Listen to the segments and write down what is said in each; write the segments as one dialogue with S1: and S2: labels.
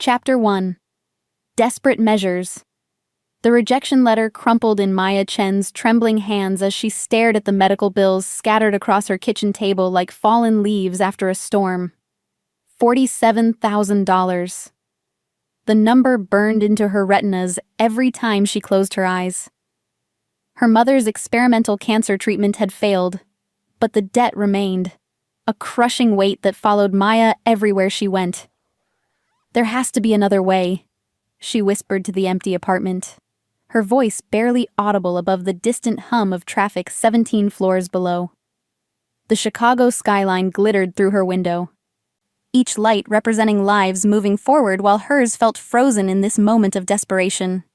S1: Chapter 1. Desperate Measures. The rejection letter crumpled in Maya Chen's trembling hands as she stared at the medical bills scattered across her kitchen table like fallen leaves after a storm. $47,000. The number burned into her retinas every time she closed her eyes. Her mother's experimental cancer treatment had failed, but the debt remained, a crushing weight that followed Maya everywhere she went. "There has to be another way," she whispered to the empty apartment, her voice barely audible above the distant hum of traffic 17 floors below. The Chicago skyline glittered through her window, each light representing lives moving forward while hers felt frozen in this moment of desperation.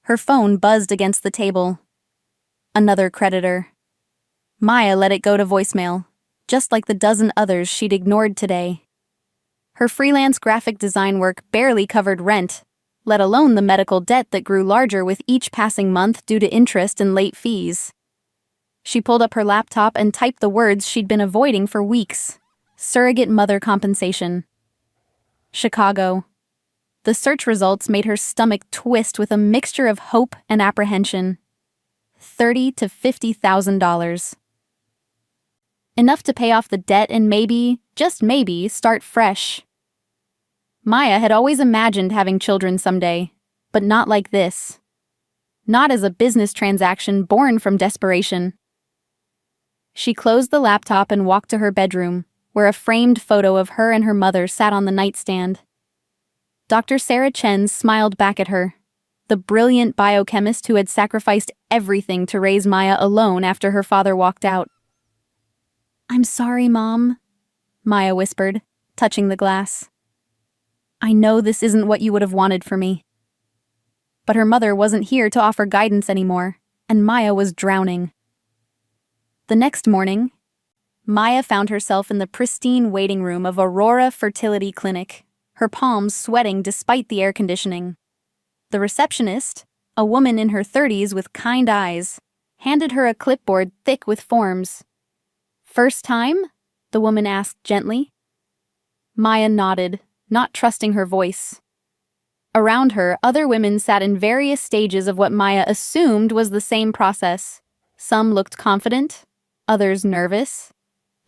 S1: Her phone buzzed against the table. Another creditor. Maya let it go to voicemail, just like the dozen others she'd ignored today. Her freelance graphic design work barely covered rent, let alone the medical debt that grew larger with each passing month due to interest and late fees. She pulled up her laptop and typed the words she'd been avoiding for weeks. Surrogate mother compensation. Chicago. The search results made her stomach twist with a mixture of hope and apprehension. $30,000 to $50,000. Enough to pay off the debt and maybe, just maybe, start fresh. Maya had always imagined having children someday, but not like this. Not as a business transaction born from desperation. She closed the laptop and walked to her bedroom, where a framed photo of her and her mother sat on the nightstand. Dr. Sarah Chen smiled back at her, the brilliant biochemist who had sacrificed everything to raise Maya alone after her father walked out. "I'm sorry, Mom," Maya whispered, touching the glass. "I know this isn't what you would have wanted for me." But her mother wasn't here to offer guidance anymore, and Maya was drowning. The next morning, Maya found herself in the pristine waiting room of Aurora Fertility Clinic, her palms sweating despite the air conditioning. The receptionist, a woman in her 30s with kind eyes, handed her a clipboard thick with forms. "First time?" the woman asked gently. Maya nodded, not trusting her voice. Around her, other women sat in various stages of what Maya assumed was the same process. Some looked confident, others nervous.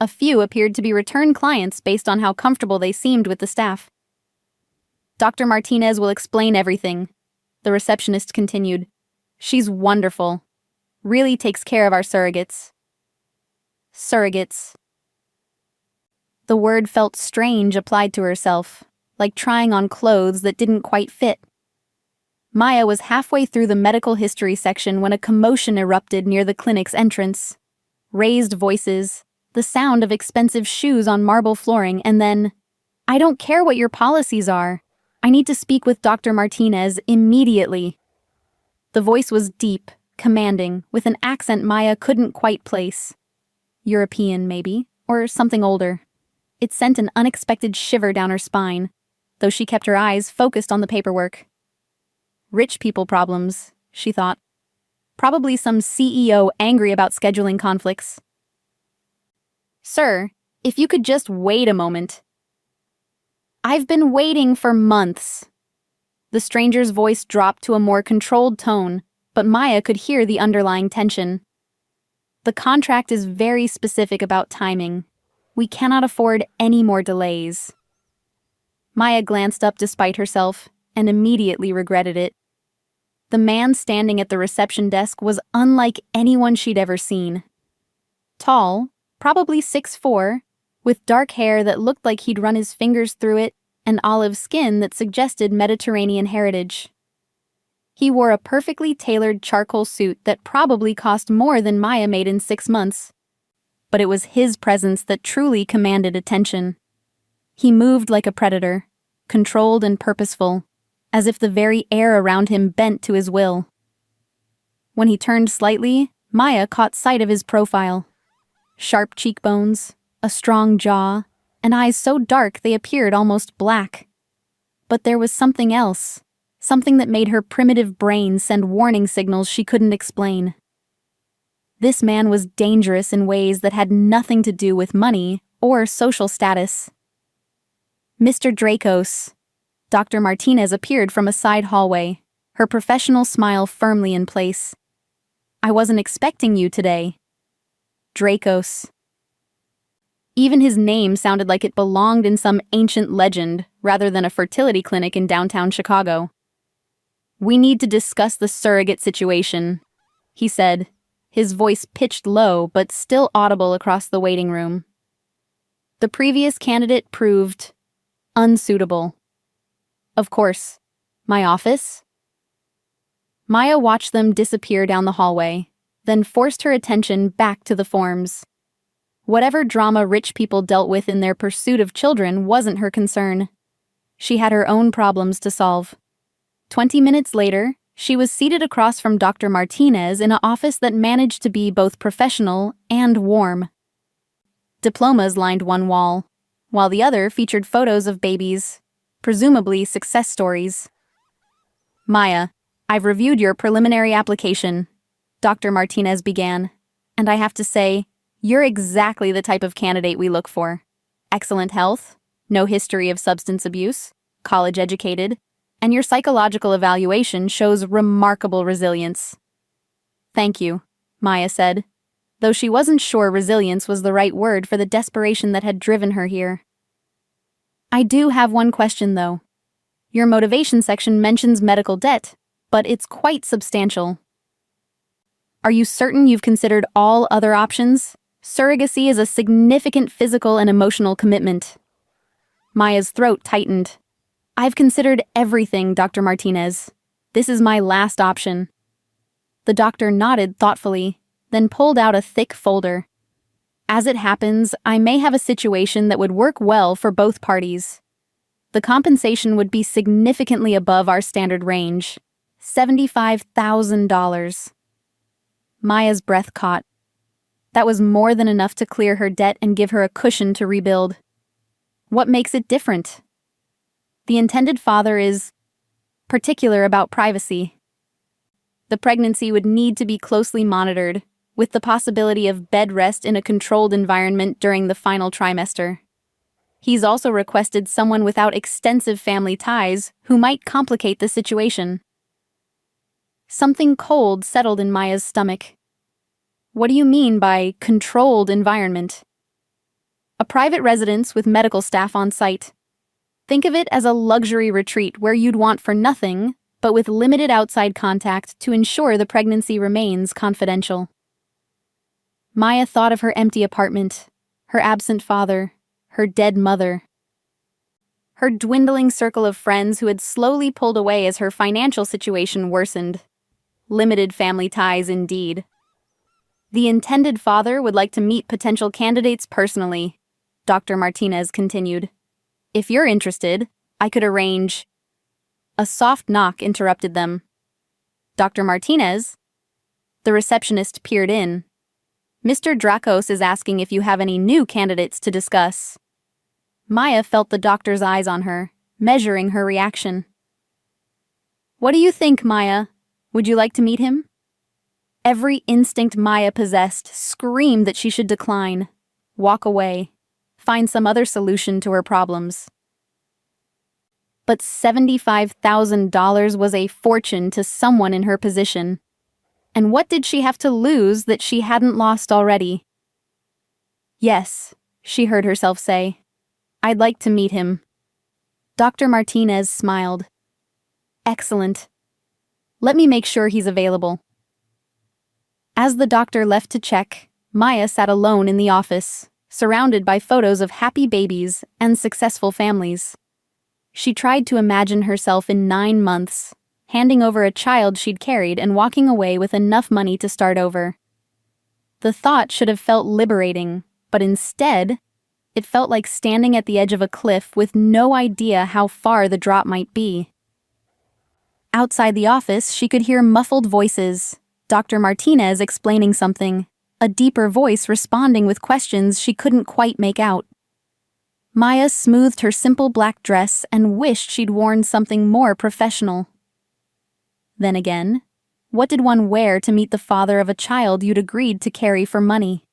S1: A few appeared to be return clients based on how comfortable they seemed with the staff. "Dr. Martinez will explain everything," the receptionist continued. "She's wonderful. Really takes care of our surrogates." Surrogates. The word felt strange applied to herself, like trying on clothes that didn't quite fit. Maya was halfway through the medical history section when a commotion erupted near the clinic's entrance. Raised voices, the sound of expensive shoes on marble flooring, and then, "I don't care what your policies are. I need to speak with Dr. Martinez immediately." The voice was deep, commanding, with an accent Maya couldn't quite place. European, maybe, or something older. It sent an unexpected shiver down her spine, though she kept her eyes focused on the paperwork. Rich people problems, she thought. Probably some CEO angry about scheduling conflicts. "Sir, if you could just wait a moment." "I've been waiting for months." The stranger's voice dropped to a more controlled tone, but Maya could hear the underlying tension. "The contract is very specific about timing. We cannot afford any more delays." Maya glanced up despite herself, and immediately regretted it. The man standing at the reception desk was unlike anyone she'd ever seen. Tall, probably 6'4", with dark hair that looked like he'd run his fingers through it, and olive skin that suggested Mediterranean heritage. He wore a perfectly tailored charcoal suit that probably cost more than Maya made in 6 months. But it was his presence that truly commanded attention. He moved like a predator, controlled and purposeful, as if the very air around him bent to his will. When he turned slightly, Maya caught sight of his profile. Sharp cheekbones, a strong jaw, and eyes so dark they appeared almost black. But there was something else, something that made her primitive brain send warning signals she couldn't explain. This man was dangerous in ways that had nothing to do with money or social status. "Mr. Dracos," Dr. Martinez appeared from a side hallway, her professional smile firmly in place. "I wasn't expecting you today." Dracos. Even his name sounded like it belonged in some ancient legend rather than a fertility clinic in downtown Chicago. "We need to discuss the surrogate situation," he said, his voice pitched low but still audible across the waiting room. The previous candidate proved unsuitable. "Of course. My office?" Maya watched them disappear down the hallway, then forced her attention back to the forms. Whatever drama rich people dealt with in their pursuit of children wasn't her concern. She had her own problems to solve. 20 minutes later, she was seated across from Dr. Martinez in an office that managed to be both professional and warm. Diplomas lined one wall, while the other featured photos of babies, presumably success stories. "Maya, I've reviewed your preliminary application," Dr. Martinez began, "and I have to say, you're exactly the type of candidate we look for. Excellent health, no history of substance abuse, college educated, and your psychological evaluation shows remarkable resilience." "Thank you," Maya said, though she wasn't sure resilience was the right word for the desperation that had driven her here. "I do have one question, though. Your motivation section mentions medical debt, but it's quite substantial. Are you certain you've considered all other options? Surrogacy is a significant physical and emotional commitment." Maya's throat tightened. "I've considered everything, Dr. Martinez. This is my last option." The doctor nodded thoughtfully, then pulled out a thick folder. "As it happens, I may have a situation that would work well for both parties. The compensation would be significantly above our standard range, $75,000. Maya's breath caught. That was more than enough to clear her debt and give her a cushion to rebuild. What makes it different? The intended father is particular about privacy. The pregnancy would need to be closely monitored, with the possibility of bed rest in a controlled environment during the final trimester. He's also requested someone without extensive family ties who might complicate the situation. Something cold settled in Maya's stomach. "What do you mean by controlled environment?" "A private residence with medical staff on site. Think of it as a luxury retreat where you'd want for nothing, but with limited outside contact to ensure the pregnancy remains confidential." Maya thought of her empty apartment, her absent father, her dead mother. Her dwindling circle of friends who had slowly pulled away as her financial situation worsened. Limited family ties indeed. The intended father would like to meet potential candidates personally, Dr. Martinez continued. "If you're interested, I could arrange—" A soft knock interrupted them. "Dr. Martinez?" The receptionist peered in. "Mr. Dracos is asking if you have any new candidates to discuss." Maya felt the doctor's eyes on her, measuring her reaction. "What do you think, Maya? Would you like to meet him?" Every instinct Maya possessed screamed that she should decline, walk away, find some other solution to her problems. But $75,000 was a fortune to someone in her position. And what did she have to lose that she hadn't lost already? "Yes," she heard herself say. "I'd like to meet him." Dr. Martinez smiled. "Excellent. Let me make sure he's available." As the doctor left to check, Maya sat alone in the office, surrounded by photos of happy babies and successful families. She tried to imagine herself in 9 months, handing over a child she'd carried and walking away with enough money to start over. The thought should have felt liberating, but instead, it felt like standing at the edge of a cliff with no idea how far the drop might be. Outside the office, she could hear muffled voices, Dr. Martinez explaining something, a deeper voice responding with questions she couldn't quite make out. Maya smoothed her simple black dress and wished she'd worn something more professional. Then again, what did one wear to meet the father of a child you'd agreed to carry for money?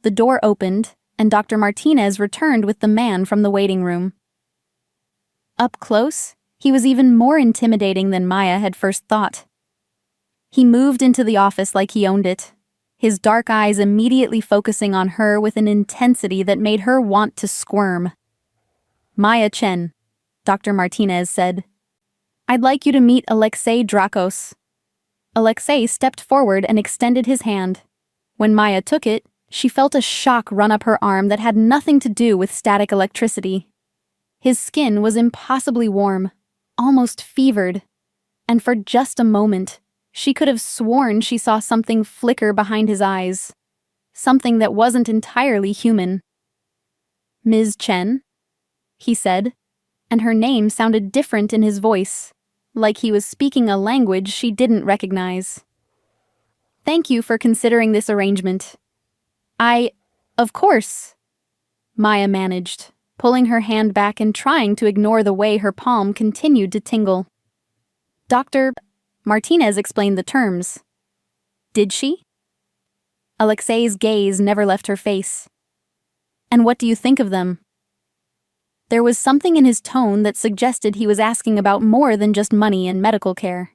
S1: The door opened, and Dr. Martinez returned with the man from the waiting room. Up close, he was even more intimidating than Maya had first thought. He moved into the office like he owned it, his dark eyes immediately focusing on her with an intensity that made her want to squirm. "Maya Chen," Dr. Martinez said. "I'd like you to meet Alexei Drakos." Alexei stepped forward and extended his hand. When Maya took it, she felt a shock run up her arm that had nothing to do with static electricity. His skin was impossibly warm, almost fevered, and for just a moment, she could have sworn she saw something flicker behind his eyes, something that wasn't entirely human. "Ms. Chen?" he said, and her name sounded different in his voice, like he was speaking a language she didn't recognize. "Thank you for considering this arrangement." Of course," Maya managed, pulling her hand back and trying to ignore the way her palm continued to tingle. "Dr. Martinez explained the terms." "Did she?" Alexei's gaze never left her face. "And what do you think of them?" There was something in his tone that suggested he was asking about more than just money and medical care.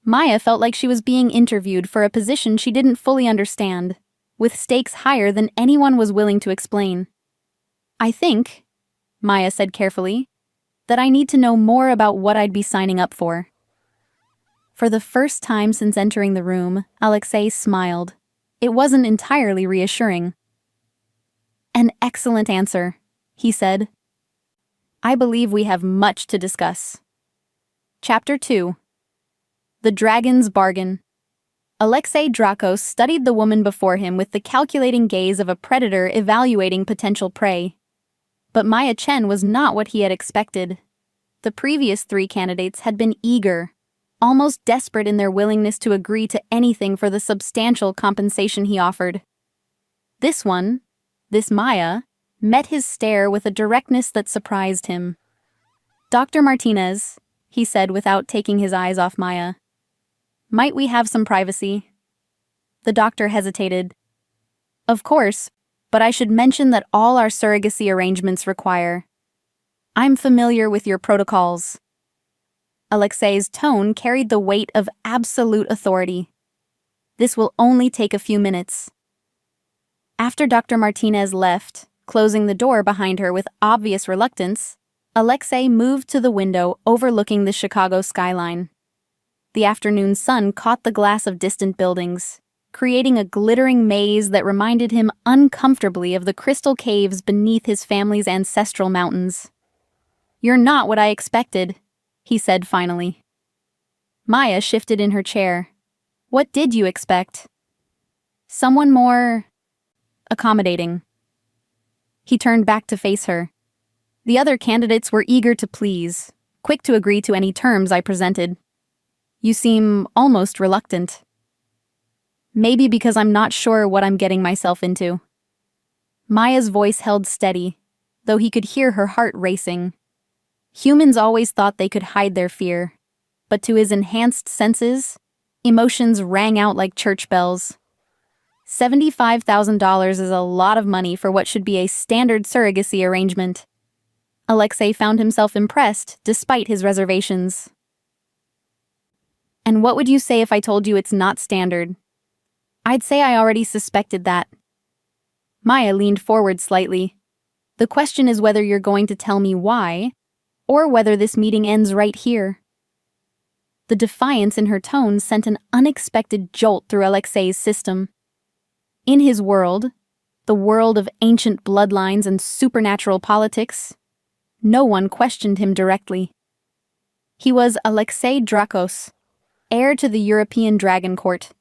S1: Maya felt like she was being interviewed for a position she didn't fully understand, with stakes higher than anyone was willing to explain. "I think," Maya said carefully, "that I need to know more about what I'd be signing up for." For the first time since entering the room, Alexei smiled. It wasn't entirely reassuring. "An excellent answer," he said. "I believe we have much to discuss." Chapter 2. The Dragon's Bargain. Alexei Drakos studied the woman before him with the calculating gaze of a predator evaluating potential prey. But Maya Chen was not what he had expected. The previous 3 candidates had been eager, almost desperate in their willingness to agree to anything for the substantial compensation he offered. This Maya, met his stare with a directness that surprised him. "Dr. Martinez," he said without taking his eyes off Maya, "might we have some privacy?" The doctor hesitated. "Of course, but I should mention that all our surrogacy arrangements require. I'm familiar with your protocols." Alexei's tone carried the weight of absolute authority. "This will only take a few minutes." After Dr. Martinez left, closing the door behind her with obvious reluctance, Alexei moved to the window overlooking the Chicago skyline. The afternoon sun caught the glass of distant buildings, creating a glittering maze that reminded him uncomfortably of the crystal caves beneath his family's ancestral mountains. "You're not what I expected," he said finally. Maya shifted in her chair. "What did you expect?" "Someone more accommodating." He turned back to face her. "The other candidates were eager to please, quick to agree to any terms I presented. You seem almost reluctant." "Maybe because I'm not sure what I'm getting myself into." Maya's voice held steady, though he could hear her heart racing. Humans always thought they could hide their fear, but to his enhanced senses, emotions rang out like church bells. $75,000 is a lot of money for what should be a standard surrogacy arrangement. Alexei found himself impressed, despite his reservations. "And what would you say if I told you it's not standard?" "I'd say I already suspected that." Maya leaned forward slightly. "The question is whether you're going to tell me why, or whether this meeting ends right here." The defiance in her tone sent an unexpected jolt through Alexei's system. In his world, the world of ancient bloodlines and supernatural politics, no one questioned him directly. He was Alexei Drakos, heir to the European Dragon Court,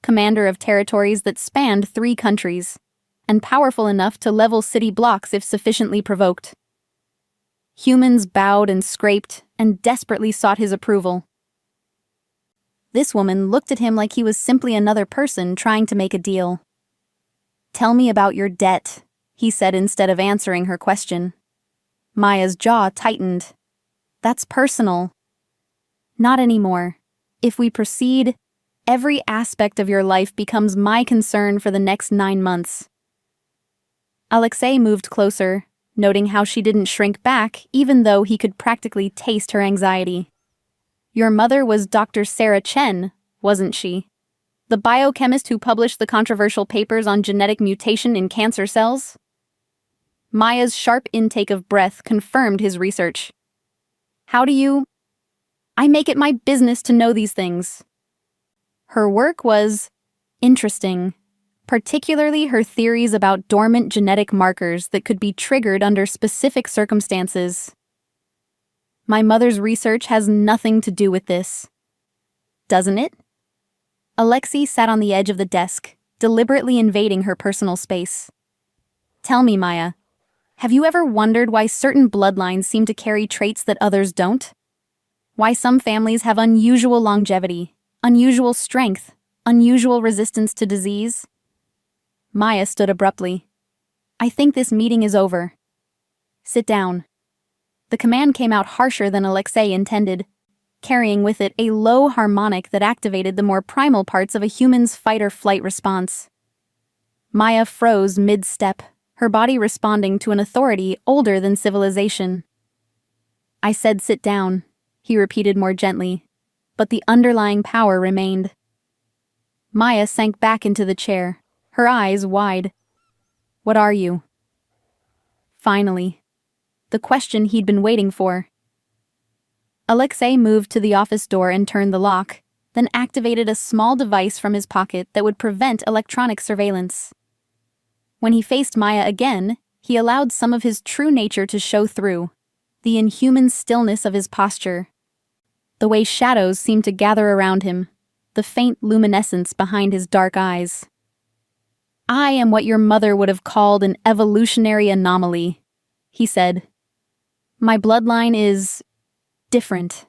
S1: commander of territories that spanned 3 countries, and powerful enough to level city blocks if sufficiently provoked. Humans bowed and scraped and desperately sought his approval. This woman looked at him like he was simply another person trying to make a deal. "Tell me about your debt," he said instead of answering her question. Maya's jaw tightened. "That's personal." "Not anymore. If we proceed, every aspect of your life becomes my concern for the next 9 months." Alexei moved closer, noting how she didn't shrink back even though he could practically taste her anxiety. Your mother was Dr. Sarah Chen, wasn't she? The biochemist who published the controversial papers on genetic mutation in cancer cells? Maya's sharp intake of breath confirmed his research. How do you... I make it my business to know these things. Her work was interesting, particularly her theories about dormant genetic markers that could be triggered under specific circumstances. My mother's research has nothing to do with this. Doesn't it? Alexei sat on the edge of the desk, deliberately invading her personal space. Tell me, Maya, have you ever wondered why certain bloodlines seem to carry traits that others don't? Why some families have unusual longevity, unusual strength, unusual resistance to disease? Maya stood abruptly. I think this meeting is over. Sit down. The command came out harsher than Alexei intended, carrying with it a low harmonic that activated the more primal parts of a human's fight-or-flight response. Maya froze mid-step, her body responding to an authority older than civilization. I said sit down, he repeated more gently, but the underlying power remained. Maya sank back into the chair, her eyes wide. What are you? Finally. The question he'd been waiting for. Alexei moved to the office door and turned the lock, then activated a small device from his pocket that would prevent electronic surveillance. When he faced Maya again, he allowed some of his true nature to show through, the inhuman stillness of his posture, the way shadows seemed to gather around him, the faint luminescence behind his dark eyes. I am what your mother would have called an evolutionary anomaly, he said. My bloodline is different,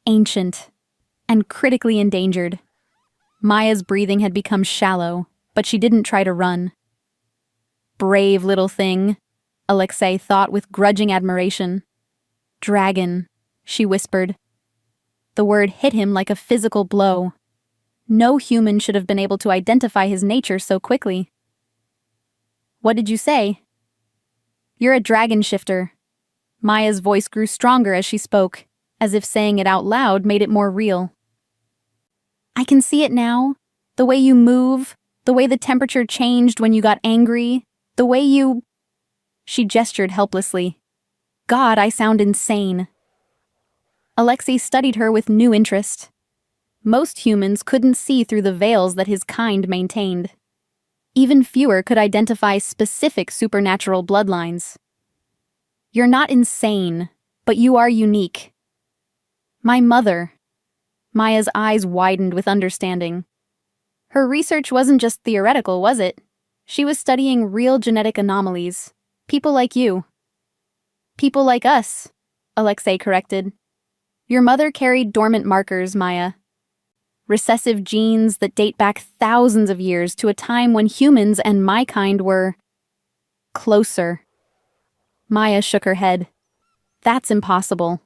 S1: ancient, and critically endangered. Maya's breathing had become shallow, but she didn't try to run. Brave little thing, Alexei thought with grudging admiration. Dragon, she whispered. The word hit him like a physical blow. No human should have been able to identify his nature so quickly. What did you say? You're a dragon shifter. Maya's voice grew stronger as she spoke, as if saying it out loud made it more real. I can see it now. The way you move, the way the temperature changed when you got angry, the way you... She gestured helplessly. God, I sound insane. Alexei studied her with new interest. Most humans couldn't see through the veils that his kind maintained. Even fewer could identify specific supernatural bloodlines. You're not insane, but you are unique. My mother. Maya's eyes widened with understanding. Her research wasn't just theoretical, was it? She was studying real genetic anomalies. People like you. People like us, Alexei corrected. Your mother carried dormant markers, Maya. Recessive genes that date back thousands of years to a time when humans and my kind were... closer. Maya shook her head. That's impossible.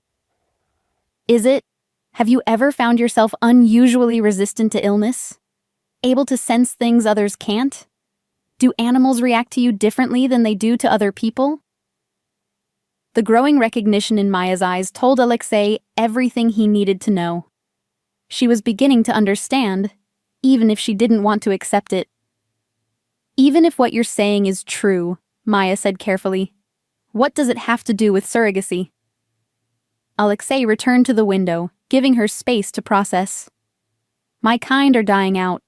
S1: Is it? Have you ever found yourself unusually resistant to illness? Able to sense things others can't? Do animals react to you differently than they do to other people? The growing recognition in Maya's eyes told Alexei everything he needed to know. She was beginning to understand, even if she didn't want to accept it. Even if what you're saying is true, Maya said carefully, what does it have to do with surrogacy? Alexei returned to the window, giving her space to process. My kind are dying out.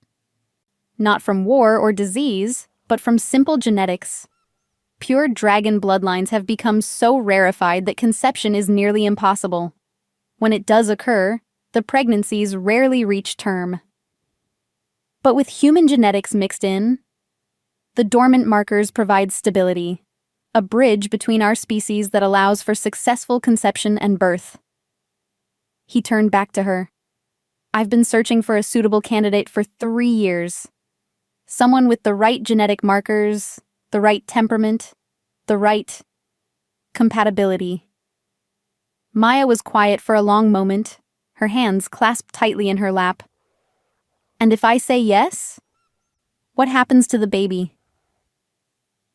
S1: Not from war or disease, but from simple genetics. Pure dragon bloodlines have become so rarefied that conception is nearly impossible. When it does occur, the pregnancies rarely reach term. But with human genetics mixed in, the dormant markers provide stability, a bridge between our species that allows for successful conception and birth. He turned back to her. I've been searching for a suitable candidate for 3 years. Someone with the right genetic markers, the right temperament, the right compatibility. Maya was quiet for a long moment, her hands clasped tightly in her lap. And if I say yes? What happens to the baby?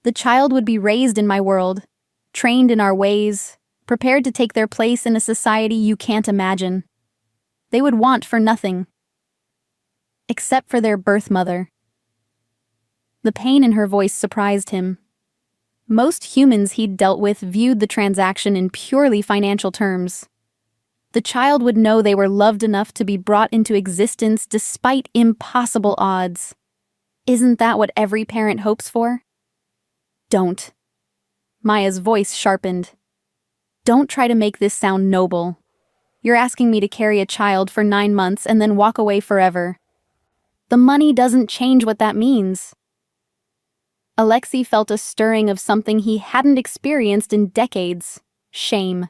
S1: The child would be raised in my world, trained in our ways, prepared to take their place in a society you can't imagine. They would want for nothing, except for their birth mother. The pain in her voice surprised him. Most humans he'd dealt with viewed the transaction in purely financial terms. The child would know they were loved enough to be brought into existence despite impossible odds. Isn't that what every parent hopes for? Don't. Maya's voice sharpened. Don't try to make this sound noble. You're asking me to carry a child for 9 months and then walk away forever. The money doesn't change what that means. Alexei felt a stirring of something he hadn't experienced in decades: shame.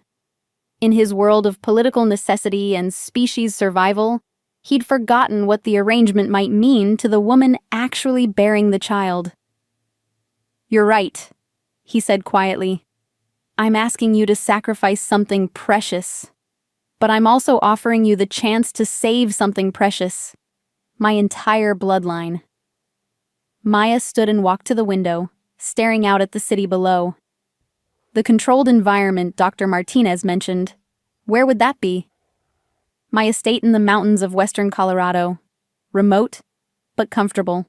S1: In his world of political necessity and species survival, he'd forgotten what the arrangement might mean to the woman actually bearing the child. "You're right," he said quietly. "I'm asking you to sacrifice something precious. But I'm also offering you the chance to save something precious. My entire bloodline." Maya stood and walked to the window, staring out at the city below. The controlled environment Dr. Martinez mentioned. Where would that be? My estate in the mountains of western Colorado. Remote, but comfortable.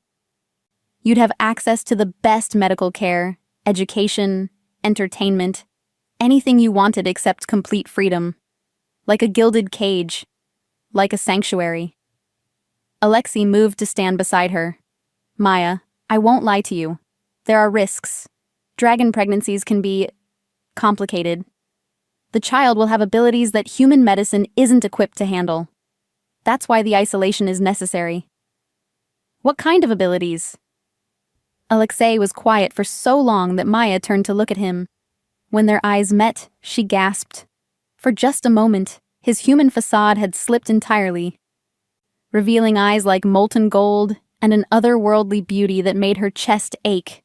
S1: You'd have access to the best medical care, education, entertainment, anything you wanted except complete freedom. Like a gilded cage. Like a sanctuary. Alexei moved to stand beside her. "Maya, I won't lie to you. There are risks. Dragon pregnancies can be complicated. The child will have abilities that human medicine isn't equipped to handle. That's why the isolation is necessary." "What kind of abilities?" Alexei was quiet for so long that Maya turned to look at him. When their eyes met, she gasped. For just a moment, his human facade had slipped entirely, revealing eyes like molten gold and an otherworldly beauty that made her chest ache.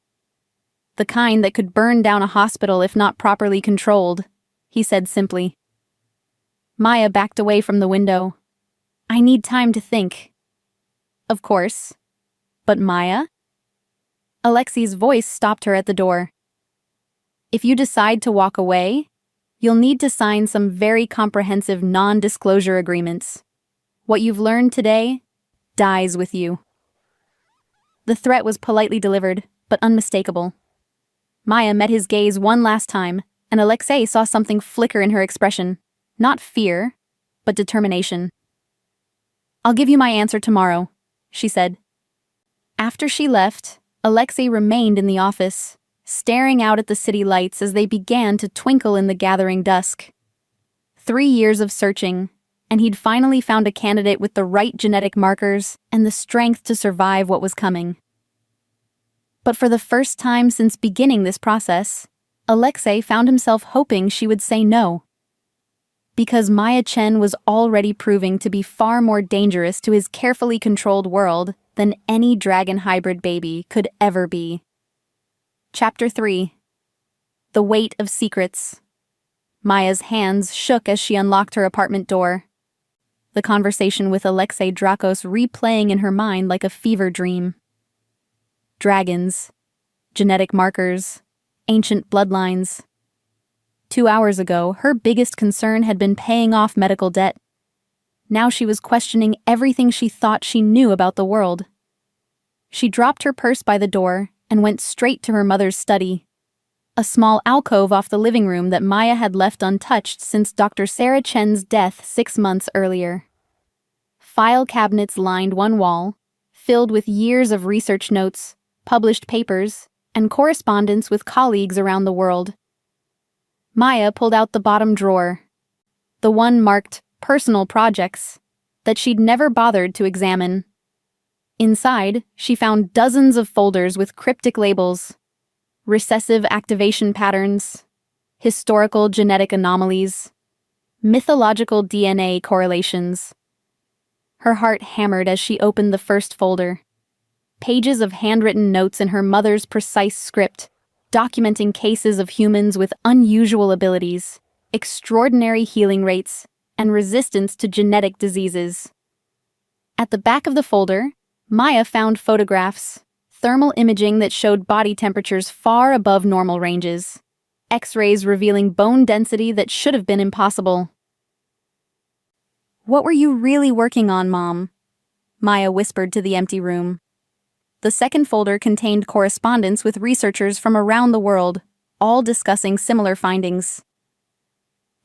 S1: "The kind that could burn down a hospital if not properly controlled," he said simply. Maya backed away from the window. "I need time to think." "Of course. But Maya?" Alexei's voice stopped her at the door. "If you decide to walk away, you'll need to sign some very comprehensive non-disclosure agreements. What you've learned today dies with you." The threat was politely delivered, but unmistakable. Maya met his gaze one last time, and Alexei saw something flicker in her expression. Not fear, but determination. "I'll give you my answer tomorrow," she said. After she left, Alexei remained in the office, staring out at the city lights as they began to twinkle in the gathering dusk. 3 years of searching, and he'd finally found a candidate with the right genetic markers and the strength to survive what was coming. But for the first time since beginning this process, Alexei found himself hoping she would say no. Because Maya Chen was already proving to be far more dangerous to his carefully controlled world than any dragon hybrid baby could ever be. Chapter 3. The Weight of Secrets. Maya's hands shook as she unlocked her apartment door. The conversation with Alexei Drakos replaying in her mind like a fever dream. Dragons. Genetic markers. Ancient bloodlines. 2 hours ago, her biggest concern had been paying off medical debt. Now she was questioning everything she thought she knew about the world. She dropped her purse by the door and went straight to her mother's study, a small alcove off the living room that Maya had left untouched since Dr. Sarah Chen's death 6 months earlier. File cabinets lined one wall, filled with years of research notes, published papers, and correspondence with colleagues around the world. Maya pulled out the bottom drawer, the one marked personal projects, that she'd never bothered to examine. Inside, she found dozens of folders with cryptic labels, recessive activation patterns, historical genetic anomalies, mythological DNA correlations. Her heart hammered as she opened the first folder. Pages of handwritten notes in her mother's precise script, documenting cases of humans with unusual abilities, extraordinary healing rates, and resistance to genetic diseases. At the back of the folder, Maya found photographs, thermal imaging that showed body temperatures far above normal ranges, X-rays revealing bone density that should have been impossible. "What were you really working on, Mom?" Maya whispered to the empty room. The second folder contained correspondence with researchers from around the world, all discussing similar findings.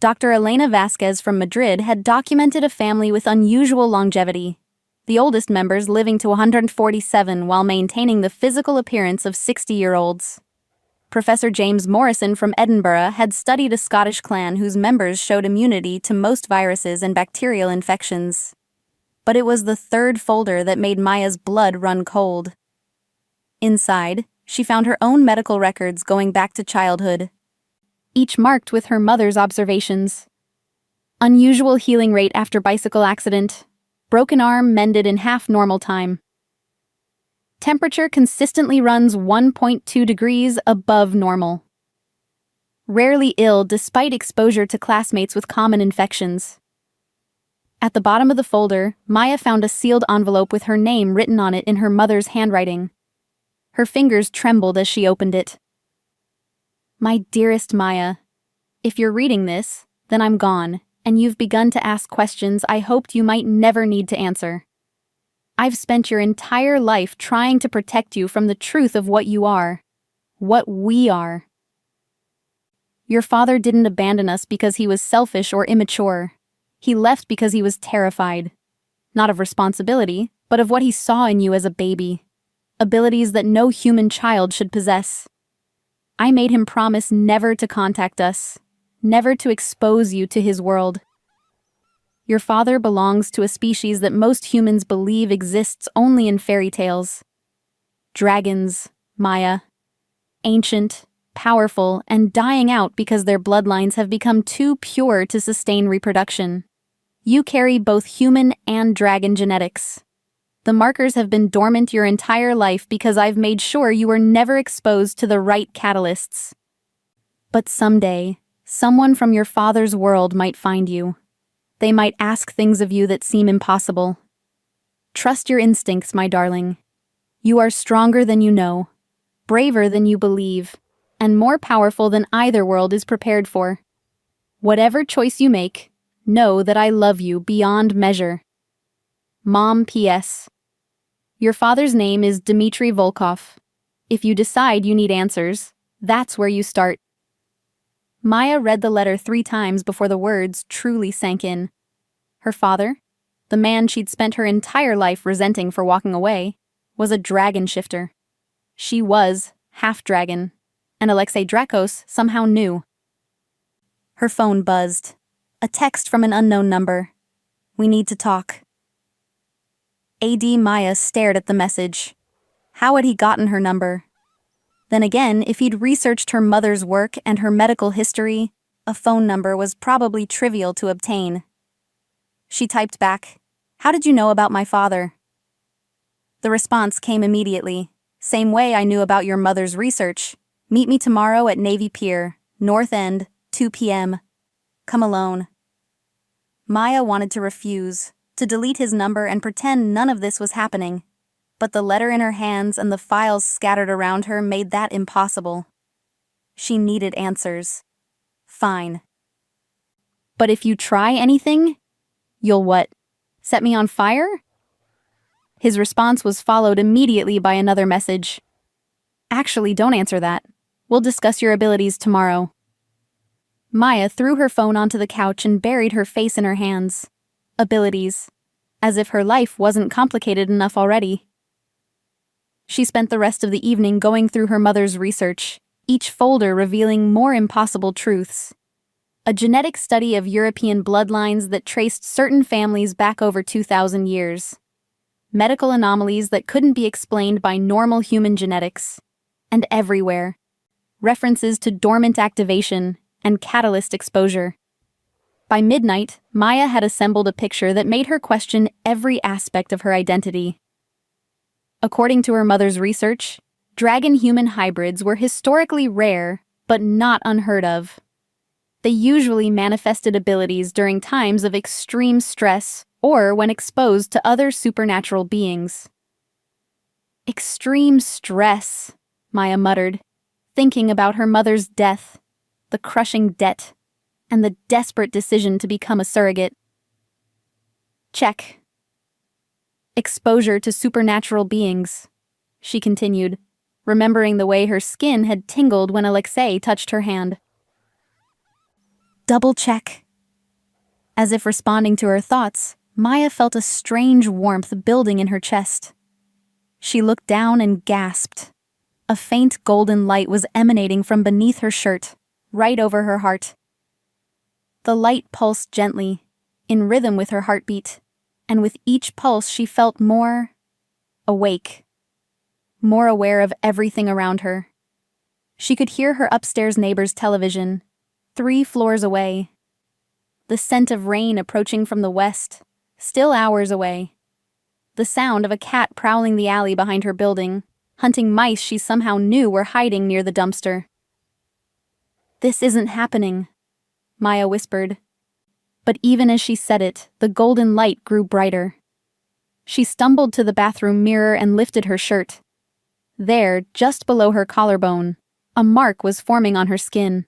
S1: Dr. Elena Vasquez from Madrid had documented a family with unusual longevity, the oldest members living to 147 while maintaining the physical appearance of 60-year-olds. Professor James Morrison from Edinburgh had studied a Scottish clan whose members showed immunity to most viruses and bacterial infections. But it was the third folder that made Maya's blood run cold. Inside, she found her own medical records going back to childhood, each marked with her mother's observations. Unusual healing rate after bicycle accident. Broken arm mended in half normal time. Temperature consistently runs 1.2 degrees above normal. Rarely ill despite exposure to classmates with common infections. At the bottom of the folder, Maya found a sealed envelope with her name written on it in her mother's handwriting. Her fingers trembled as she opened it. "My dearest Maya, if you're reading this, then I'm gone, and you've begun to ask questions I hoped you might never need to answer. I've spent your entire life trying to protect you from the truth of what you are, what we are. Your father didn't abandon us because he was selfish or immature. He left because he was terrified. Not of responsibility, but of what he saw in you as a baby. Abilities that no human child should possess. I made him promise never to contact us, never to expose you to his world. Your father belongs to a species that most humans believe exists only in fairy tales. Dragons, Maya. Ancient, powerful, and dying out because their bloodlines have become too pure to sustain reproduction. You carry both human and dragon genetics. The markers have been dormant your entire life because I've made sure you were never exposed to the right catalysts. But someday, someone from your father's world might find you. They might ask things of you that seem impossible. Trust your instincts, my darling. You are stronger than you know, braver than you believe, and more powerful than either world is prepared for. Whatever choice you make, know that I love you beyond measure. Mom P.S. Your father's name is Dmitry Volkov. If you decide you need answers, that's where you start. Maya read the letter 3 times before the words truly sank in. Her father, the man she'd spent her entire life resenting for walking away, was a dragon shifter. She was half-dragon, and Alexei Drakos somehow knew. Her phone buzzed. A text from an unknown number. "We need to talk." A.D. Maya stared at the message. How had he gotten her number? Then again, if he'd researched her mother's work and her medical history, a phone number was probably trivial to obtain. She typed back, "How did you know about my father?" The response came immediately. "Same way I knew about your mother's research. Meet me tomorrow at Navy Pier, North End, 2 p.m. Come alone." Maya wanted to refuse, to delete his number and pretend none of this was happening. But the letter in her hands and the files scattered around her made that impossible. She needed answers. Fine. "But if you try anything, you'll what? Set me on fire?" His response was followed immediately by another message. "Actually, don't answer that. We'll discuss your abilities tomorrow." Maya threw her phone onto the couch and buried her face in her hands. Abilities. As if her life wasn't complicated enough already. She spent the rest of the evening going through her mother's research, each folder revealing more impossible truths. A genetic study of European bloodlines that traced certain families back over 2,000 years. Medical anomalies that couldn't be explained by normal human genetics. And everywhere. References to dormant activation and catalyst exposure. By midnight, Maya had assembled a picture that made her question every aspect of her identity. According to her mother's research, dragon-human hybrids were historically rare, but not unheard of. They usually manifested abilities during times of extreme stress or when exposed to other supernatural beings. Extreme stress, Maya muttered, thinking about her mother's death. the crushing debt, and the desperate decision to become a surrogate. Check. Exposure to supernatural beings, she continued, remembering the way her skin had tingled when Alexei touched her hand. Double check. As if responding to her thoughts, Maya felt a strange warmth building in her chest. She looked down and gasped. A faint golden light was emanating from beneath her shirt, right over her heart. The light pulsed gently, in rhythm with her heartbeat, and with each pulse she felt more awake, more aware of everything around her. She could hear her upstairs neighbor's television, 3 floors away. The scent of rain approaching from the west, still hours away. The sound of a cat prowling the alley behind her building, hunting mice she somehow knew were hiding near the dumpster. This isn't happening, Maya whispered. But even as she said it, the golden light grew brighter. She stumbled to the bathroom mirror and lifted her shirt. There, just below her collarbone, a mark was forming on her skin.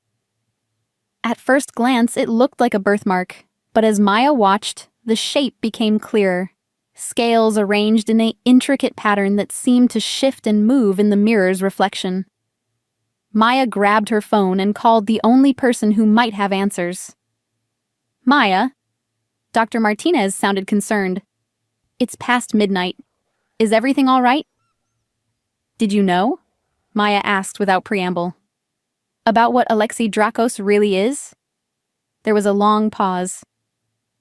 S1: At first glance, it looked like a birthmark, but as Maya watched, the shape became clearer, scales arranged in an intricate pattern that seemed to shift and move in the mirror's reflection. Maya grabbed her phone and called the only person who might have answers. Maya? Dr. Martinez sounded concerned. It's past midnight. Is everything all right? Did you know? Maya asked without preamble. About what Alexei Drakos really is? There was a long pause.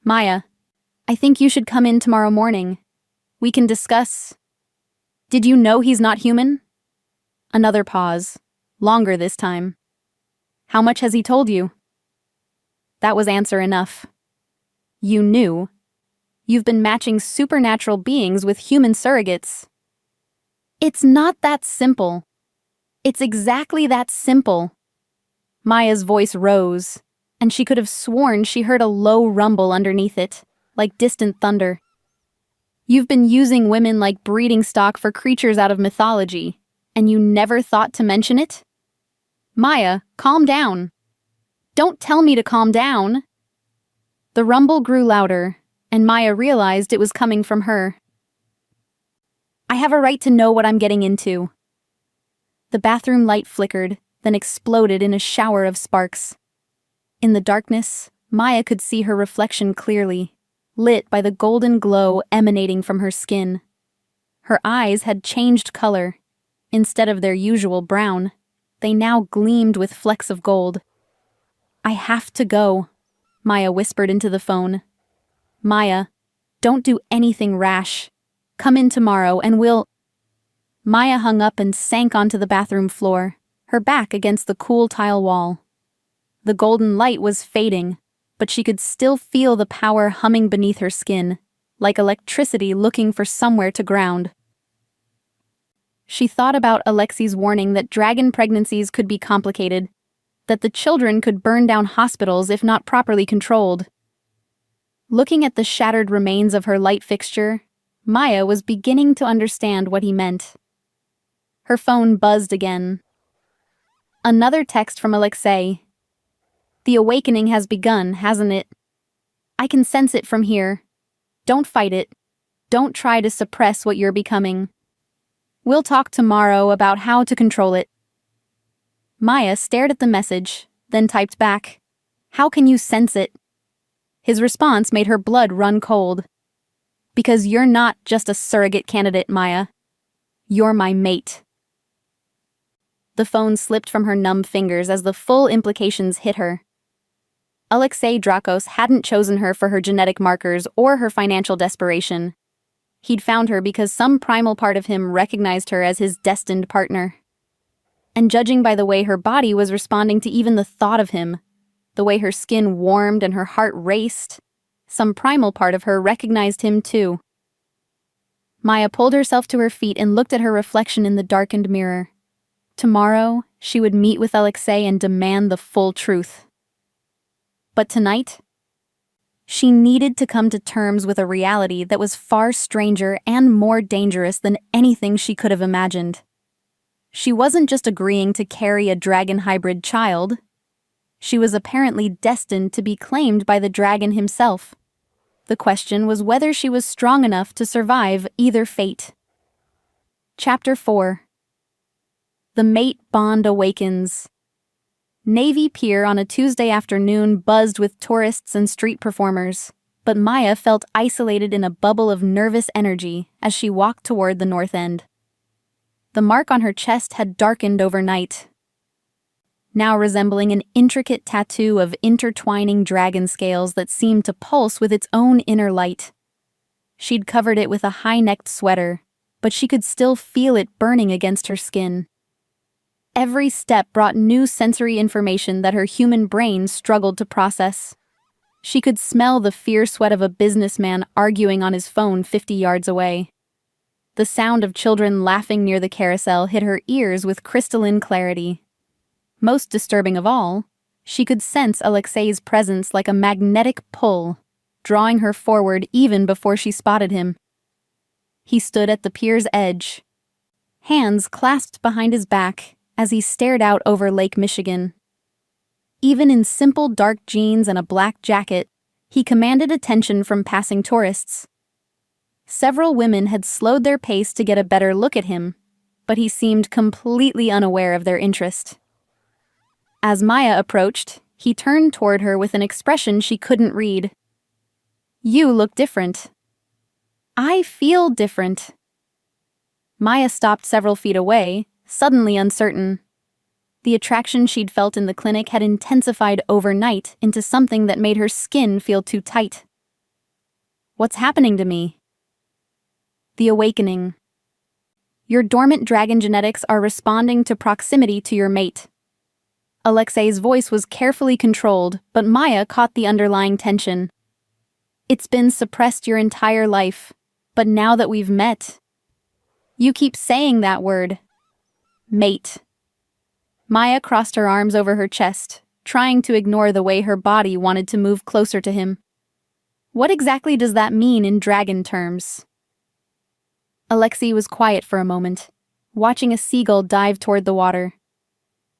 S1: Maya, I think you should come in tomorrow morning. We can discuss. Did you know he's not human? Another pause, longer this time. How much has he told you? That was answer enough. You knew. You've been matching supernatural beings with human surrogates. It's not that simple. It's exactly that simple. Maya's voice rose, and she could have sworn she heard a low rumble underneath it, like distant thunder. You've been using women like breeding stock for creatures out of mythology, and you never thought to mention it? Maya, calm down. Don't tell me to calm down. The rumble grew louder, and Maya realized it was coming from her. I have a right to know what I'm getting into. The bathroom light flickered, then exploded in a shower of sparks. In the darkness, Maya could see her reflection clearly, lit by the golden glow emanating from her skin. Her eyes had changed color. Instead of their usual brown, they now gleamed with flecks of gold. I have to go, Maya whispered into the phone. Maya, don't do anything rash. Come in tomorrow and we'll... Maya hung up and sank onto the bathroom floor, her back against the cool tile wall. The golden light was fading, but she could still feel the power humming beneath her skin, like electricity looking for somewhere to ground. She thought about Alexei's warning that dragon pregnancies could be complicated, that the children could burn down hospitals if not properly controlled. Looking at the shattered remains of her light fixture, Maya was beginning to understand what he meant. Her phone buzzed again. Another text from Alexei. The awakening has begun, hasn't it? I can sense it from here. Don't fight it. Don't try to suppress what you're becoming. We'll talk tomorrow about how to control it. Maya stared at the message, then typed back, How can you sense it? His response made her blood run cold. Because you're not just a surrogate candidate, Maya. You're my mate. The phone slipped from her numb fingers as the full implications hit her. Alexei Drakos hadn't chosen her for her genetic markers or her financial desperation. He'd found her because some primal part of him recognized her as his destined partner. And judging by the way her body was responding to even the thought of him, the way her skin warmed and her heart raced, some primal part of her recognized him too. Maya pulled herself to her feet and looked at her reflection in the darkened mirror. Tomorrow, she would meet with Alexei and demand the full truth. But tonight, she needed to come to terms with a reality that was far stranger and more dangerous than anything she could have imagined. She wasn't just agreeing to carry a dragon hybrid child. She was apparently destined to be claimed by the dragon himself. The question was whether she was strong enough to survive either fate. Chapter 4. The Mate Bond Awakens. Navy Pier on a Tuesday afternoon buzzed with tourists and street performers, but Maya felt isolated in a bubble of nervous energy as she walked toward the north end. The mark on her chest had darkened overnight, now resembling an intricate tattoo of intertwining dragon scales that seemed to pulse with its own inner light. She'd covered it with a high-necked sweater, but she could still feel it burning against her skin. Every step brought new sensory information that her human brain struggled to process. She could smell the fierce sweat of a businessman arguing on his phone 50 yards away. The sound of children laughing near the carousel hit her ears with crystalline clarity. Most disturbing of all, she could sense Alexei's presence like a magnetic pull, drawing her forward even before she spotted him. He stood at the pier's edge, hands clasped behind his back as he stared out over Lake Michigan. Even in simple dark jeans and a black jacket, he commanded attention from passing tourists. Several women had slowed their pace to get a better look at him, but he seemed completely unaware of their interest. As Maya approached, he turned toward her with an expression she couldn't read. "You look different." "I feel different." Maya stopped several feet away, suddenly uncertain. The attraction she'd felt in the clinic had intensified overnight into something that made her skin feel too tight. "What's happening to me?" "The awakening. Your dormant dragon genetics are responding to proximity to your mate." Alexei's voice was carefully controlled, but Maya caught the underlying tension. "It's been suppressed your entire life, but now that we've met..." "You keep saying that word." "Mate." Maya crossed her arms over her chest, trying to ignore the way her body wanted to move closer to him. "What exactly does that mean in dragon terms?" Alexei was quiet for a moment, watching a seagull dive toward the water.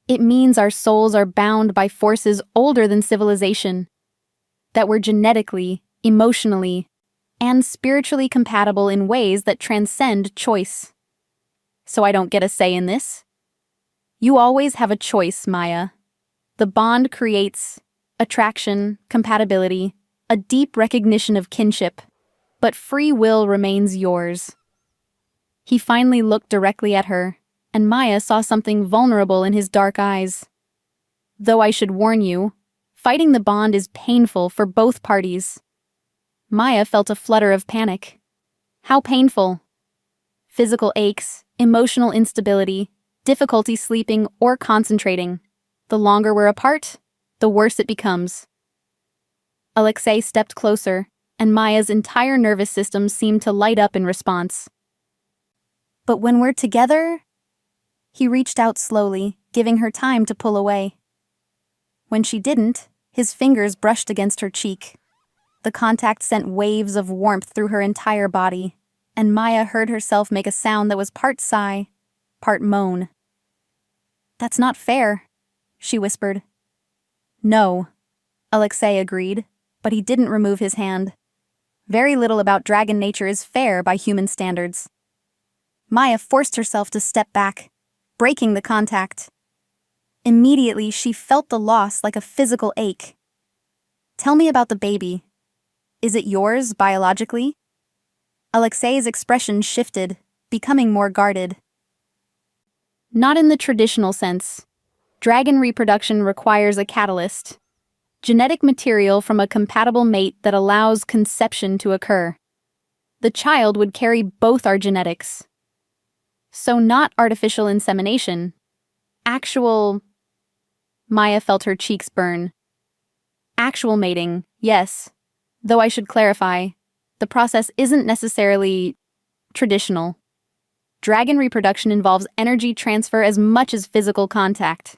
S1: "It means our souls are bound by forces older than civilization, that we're genetically, emotionally, and spiritually compatible in ways that transcend choice. So I don't get a say in this?" "You always have a choice, Maya. The bond creates attraction, compatibility, a deep recognition of kinship, but free will remains yours." He finally looked directly at her, and Maya saw something vulnerable in his dark eyes. "Though I should warn you, fighting the bond is painful for both parties." Maya felt a flutter of panic. "How painful?" "Physical aches, emotional instability, difficulty sleeping or concentrating. The longer we're apart, the worse it becomes." Alexei stepped closer, and Maya's entire nervous system seemed to light up in response. "But when we're together..." He reached out slowly, giving her time to pull away. When she didn't, his fingers brushed against her cheek. The contact sent waves of warmth through her entire body, and Maya heard herself make a sound that was part sigh, part moan. "That's not fair," she whispered. "No," Alexei agreed, but he didn't remove his hand. Very little about dragon nature is fair by human standards. Maya forced herself to step back, breaking the contact. Immediately, she felt the loss like a physical ache. "Tell me about the baby. Is it yours, biologically?" Alexei's expression shifted, becoming more guarded. "Not in the traditional sense. Dragon reproduction requires a catalyst. Genetic material from a compatible mate that allows conception to occur. The child would carry both our genetics. So not artificial insemination. Actual..." Maya felt her cheeks burn. "Actual mating, yes. Though I should clarify, the process isn't necessarily traditional. Dragon reproduction involves energy transfer as much as physical contact."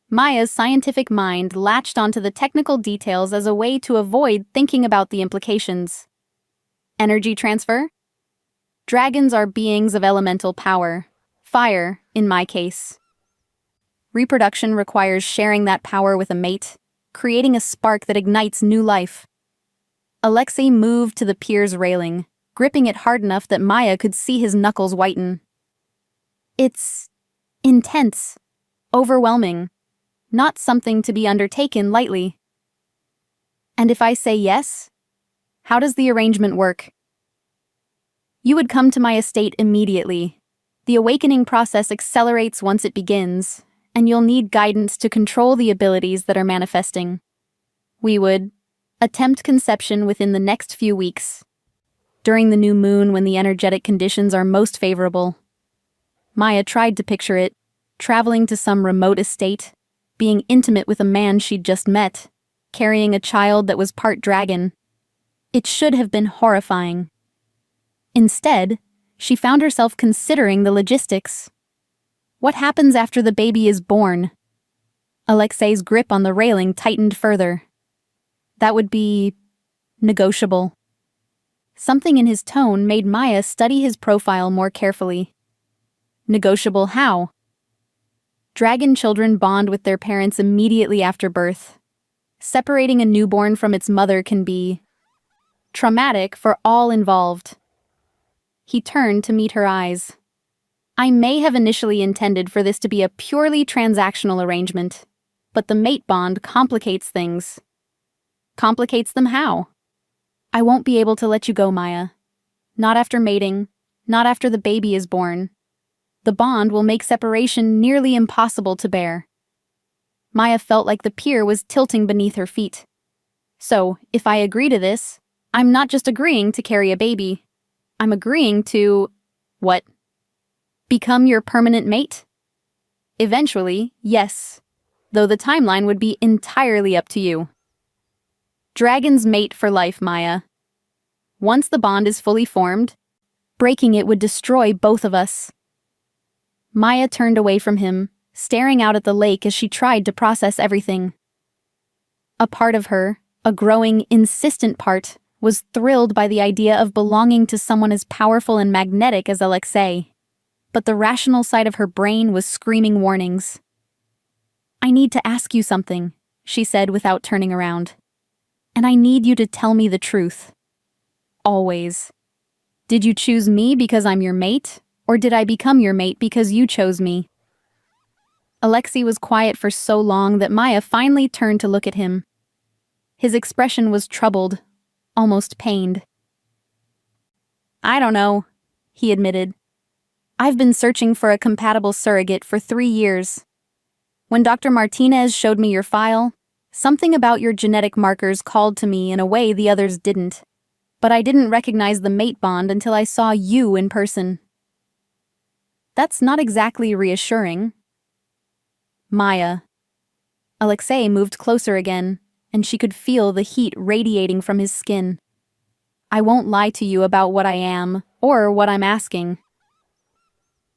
S1: Maya's scientific mind latched onto the technical details as a way to avoid thinking about the implications. "Energy transfer? Dragons are beings of elemental power. Fire, in my case." Reproduction requires sharing that power with a mate, creating a spark that ignites new life. Alexei moved to the pier's railing, gripping it hard enough that Maya could see his knuckles whiten. It's intense, overwhelming, not something to be undertaken lightly. And if I say yes, how does the arrangement work? You would come to my estate immediately. The awakening process accelerates once it begins, and you'll need guidance to control the abilities that are manifesting. We would attempt conception within the next few weeks, during the new moon when the energetic conditions are most favorable. Maya tried to picture it, traveling to some remote estate, being intimate with a man she'd just met, carrying a child that was part dragon. It should have been horrifying. Instead, she found herself considering the logistics. What happens after the baby is born? Alexei's grip on the railing tightened further. That would be negotiable. Something in his tone made Maya study his profile more carefully. Negotiable how? Dragon children bond with their parents immediately after birth. Separating a newborn from its mother can be traumatic for all involved. He turned to meet her eyes. I may have initially intended for this to be a purely transactional arrangement, but the mate bond complicates things. Complicates them how? I won't be able to let you go, Maya. Not after mating, not after the baby is born. The bond will make separation nearly impossible to bear. Maya felt like the pier was tilting beneath her feet. So, if I agree to this, I'm not just agreeing to carry a baby. I'm agreeing to... what? Become your permanent mate? Eventually, yes, though the timeline would be entirely up to you. Dragons mate for life, Maya. Once the bond is fully formed, breaking it would destroy both of us. Maya turned away from him, staring out at the lake as she tried to process everything. A part of her, a growing, insistent part, was thrilled by the idea of belonging to someone as powerful and magnetic as Alexei. But the rational side of her brain was screaming warnings. I need to ask you something, she said without turning around. And I need you to tell me the truth. Always. Did you choose me because I'm your mate, or did I become your mate because you chose me? Alexei was quiet for so long that Maya finally turned to look at him. His expression was troubled, almost pained. I don't know, he admitted. I've been searching for a compatible surrogate for 3 years. When Dr. Martinez showed me your file, something about your genetic markers called to me in a way the others didn't. But I didn't recognize the mate bond until I saw you in person. That's not exactly reassuring. Maya. Alexei moved closer again, and she could feel the heat radiating from his skin. I won't lie to you about what I am, or what I'm asking.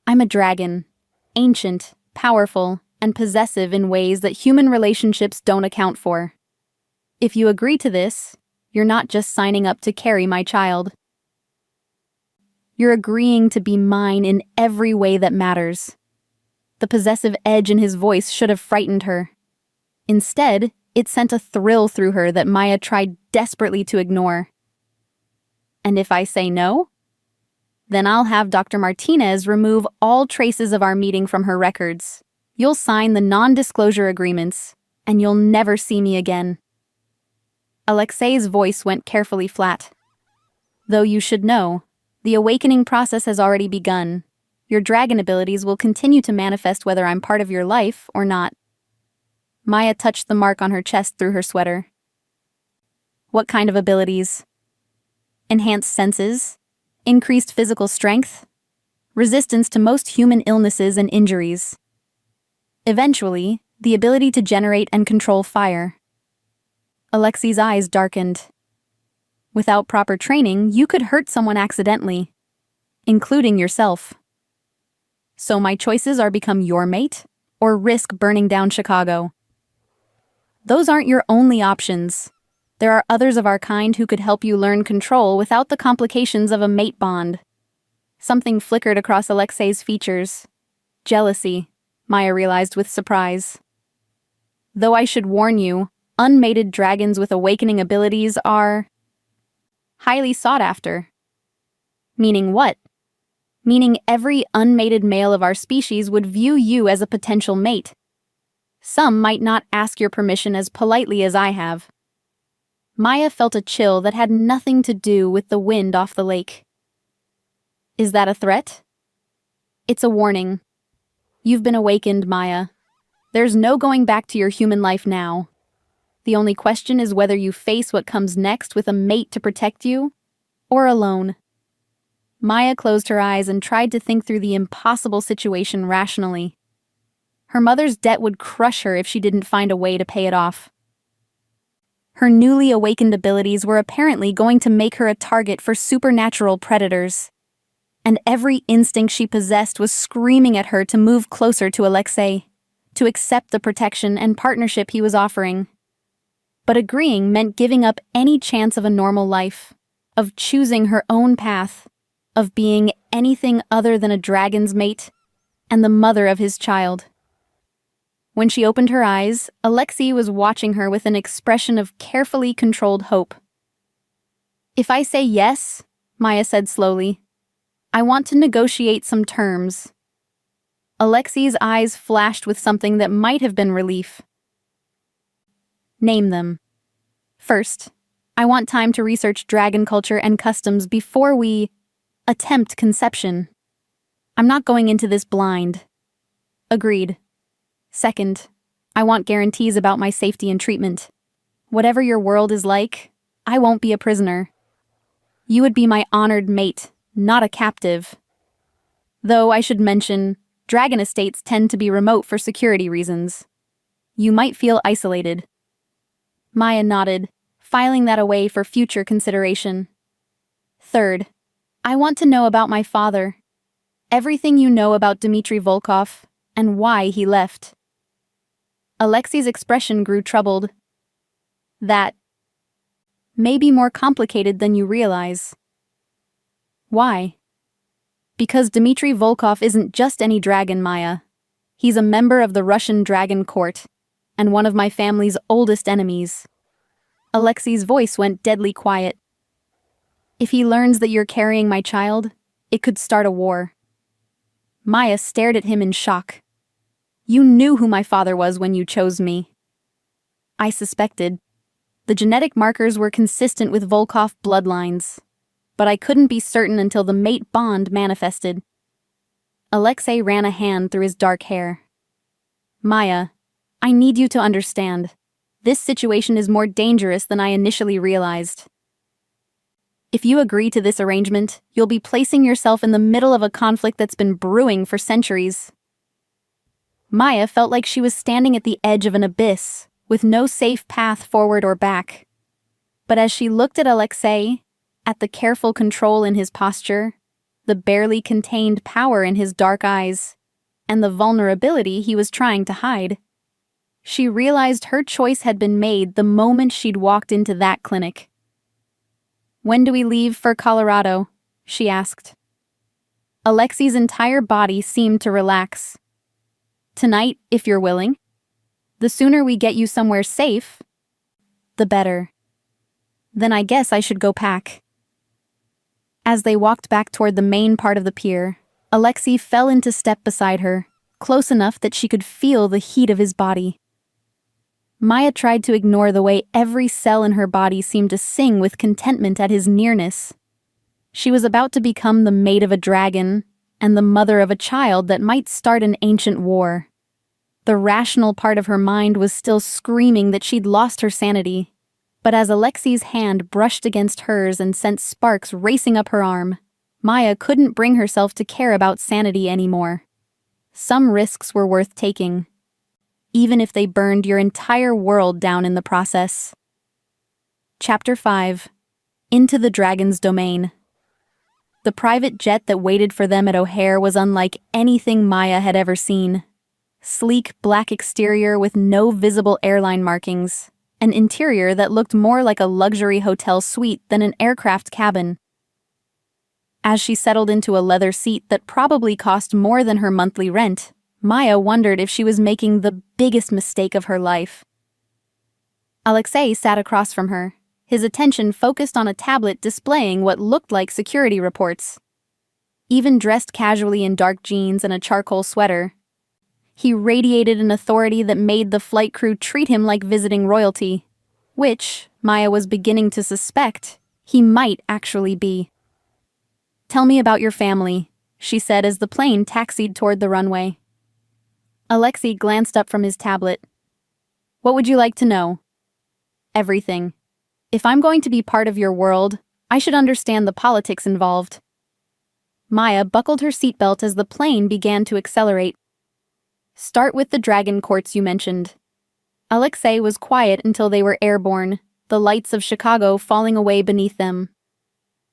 S1: I'm a dragon, ancient, powerful, and possessive in ways that human relationships don't account for. If you agree to this, you're not just signing up to carry my child. You're agreeing to be mine in every way that matters. The possessive edge in his voice should have frightened her. Instead, it sent a thrill through her that Maya tried desperately to ignore. And if I say no? Then I'll have Dr. Martinez remove all traces of our meeting from her records. You'll sign the non-disclosure agreements, and you'll never see me again. Alexei's voice went carefully flat. Though you should know, the awakening process has already begun. Your dragon abilities will continue to manifest whether I'm part of your life or not. Maya touched the mark on her chest through her sweater. What kind of abilities? Enhanced senses? Increased physical strength? Resistance to most human illnesses and injuries? Eventually, the ability to generate and control fire. Alexei's eyes darkened. Without proper training, you could hurt someone accidentally, including yourself. So my choices are become your mate, or risk burning down Chicago. Those aren't your only options. There are others of our kind who could help you learn control without the complications of a mate bond. Something flickered across Alexei's features. Jealousy. Maya realized with surprise. Though I should warn you, unmated dragons with awakening abilities are highly sought after. Meaning what? Meaning every unmated male of our species would view you as a potential mate. Some might not ask your permission as politely as I have. Maya felt a chill that had nothing to do with the wind off the lake. Is that a threat? It's a warning. You've been awakened, Maya. There's no going back to your human life now. The only question is whether you face what comes next with a mate to protect you, or alone. Maya closed her eyes and tried to think through the impossible situation rationally. Her mother's debt would crush her if she didn't find a way to pay it off. Her newly awakened abilities were apparently going to make her a target for supernatural predators. And every instinct she possessed was screaming at her to move closer to Alexei, to accept the protection and partnership he was offering. But agreeing meant giving up any chance of a normal life, of choosing her own path, of being anything other than a dragon's mate and the mother of his child. When she opened her eyes, Alexei was watching her with an expression of carefully controlled hope. If I say yes, Maya said slowly, I want to negotiate some terms. Alexei's eyes flashed with something that might have been relief. Name them. First, I want time to research dragon culture and customs before we attempt conception. I'm not going into this blind. Agreed. Second, I want guarantees about my safety and treatment. Whatever your world is like, I won't be a prisoner. You would be my honored mate, not a captive. Though I should mention, dragon estates tend to be remote for security reasons. You might feel isolated. Maya nodded, filing that away for future consideration. Third, I want to know about my father. Everything you know about Dmitry Volkov and why he left. Alexei's expression grew troubled. That may be more complicated than you realize. Why? Because Dmitry Volkov isn't just any dragon, Maya. He's a member of the Russian dragon court, and one of my family's oldest enemies. Alexei's voice went deadly quiet. If he learns that you're carrying my child, it could start a war. Maya stared at him in shock. You knew who my father was when you chose me. I suspected. The genetic markers were consistent with Volkov bloodlines, but I couldn't be certain until the mate bond manifested. Alexei ran a hand through his dark hair. Maya, I need you to understand. This situation is more dangerous than I initially realized. If you agree to this arrangement, you'll be placing yourself in the middle of a conflict that's been brewing for centuries. Maya felt like she was standing at the edge of an abyss, with no safe path forward or back. But as she looked at Alexei, at the careful control in his posture, the barely contained power in his dark eyes, and the vulnerability he was trying to hide, she realized her choice had been made the moment she'd walked into that clinic. When do we leave for Colorado? She asked. Alexei's entire body seemed to relax. Tonight, if you're willing. The sooner we get you somewhere safe, the better. Then I guess I should go pack. As they walked back toward the main part of the pier, Alexei fell into step beside her, close enough that she could feel the heat of his body. Maya tried to ignore the way every cell in her body seemed to sing with contentment at his nearness. She was about to become the mate of a dragon and the mother of a child that might start an ancient war. The rational part of her mind was still screaming that she'd lost her sanity, but as Alexei's hand brushed against hers and sent sparks racing up her arm, Maya couldn't bring herself to care about sanity anymore. Some risks were worth taking, even if they burned your entire world down in the process. Chapter 5. Into the Dragon's Domain. The private jet that waited for them at O'Hare was unlike anything Maya had ever seen. Sleek black exterior with no visible airline markings, an interior that looked more like a luxury hotel suite than an aircraft cabin. As she settled into a leather seat that probably cost more than her monthly rent, Maya wondered if she was making the biggest mistake of her life. Alexei sat across from her, his attention focused on a tablet displaying what looked like security reports. Even dressed casually in dark jeans and a charcoal sweater, he radiated an authority that made the flight crew treat him like visiting royalty, which, Maya was beginning to suspect, he might actually be. "Tell me about your family," she said as the plane taxied toward the runway. Alexei glanced up from his tablet. "What would you like to know?" "Everything. If I'm going to be part of your world, I should understand the politics involved." Maya buckled her seatbelt as the plane began to accelerate. "Start with the dragon courts you mentioned." Alexei was quiet until they were airborne, the lights of Chicago falling away beneath them.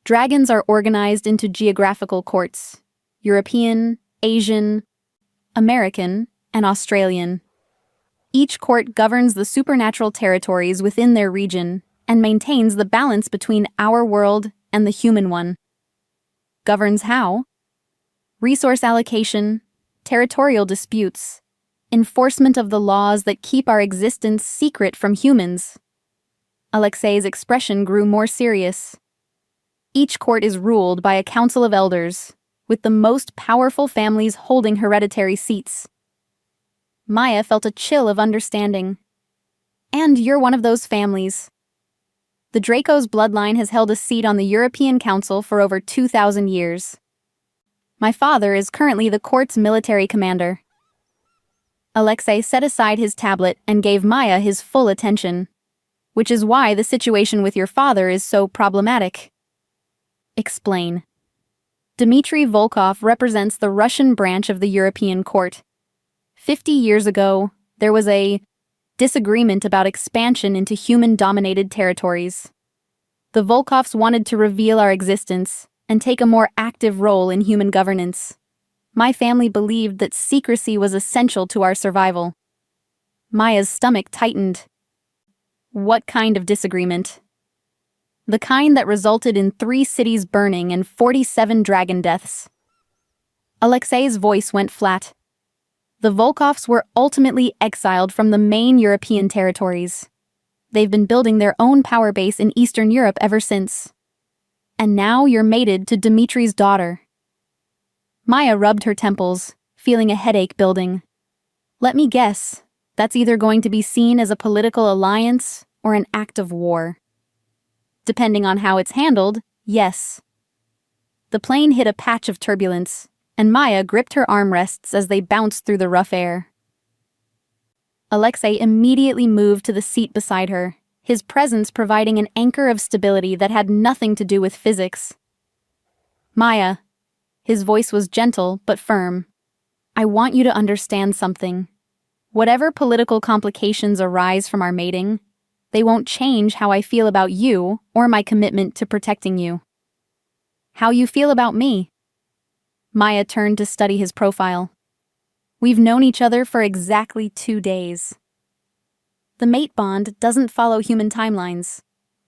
S1: Dragons are organized into geographical courts: European, Asian, American, and Australian. Each court governs the supernatural territories within their region and maintains the balance between our world and the human one. Governs how? Resource allocation, territorial disputes, enforcement of the laws that keep our existence secret from humans. Alexei's expression grew more serious. Each court is ruled by a council of elders, with the most powerful families holding hereditary seats. Maya felt a chill of understanding. "And you're one of those families." The Draco's bloodline has held a seat on the European Council for over 2,000 years. "My father is currently the court's military commander." Alexei set aside his tablet and gave Maya his full attention, which is why the situation with your father is so problematic. "Explain." Dmitry Volkov represents the Russian branch of the European Court. 50 years ago, there was a disagreement about expansion into human-dominated territories. The Volkovs wanted to reveal our existence and take a more active role in human governance. My family believed that secrecy was essential to our survival. Maya's stomach tightened. "What kind of disagreement?" "The kind that resulted in 3 cities burning and 47 dragon deaths." Alexei's voice went flat. The Volkovs were ultimately exiled from the main European territories. They've been building their own power base in Eastern Europe ever since. And now you're mated to Dmitry's daughter. Maya rubbed her temples, feeling a headache building. "Let me guess, that's either going to be seen as a political alliance or an act of war." "Depending on how it's handled, yes." The plane hit a patch of turbulence, and Maya gripped her armrests as they bounced through the rough air. Alexei immediately moved to the seat beside her, his presence providing an anchor of stability that had nothing to do with physics. "Maya," his voice was gentle but firm, "I want you to understand something. Whatever political complications arise from our mating, they won't change how I feel about you or my commitment to protecting you." "How you feel about me?" Maya turned to study his profile. "We've known each other for exactly 2 days. The mate bond doesn't follow human timelines.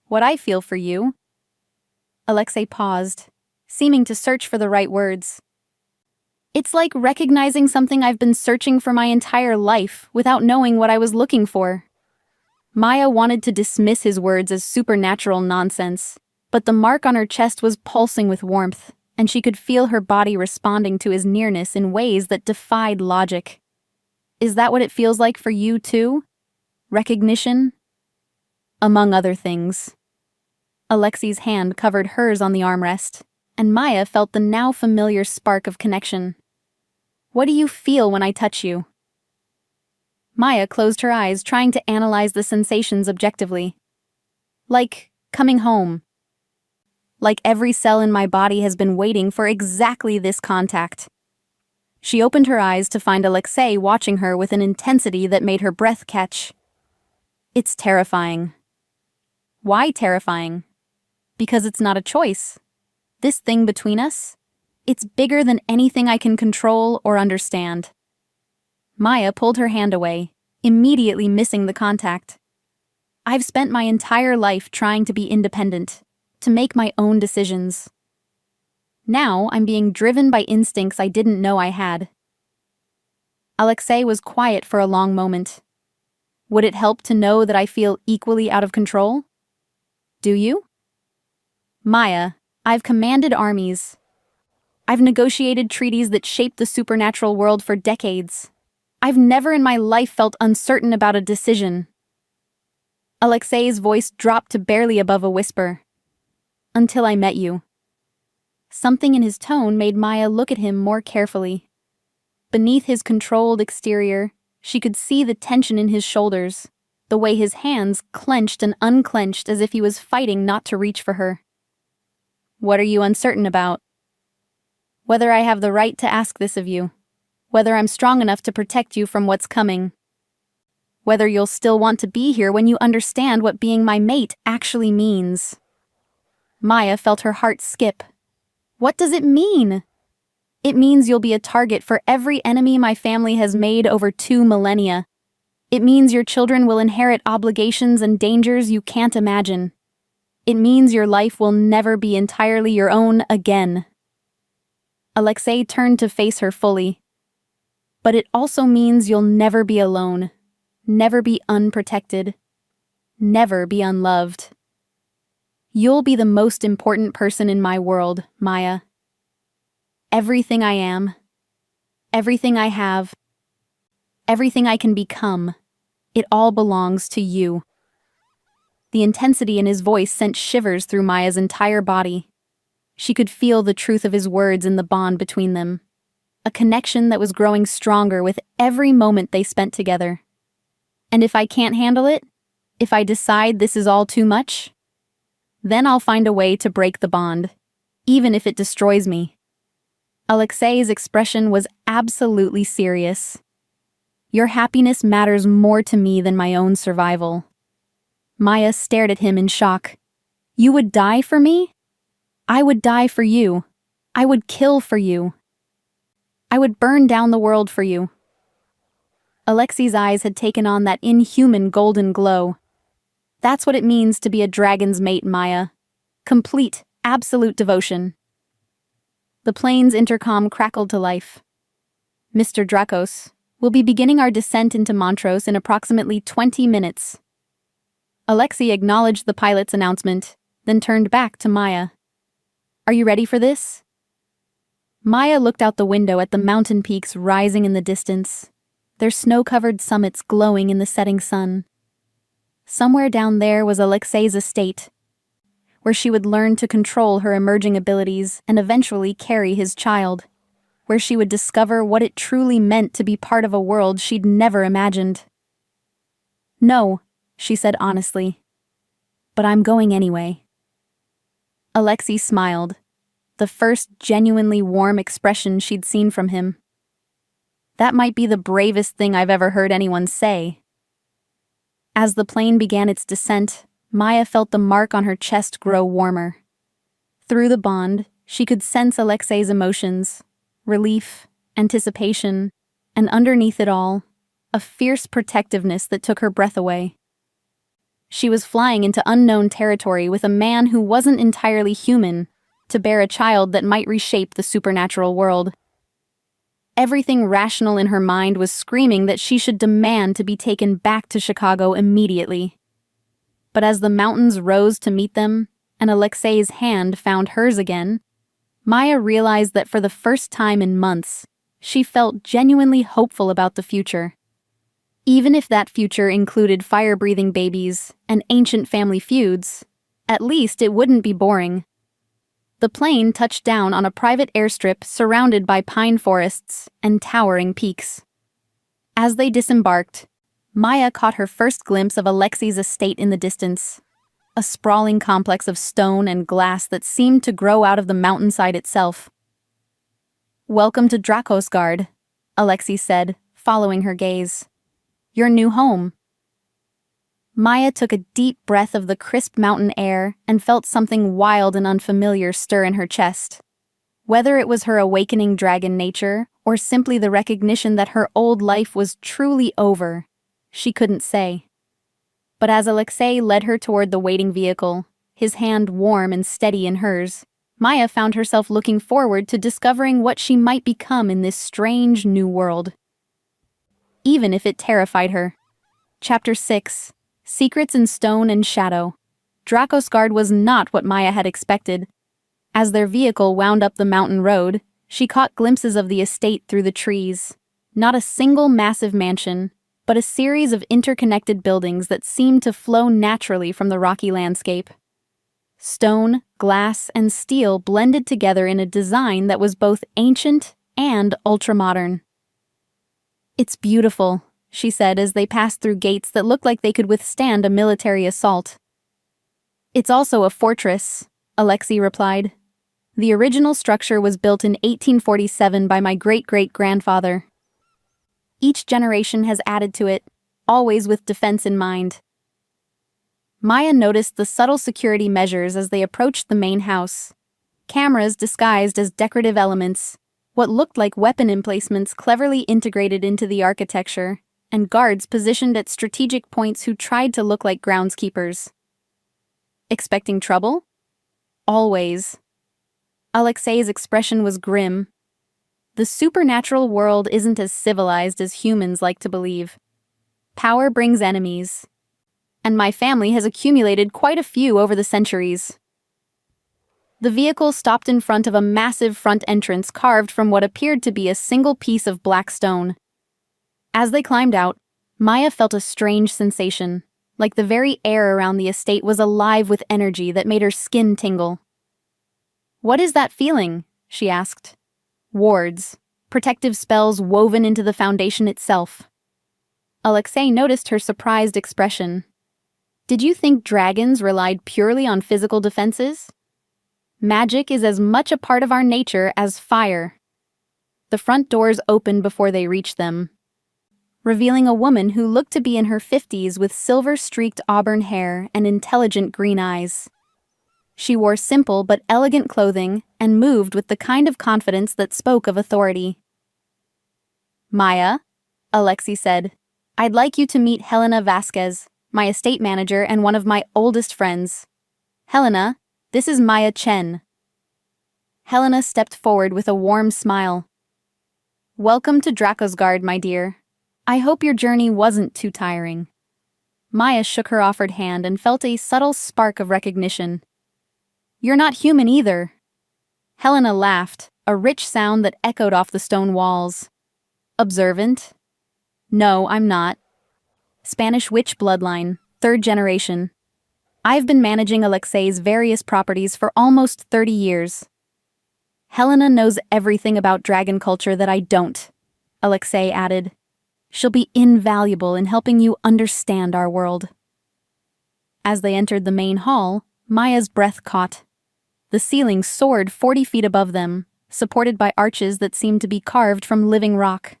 S1: What I feel for you..." Alexei paused, seeming to search for the right words. "It's like recognizing something I've been searching for my entire life without knowing what I was looking for." Maya wanted to dismiss his words as supernatural nonsense, but the mark on her chest was pulsing with warmth, and she could feel her body responding to his nearness in ways that defied logic. "Is that what it feels like for you, too? Recognition?" "Among other things." Alexei's hand covered hers on the armrest, and Maya felt the now familiar spark of connection. "What do you feel when I touch you?" Maya closed her eyes, trying to analyze the sensations objectively. "Like coming home. Like every cell in my body has been waiting for exactly this contact." She opened her eyes to find Alexei watching her with an intensity that made her breath catch. "It's terrifying." "Why terrifying?" "Because it's not a choice. This thing between us, it's bigger than anything I can control or understand." Maya pulled her hand away, immediately missing the contact. "I've spent my entire life trying to be independent, to make my own decisions. Now I'm being driven by instincts I didn't know I had." Alexei was quiet for a long moment. Would it help to know that I feel equally out of control? Do you? Maya, I've commanded armies. I've negotiated treaties that shaped the supernatural world for decades. I've never in my life felt uncertain about a decision. Alexei's voice dropped to barely above a whisper. Until I met you. Something in his tone made Maya look at him more carefully. Beneath his controlled exterior, she could see the tension in his shoulders, the way his hands clenched and unclenched as if he was fighting not to reach for her. What are you uncertain about? Whether I have the right to ask this of you. Whether I'm strong enough to protect you from what's coming. Whether you'll still want to be here when you understand what being my mate actually means. Maya felt her heart skip. What does it mean? It means you'll be a target for every enemy my family has made over 2 millennia. It means your children will inherit obligations and dangers you can't imagine. It means your life will never be entirely your own again. Alexei turned to face her fully. But it also means you'll never be alone, never be unprotected, never be unloved. You'll be the most important person in my world, Maya. Everything I am, everything I have, everything I can become, it all belongs to you. The intensity in his voice sent shivers through Maya's entire body. She could feel the truth of his words in the bond between them, a connection that was growing stronger with every moment they spent together. And if I can't handle it, if I decide this is all too much, then I'll find a way to break the bond, even if it destroys me. Alexei's expression was absolutely serious. Your happiness matters more to me than my own survival. Maya stared at him in shock. You would die for me? I would die for you. I would kill for you. I would burn down the world for you. Alexei's eyes had taken on that inhuman golden glow. That's what it means to be a dragon's mate, Maya. Complete, absolute devotion. The plane's intercom crackled to life. Mr. Drakos, we'll be beginning our descent into Montrose in approximately 20 minutes. Alexei acknowledged the pilot's announcement, then turned back to Maya. Are you ready for this? Maya looked out the window at the mountain peaks rising in the distance, their snow-covered summits glowing in the setting sun. Somewhere down there was Alexei's estate, where she would learn to control her emerging abilities and eventually carry his child, where she would discover what it truly meant to be part of a world she'd never imagined. No, she said honestly, but I'm going anyway. Alexei smiled, the first genuinely warm expression she'd seen from him. That might be the bravest thing I've ever heard anyone say. As the plane began its descent, Maya felt the mark on her chest grow warmer. Through the bond, she could sense Alexei's emotions, relief, anticipation, and underneath it all, a fierce protectiveness that took her breath away. She was flying into unknown territory with a man who wasn't entirely human, to bear a child that might reshape the supernatural world. Everything rational in her mind was screaming that she should demand to be taken back to Chicago immediately. But as the mountains rose to meet them, and Alexei's hand found hers again, Maya realized that for the first time in months, she felt genuinely hopeful about the future. Even if that future included fire-breathing babies and ancient family feuds, at least it wouldn't be boring. The plane touched down on a private airstrip surrounded by pine forests and towering peaks. As they disembarked, Maya caught her first glimpse of Alexei's estate in the distance, a sprawling complex of stone and glass that seemed to grow out of the mountainside itself. "Welcome to Drakosgard," Alexei said, following her gaze. "Your new home." Maya took a deep breath of the crisp mountain air and felt something wild and unfamiliar stir in her chest. Whether it was her awakening dragon nature or simply the recognition that her old life was truly over, she couldn't say. But as Alexei led her toward the waiting vehicle, his hand warm and steady in hers, Maya found herself looking forward to discovering what she might become in this strange new world. even if it terrified her. Chapter 6. Secrets in Stone and Shadow. Drakosgard was not what Maya had expected. As their vehicle wound up the mountain road, she caught glimpses of the estate through the trees. Not a single massive mansion, but a series of interconnected buildings that seemed to flow naturally from the rocky landscape. Stone, glass, and steel blended together in a design that was both ancient and ultramodern. "It's beautiful," she said as they passed through gates that looked like they could withstand a military assault. "It's also a fortress," Alexei replied. "The original structure was built in 1847 by my great-great-grandfather. Each generation has added to it, always with defense in mind." Maya noticed the subtle security measures as they approached the main house. Cameras disguised as decorative elements, what looked like weapon emplacements cleverly integrated into the architecture, and guards positioned at strategic points who tried to look like groundskeepers. "Expecting trouble?" "Always." Alexei's expression was grim. The supernatural world isn't as civilized as humans like to believe. Power brings enemies, and my family has accumulated quite a few over the centuries. The vehicle stopped in front of a massive front entrance carved from what appeared to be a single piece of black stone. As they climbed out, Maya felt a strange sensation, like the very air around the estate was alive with energy that made her skin tingle. "What is that feeling?" she asked. "Wards, protective spells woven into the foundation itself." Alexei noticed her surprised expression. "Did you think dragons relied purely on physical defenses? Magic is as much a part of our nature as fire." The front doors opened before they reached them, revealing a woman who looked to be in her 50s with silver-streaked auburn hair and intelligent green eyes. She wore simple but elegant clothing and moved with the kind of confidence that spoke of authority. "Maya," Alexei said, "I'd like you to meet Helena Vasquez, my estate manager and one of my oldest friends. Helena, this is Maya Chen." Helena stepped forward with a warm smile. "Welcome to Drakosgard, my dear. I hope your journey wasn't too tiring." Maya shook her offered hand and felt a subtle spark of recognition. "You're not human either." Helena laughed, a rich sound that echoed off the stone walls. "Observant?" "No, I'm not. Spanish witch bloodline, 3rd generation. I've been managing Alexei's various properties for almost 30 years. Helena knows everything about dragon culture that I don't," Alexei added. "She'll be invaluable in helping you understand our world." As they entered the main hall, Maya's breath caught. The ceiling soared 40 feet above them, supported by arches that seemed to be carved from living rock.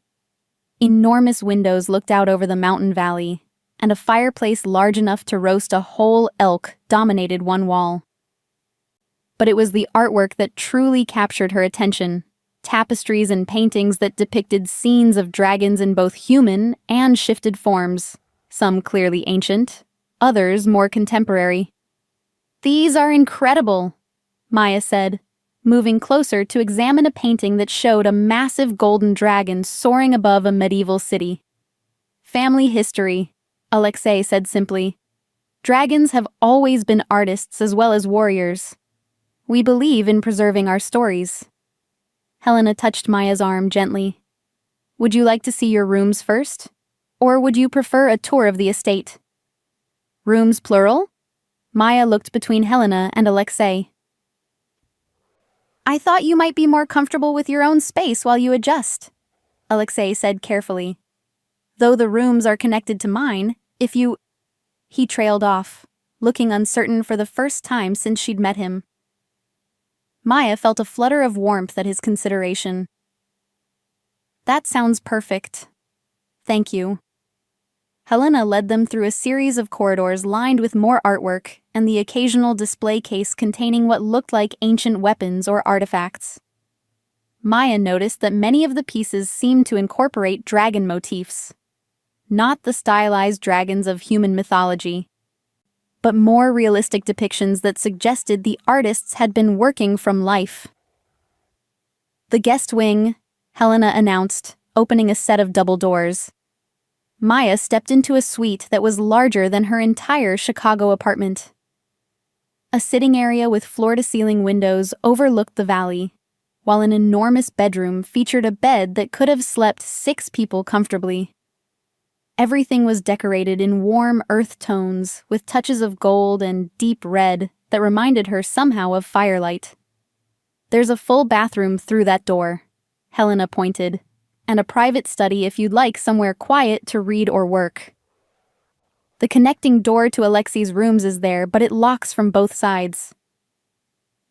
S1: Enormous windows looked out over the mountain valley, and a fireplace large enough to roast a whole elk dominated one wall. But it was the artwork that truly captured her attention. Tapestries and paintings that depicted scenes of dragons in both human and shifted forms, some clearly ancient, others more contemporary. "These are incredible," Maya said, moving closer to examine a painting that showed a massive golden dragon soaring above a medieval city. "Family history," Alexei said simply. "Dragons have always been artists as well as warriors. We believe in preserving our stories." Helena touched Maya's arm gently. "Would you like to see your rooms first? Or would you prefer a tour of the estate?" "Rooms plural?" Maya looked between Helena and Alexei. "I thought you might be more comfortable with your own space while you adjust," Alexei said carefully. "Though the rooms are connected to mine, if you—" He trailed off, looking uncertain for the first time since she'd met him. Maya felt a flutter of warmth at his consideration. "That sounds perfect. Thank you." Helena led them through a series of corridors lined with more artwork and the occasional display case containing what looked like ancient weapons or artifacts. Maya noticed that many of the pieces seemed to incorporate dragon motifs. Not the stylized dragons of human mythology, but more realistic depictions that suggested the artists had been working from life. "The guest wing," Helena announced, opening a set of double doors. Maya stepped into a suite that was larger than her entire Chicago apartment. A sitting area with floor-to-ceiling windows overlooked the valley, while an enormous bedroom featured a bed that could have slept 6 people comfortably. Everything was decorated in warm earth tones with touches of gold and deep red that reminded her somehow of firelight. "There's a full bathroom through that door," Helena pointed, "and a private study if you'd like somewhere quiet to read or work. The connecting door to Alexei's rooms is there, but it locks from both sides."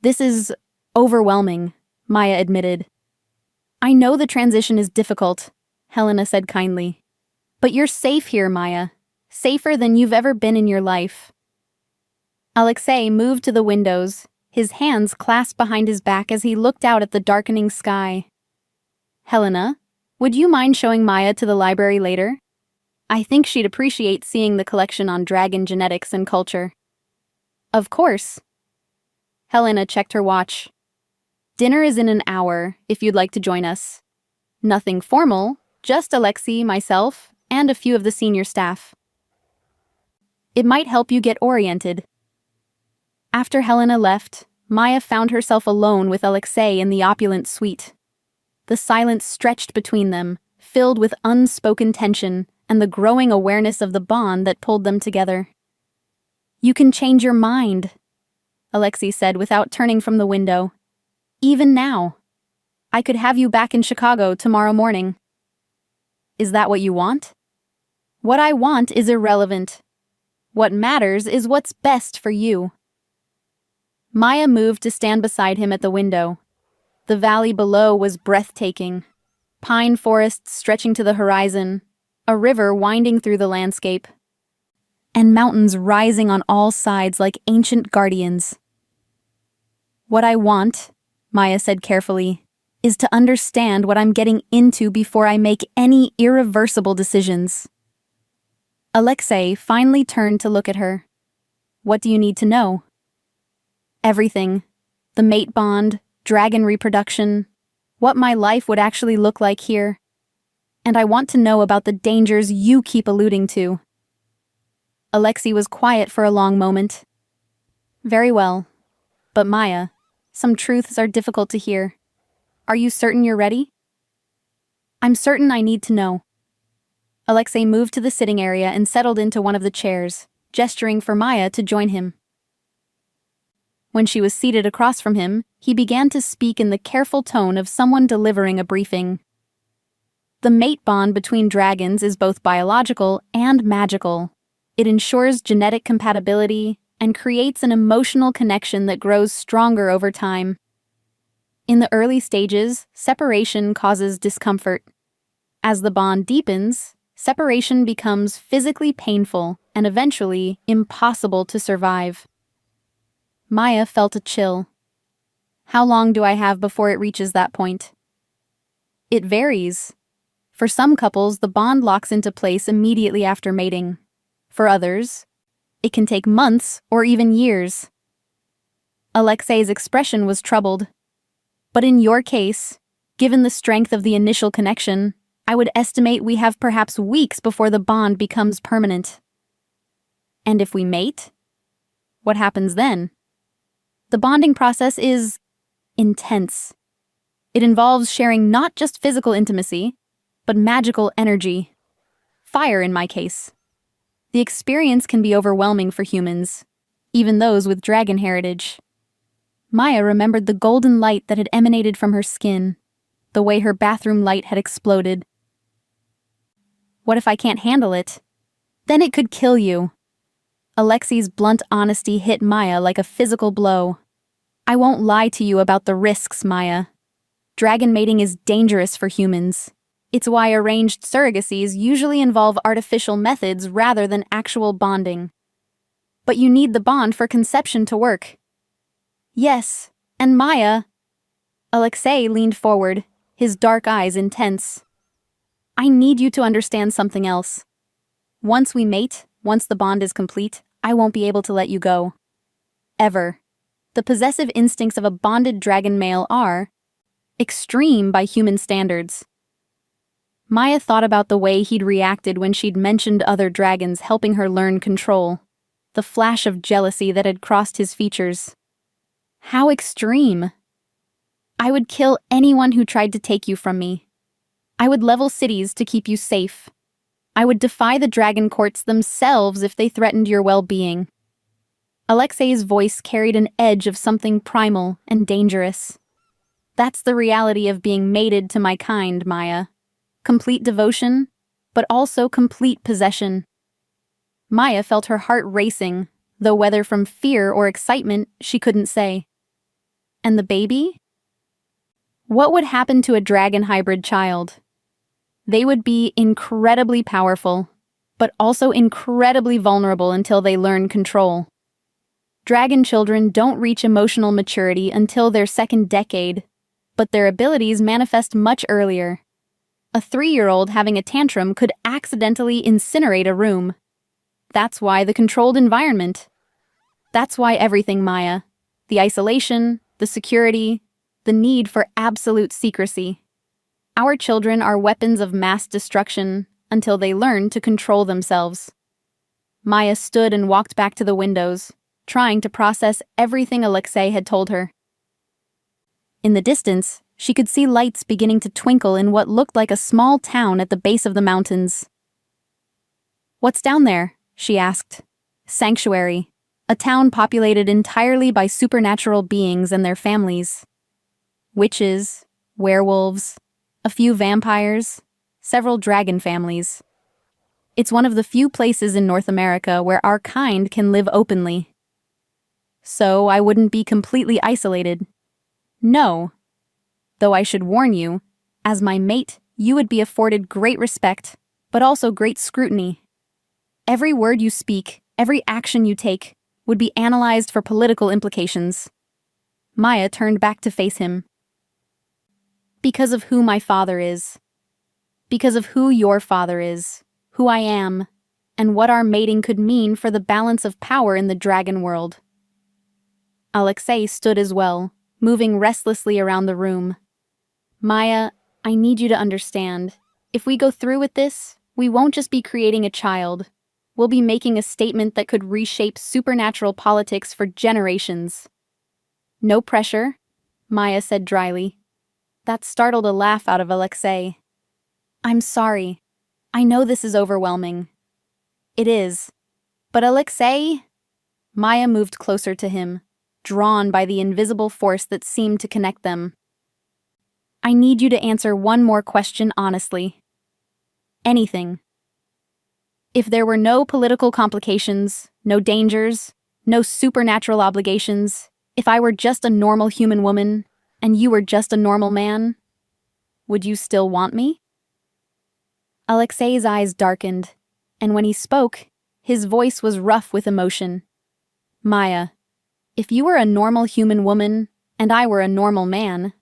S1: "This is overwhelming," Maya admitted. "I know the transition is difficult," Helena said kindly. "But you're safe here, Maya. Safer than you've ever been in your life." Alexei moved to the windows, his hands clasped behind his back as he looked out at the darkening sky. "Helena, would you mind showing Maya to the library later? I think she'd appreciate seeing the collection on dragon genetics and culture." "Of course." Helena checked her watch. "Dinner is in an hour, if you'd like to join us. Nothing formal, just Alexei, myself, and a few of the senior staff. It might help you get oriented." After Helena left, Maya found herself alone with Alexei in the opulent suite. The silence stretched between them, filled with unspoken tension and the growing awareness of the bond that pulled them together. "You can change your mind," Alexei said without turning from the window. "Even now. I could have you back in Chicago tomorrow morning." "Is that what you want?" "What I want is irrelevant. What matters is what's best for you." Maya moved to stand beside him at the window. The valley below was breathtaking. Pine forests stretching to the horizon, a river winding through the landscape, and mountains rising on all sides like ancient guardians. "What I want," Maya said carefully, "is to understand what I'm getting into before I make any irreversible decisions." Alexei finally turned to look at her. "What do you need to know?" "Everything. The mate bond, dragon reproduction, what my life would actually look like here. And I want to know about the dangers you keep alluding to." Alexei was quiet for a long moment. "Very well. But Maya, some truths are difficult to hear. Are you certain you're ready?" "I'm certain I need to know." Alexei moved to the sitting area and settled into one of the chairs, gesturing for Maya to join him. When she was seated across from him, he began to speak in the careful tone of someone delivering a briefing. "The mate bond between dragons is both biological and magical. It ensures genetic compatibility and creates an emotional connection that grows stronger over time. In the early stages, separation causes discomfort. As the bond deepens, separation becomes physically painful and eventually impossible to survive." Maya felt a chill. "How long do I have before it reaches that point?" "It varies. For some couples, the bond locks into place immediately after mating. For others, it can take months or even years." Alexei's expression was troubled. "But in your case, given the strength of the initial connection, I would estimate we have perhaps weeks before the bond becomes permanent." "And if we mate? What happens then?" "The bonding process is intense. It involves sharing not just physical intimacy, but magical energy. Fire in my case. The experience can be overwhelming for humans, even those with dragon heritage." Maya remembered the golden light that had emanated from her skin, the way her bathroom light had exploded. "What if I can't handle it?" "Then it could kill you." Alexei's blunt honesty hit Maya like a physical blow. "I won't lie to you about the risks, Maya. Dragon mating is dangerous for humans. It's why arranged surrogacies usually involve artificial methods rather than actual bonding. But you need the bond for conception to work." "Yes, and Maya..." Alexei leaned forward, his dark eyes intense. "I need you to understand something else. Once we mate, once the bond is complete, I won't be able to let you go. Ever. The possessive instincts of a bonded dragon male are extreme by human standards." Maya thought about the way he'd reacted when she'd mentioned other dragons helping her learn control. The flash of jealousy that had crossed his features. How extreme! I would kill anyone who tried to take you from me. I would level cities to keep you safe. I would defy the dragon courts themselves if they threatened your well-being. Alexei's voice carried an edge of something primal and dangerous. That's the reality of being mated to my kind, Maya. Complete devotion, but also complete possession. Maya felt her heart racing, though whether from fear or excitement, she couldn't say. And the baby? What would happen to a dragon hybrid child? They would be incredibly powerful, but also incredibly vulnerable until they learn control. Dragon children don't reach emotional maturity until their second decade, but their abilities manifest much earlier. A 3-year-old having a tantrum could accidentally incinerate a room. That's why the controlled environment. That's why everything, Maya. The isolation, the security, the need for absolute secrecy. Our children are weapons of mass destruction until they learn to control themselves. Maya stood and walked back to the windows, trying to process everything Alexei had told her. In the distance, she could see lights beginning to twinkle in what looked like a small town at the base of the mountains. "What's down there?" she asked. Sanctuary, a town populated entirely by supernatural beings and their families. Witches, werewolves, a few vampires, several dragon families. It's one of the few places in North America where our kind can live openly. So I wouldn't be completely isolated. No. Though I should warn you, as my mate, you would be afforded great respect, but also great scrutiny. Every word you speak, every action you take, would be analyzed for political implications. Maya turned back to face him. Because of who my father is. Because of who your father is, who I am, and what our mating could mean for the balance of power in the dragon world. Alexei stood as well, moving restlessly around the room. Maya, I need you to understand. If we go through with this, we won't just be creating a child. We'll be making a statement that could reshape supernatural politics for generations. No pressure, Maya said dryly. That startled a laugh out of Alexei. I'm sorry. I know this is overwhelming. It is. But Alexei? Maya moved closer to him, drawn by the invisible force that seemed to connect them. I need you to answer one more question honestly. Anything. If there were no political complications, no dangers, no supernatural obligations, if I were just a normal human woman, and you were just a normal man, would you still want me? Alexei's eyes darkened, and when he spoke, his voice was rough with emotion. Maya, if you were a normal human woman, and I were a normal man,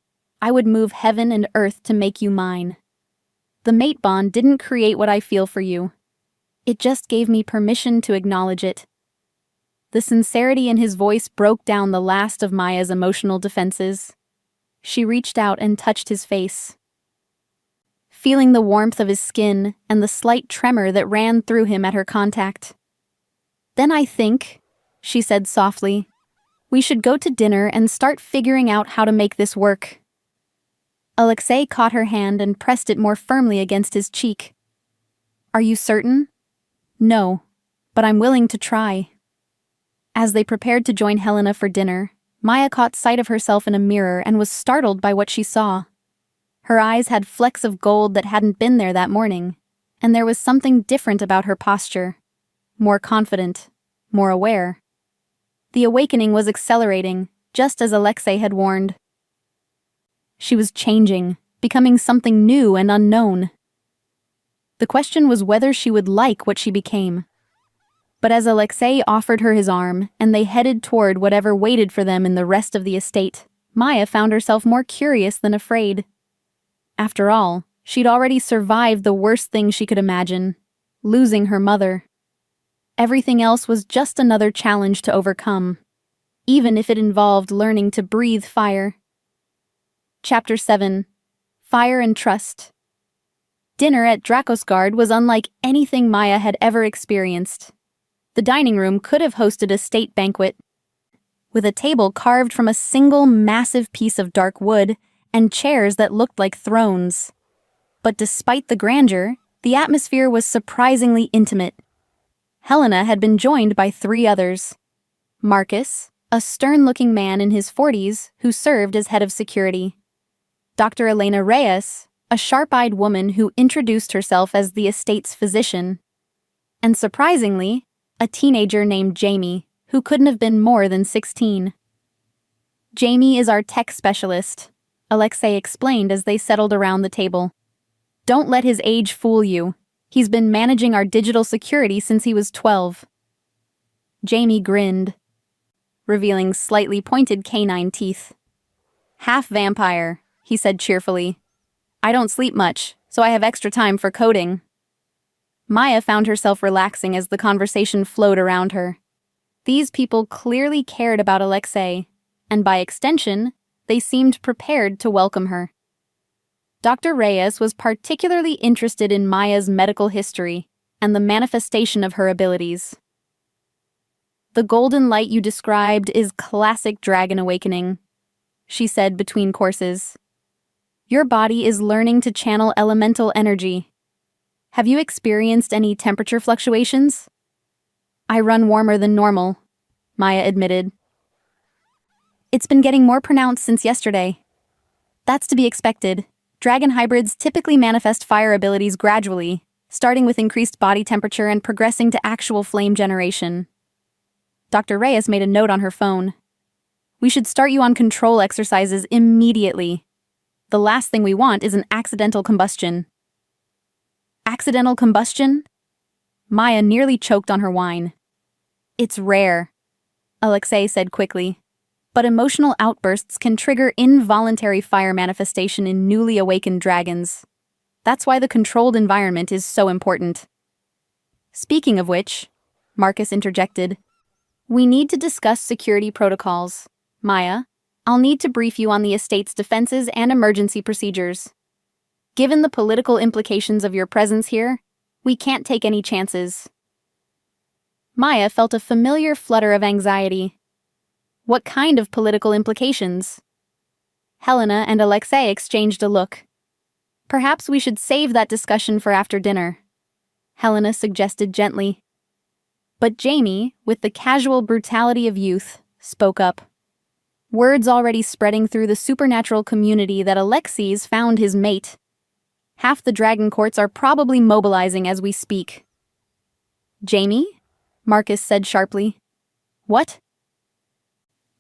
S1: I would move heaven and earth to make you mine. The mate bond didn't create what I feel for you. It just gave me permission to acknowledge it. The sincerity in his voice broke down the last of Maya's emotional defenses. She reached out and touched his face. Feeling the warmth of his skin and the slight tremor that ran through him at her contact. Then I think, she said softly, we should go to dinner and start figuring out how to make this work. Alexei caught her hand and pressed it more firmly against his cheek. Are you certain? No, but I'm willing to try. As they prepared to join Helena for dinner, Maya caught sight of herself in a mirror and was startled by what she saw. Her eyes had flecks of gold that hadn't been there that morning, and there was something different about her posture. More confident, more aware. The awakening was accelerating, just as Alexei had warned. She was changing, becoming something new and unknown. The question was whether she would like what she became. But as Alexei offered her his arm, and they headed toward whatever waited for them in the rest of the estate, Maya found herself more curious than afraid. After all, she'd already survived the worst thing she could imagine, losing her mother. Everything else was just another challenge to overcome, even if it involved learning to breathe fire. Chapter 7. Fire and Trust. Dinner at Drakosgard was unlike anything Maya had ever experienced. The dining room could have hosted a state banquet, with a table carved from a single massive piece of dark wood and chairs that looked like thrones. But despite the grandeur, the atmosphere was surprisingly intimate. Helena had been joined by 3 others. Marcus, a stern-looking man in his 40s who served as head of security. Dr. Elena Reyes, a sharp-eyed woman who introduced herself as the estate's physician. And surprisingly, a teenager named Jamie, who couldn't have been more than 16. Jamie is our tech specialist, Alexei explained as they settled around the table. Don't let his age fool you. He's been managing our digital security since he was 12. Jamie grinned, revealing slightly pointed canine teeth. Half vampire, he said cheerfully. I don't sleep much, so I have extra time for coding. Maya found herself relaxing as the conversation flowed around her. These people clearly cared about Alexei, and by extension, they seemed prepared to welcome her. Dr. Reyes was particularly interested in Maya's medical history and the manifestation of her abilities. The golden light you described is classic dragon awakening, she said between courses. Your body is learning to channel elemental energy. Have you experienced any temperature fluctuations? I run warmer than normal, Maya admitted. It's been getting more pronounced since yesterday. That's to be expected. Dragon hybrids typically manifest fire abilities gradually, starting with increased body temperature and progressing to actual flame generation. Dr. Reyes made a note on her phone. We should start you on control exercises immediately. The last thing we want is an accidental combustion. Accidental combustion? Maya nearly choked on her wine. It's rare, Alexei said quickly. But emotional outbursts can trigger involuntary fire manifestation in newly awakened dragons. That's why the controlled environment is so important. Speaking of which, Marcus interjected, we need to discuss security protocols. Maya, I'll need to brief you on the estate's defenses and emergency procedures. Given the political implications of your presence here, we can't take any chances. Maya felt a familiar flutter of anxiety. What kind of political implications? Helena and Alexei exchanged a look. Perhaps we should save that discussion for after dinner, Helena suggested gently. But Jamie, with the casual brutality of youth, spoke up. Words already spreading through the supernatural community that Alexei's found his mate. Half the dragon courts are probably mobilizing as we speak. Jamie? Marcus said sharply. What?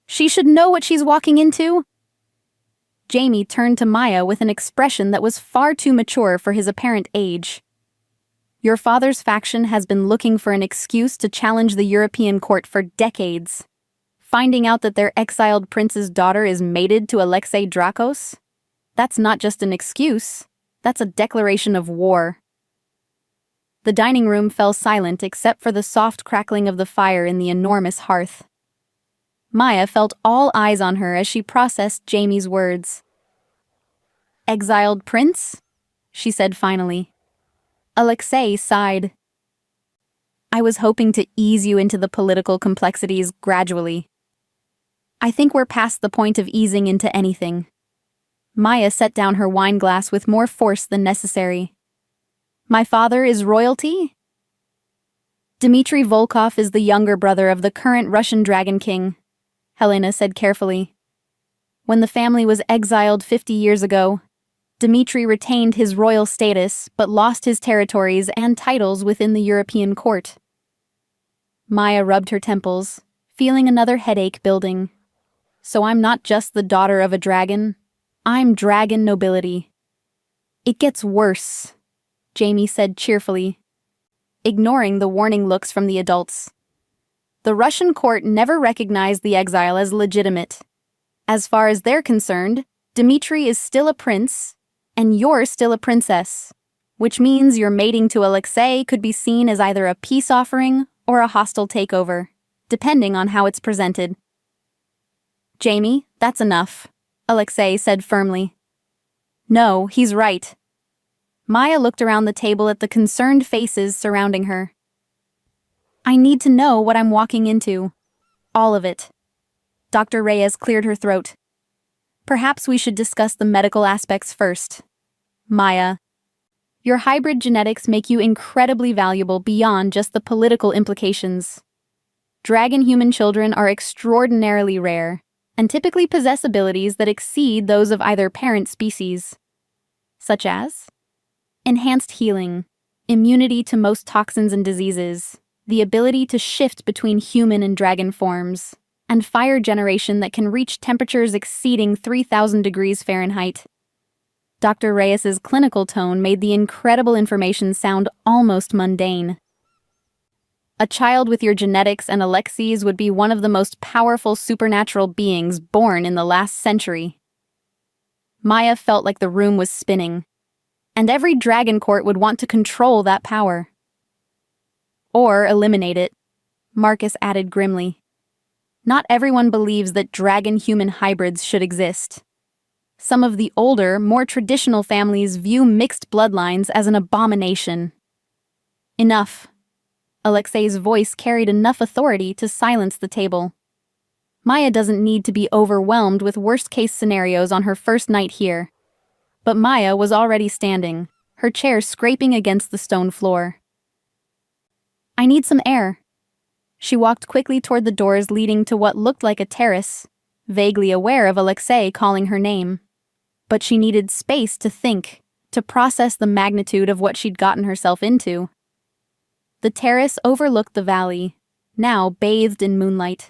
S1: She should know what she's walking into. Jamie turned to Maya with an expression that was far too mature for his apparent age. Your father's faction has been looking for an excuse to challenge the European court for decades. Finding out that their exiled prince's daughter is mated to Alexei Drakos? That's not just an excuse, that's a declaration of war. The dining room fell silent except for the soft crackling of the fire in the enormous hearth. Maya felt all eyes on her as she processed Jamie's words. Exiled prince? She said finally. Alexei sighed. I was hoping to ease you into the political complexities gradually. I think we're past the point of easing into anything. Maya set down her wine glass with more force than necessary. My father is royalty? Dmitry Volkov is the younger brother of the current Russian Dragon King, Helena said carefully. When the family was exiled 50 years ago, Dmitry retained his royal status but lost his territories and titles within the European court. Maya rubbed her temples, feeling another headache building. So I'm not just the daughter of a dragon, I'm dragon nobility. It gets worse, Jamie said cheerfully, ignoring the warning looks from the adults. The Russian court never recognized the exile as legitimate. As far as they're concerned, Dmitry is still a prince, and you're still a princess, which means your mating to Alexei could be seen as either a peace offering or a hostile takeover, depending on how it's presented. Jamie, that's enough, Alexei said firmly. No, he's right. Maya looked around the table at the concerned faces surrounding her. I need to know what I'm walking into. All of it. Dr. Reyes cleared her throat. Perhaps we should discuss the medical aspects first. Maya, your hybrid genetics make you incredibly valuable beyond just the political implications. Dragon human children are extraordinarily rare and typically possess abilities that exceed those of either parent species, such as enhanced healing, immunity to most toxins and diseases, the ability to shift between human and dragon forms, and fire generation that can reach temperatures exceeding 3,000 degrees Fahrenheit. Dr. Reyes's clinical tone made the incredible information sound almost mundane. A child with your genetics and Alexi's would be one of the most powerful supernatural beings born in the last century. Maya felt like the room was spinning, and every dragon court would want to control that power. Or eliminate it, Marcus added grimly. Not everyone believes that dragon-human hybrids should exist. Some of the older, more traditional families view mixed bloodlines as an abomination. Enough. Alexei's voice carried enough authority to silence the table. Maya doesn't need to be overwhelmed with worst-case scenarios on her first night here. But Maya was already standing, her chair scraping against the stone floor. I need some air. She walked quickly toward the doors leading to what looked like a terrace, vaguely aware of Alexei calling her name. But she needed space to think, to process the magnitude of what she'd gotten herself into. The terrace overlooked the valley, now bathed in moonlight.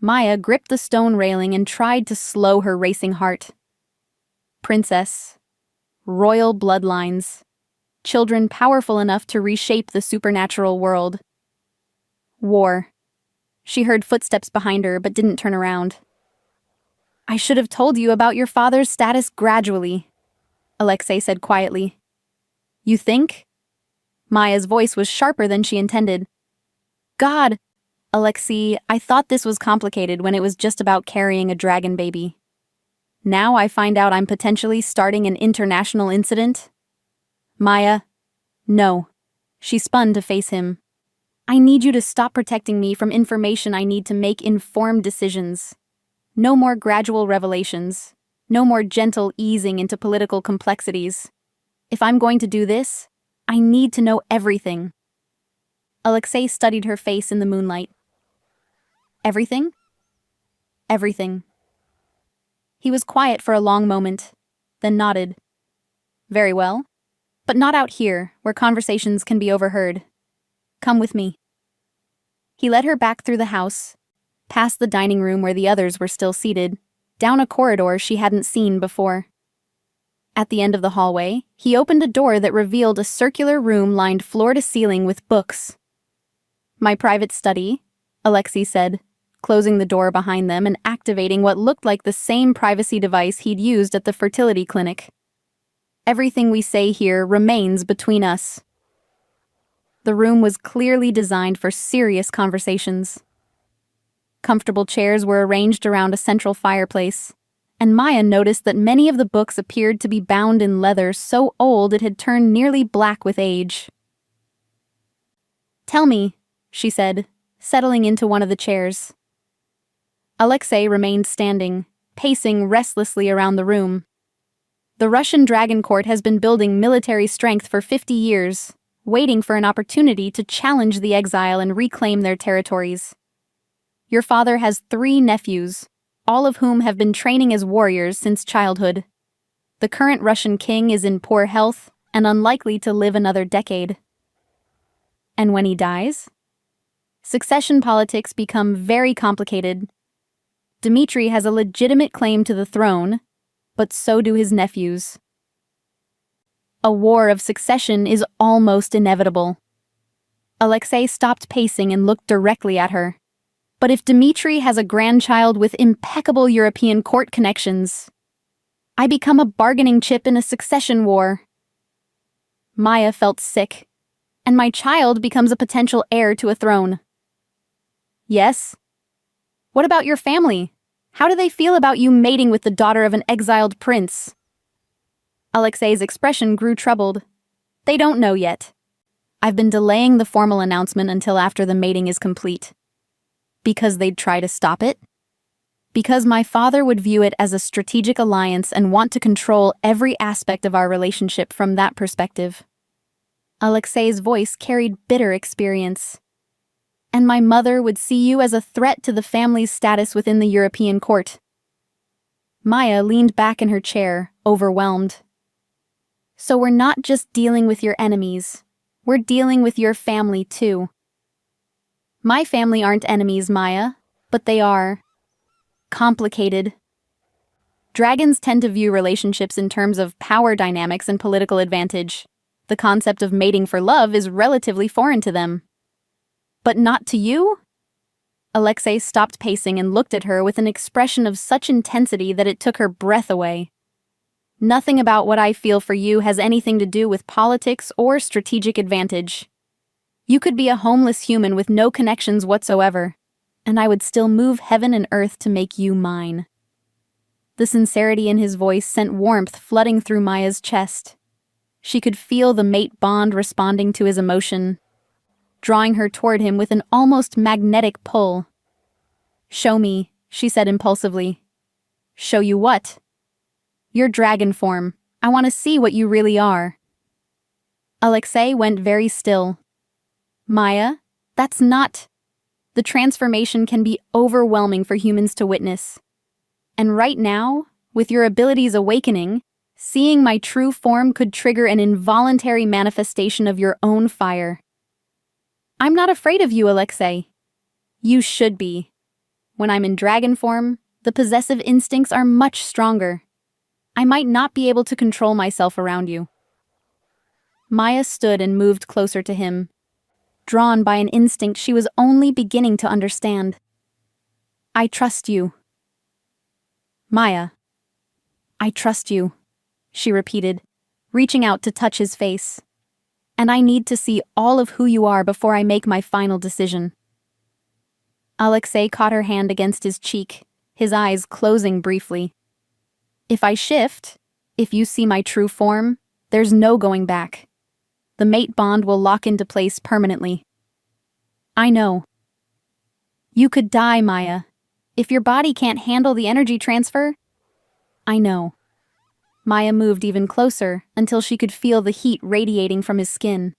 S1: Maya gripped the stone railing and tried to slow her racing heart. Princess. Royal bloodlines. Children powerful enough to reshape the supernatural world. War. She heard footsteps behind her but didn't turn around. I should have told you about your father's status gradually, Alexei said quietly. You think? Maya's voice was sharper than she intended. God, Alexei, I thought this was complicated when it was just about carrying a dragon baby. Now I find out I'm potentially starting an international incident? Maya, no. She spun to face him. I need you to stop protecting me from information I need to make informed decisions. No more gradual revelations. No more gentle easing into political complexities. If I'm going to do this, I need to know everything. Alexei studied her face in the moonlight. Everything? Everything. He was quiet for a long moment, then nodded. Very well, but not out here, where conversations can be overheard. Come with me. He led her back through the house, past the dining room where the others were still seated, down a corridor she hadn't seen before. At the end of the hallway, he opened a door that revealed a circular room lined floor to ceiling with books. My private study, Alexei said, closing the door behind them and activating what looked like the same privacy device he'd used at the fertility clinic. Everything we say here remains between us. The room was clearly designed for serious conversations. Comfortable chairs were arranged around a central fireplace, and Maya noticed that many of the books appeared to be bound in leather so old it had turned nearly black with age. Tell me, she said, settling into one of the chairs. Alexei remained standing, pacing restlessly around the room. The Russian Dragon Court has been building military strength for 50 years, waiting for an opportunity to challenge the exile and reclaim their territories. Your father has 3 nephews, all of whom have been training as warriors since childhood. The current Russian king is in poor health and unlikely to live another decade. And when he dies? Succession politics become very complicated. Dmitri has a legitimate claim to the throne, but so do his nephews. A war of succession is almost inevitable. Alexei stopped pacing and looked directly at her. But if Dmitri has a grandchild with impeccable European court connections, I become a bargaining chip in a succession war. Maya felt sick, and my child becomes a potential heir to a throne. Yes? What about your family? How do they feel about you mating with the daughter of an exiled prince? Alexei's expression grew troubled. They don't know yet. I've been delaying the formal announcement until after the mating is complete. Because they'd try to stop it? Because my father would view it as a strategic alliance and want to control every aspect of our relationship from that perspective. Alexei's voice carried bitter experience. And my mother would see you as a threat to the family's status within the European court. Maya leaned back in her chair, overwhelmed. So we're not just dealing with your enemies. We're dealing with your family, too. My family aren't enemies, Maya, but they are complicated. Dragons tend to view relationships in terms of power dynamics and political advantage. The concept of mating for love is relatively foreign to them. But not to you? Alexei stopped pacing and looked at her with an expression of such intensity that it took her breath away. Nothing about what I feel for you has anything to do with politics or strategic advantage. You could be a homeless human with no connections whatsoever, and I would still move heaven and earth to make you mine. The sincerity in his voice sent warmth flooding through Maya's chest. She could feel the mate bond responding to his emotion, drawing her toward him with an almost magnetic pull. Show me, she said impulsively. Show you what? Your dragon form. I want to see what you really are. Alexei went very still. Maya, that's not... The transformation can be overwhelming for humans to witness. And right now, with your abilities awakening, seeing my true form could trigger an involuntary manifestation of your own fire. I'm not afraid of you, Alexei. You should be. When I'm in dragon form, the possessive instincts are much stronger. I might not be able to control myself around you. Maya stood and moved closer to him, drawn by an instinct she was only beginning to understand. I trust you. Maya, I trust you, she repeated, reaching out to touch his face. And I need to see all of who you are before I make my final decision. Alexei caught her hand against his cheek, his eyes closing briefly. If I shift, if you see my true form, there's no going back. The mate bond will lock into place permanently. I know. You could die, Maya. If your body can't handle the energy transfer, I know. Maya moved even closer until she could feel the heat radiating from his skin.